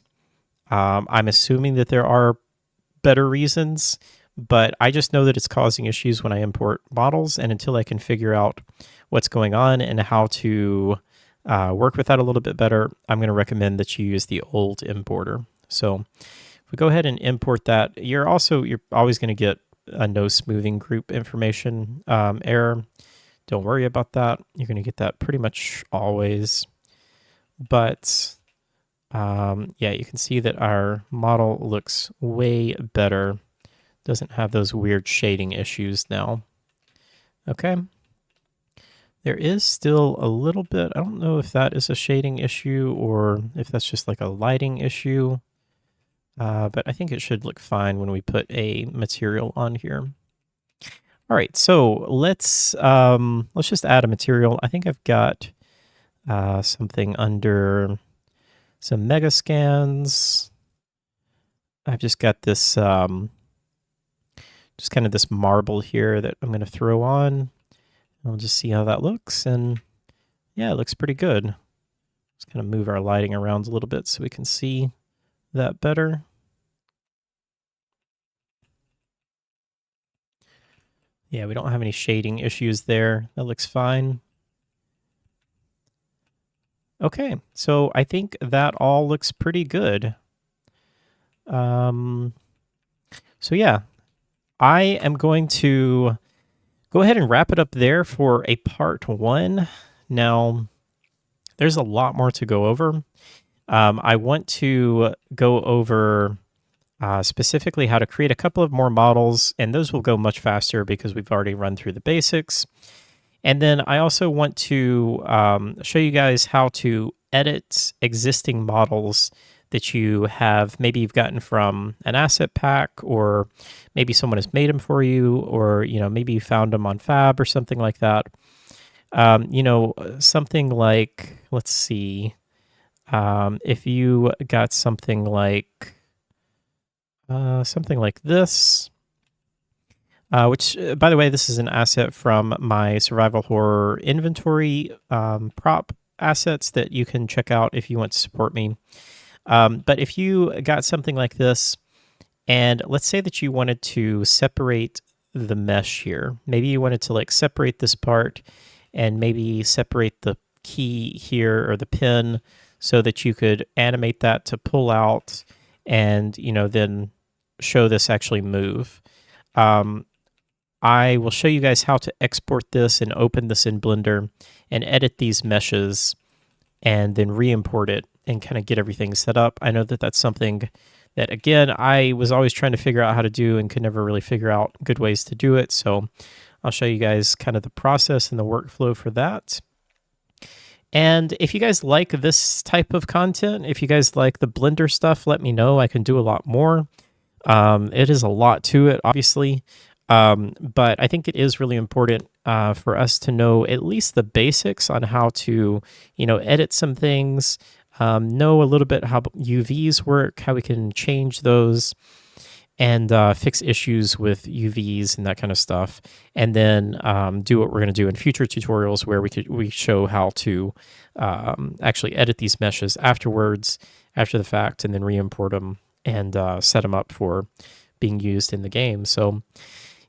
I'm assuming that there are better reasons, but I just know that it's causing issues when I import models, and until I can figure out what's going on and how to work with that a little bit better, I'm going to recommend that you use the old importer. So if we go ahead and import that, you're always going to get a no smoothing group information error. Don't worry about that. You're going to get that pretty much always. But yeah, you can see that our model looks way better. Doesn't have those weird shading issues now. Okay. There is still a little bit, I don't know if that is a shading issue or if that's just like a lighting issue. But I think it should look fine when we put a material on here. All right, so let's just add a material. I think I've got something under some mega scans. I've just got this just kind of this marble here that I'm going to throw on. I'll just see how that looks, and yeah, it looks pretty good. Just kind of move our lighting around a little bit so we can see that better. Yeah, we don't have any shading issues there. That looks fine. Okay, so I think that all looks pretty good. So yeah, I am going to go ahead and wrap it up there for a part 1. Now, there's a lot more to go over. I want to go over specifically how to create a couple of more models, and those will go much faster because we've already run through the basics. And then I also want to show you guys how to edit existing models that you have. Maybe you've gotten from an asset pack, or maybe someone has made them for you, or maybe you found them on Fab or something like that. Something like, let's see, if you got something like this. Which, by the way, this is an asset from my survival horror inventory prop assets that you can check out if you want to support me. But if you got something like this, and let's say that you wanted to separate the mesh here, maybe you wanted to like separate this part and maybe separate the key here or the pin so that you could animate that to pull out and, then show this actually move. I will show you guys how to export this and open this in Blender and edit these meshes and then re-import it and kind of get everything set up. I know that that's something that, again, I was always trying to figure out how to do and could never really figure out good ways to do it. So I'll show you guys kind of the process and the workflow for that. And if you guys like this type of content, if you guys like the Blender stuff, let me know. I can do a lot more. It is a lot to it, obviously. But I think it is really important for us to know at least the basics on how to, edit some things, know a little bit how UVs work, how we can change those. and fix issues with UVs and that kind of stuff, and then do what we're going to do in future tutorials where we show how to actually edit these meshes afterwards, after the fact, and then re-import them and set them up for being used in the game. So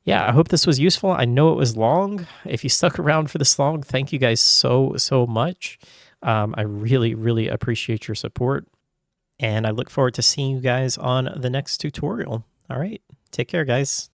yeah, I hope this was useful. I know it was long. If you stuck around for this long, thank you guys so much. I really appreciate your support, and I look forward to seeing you guys on the next tutorial. All right, take care, guys.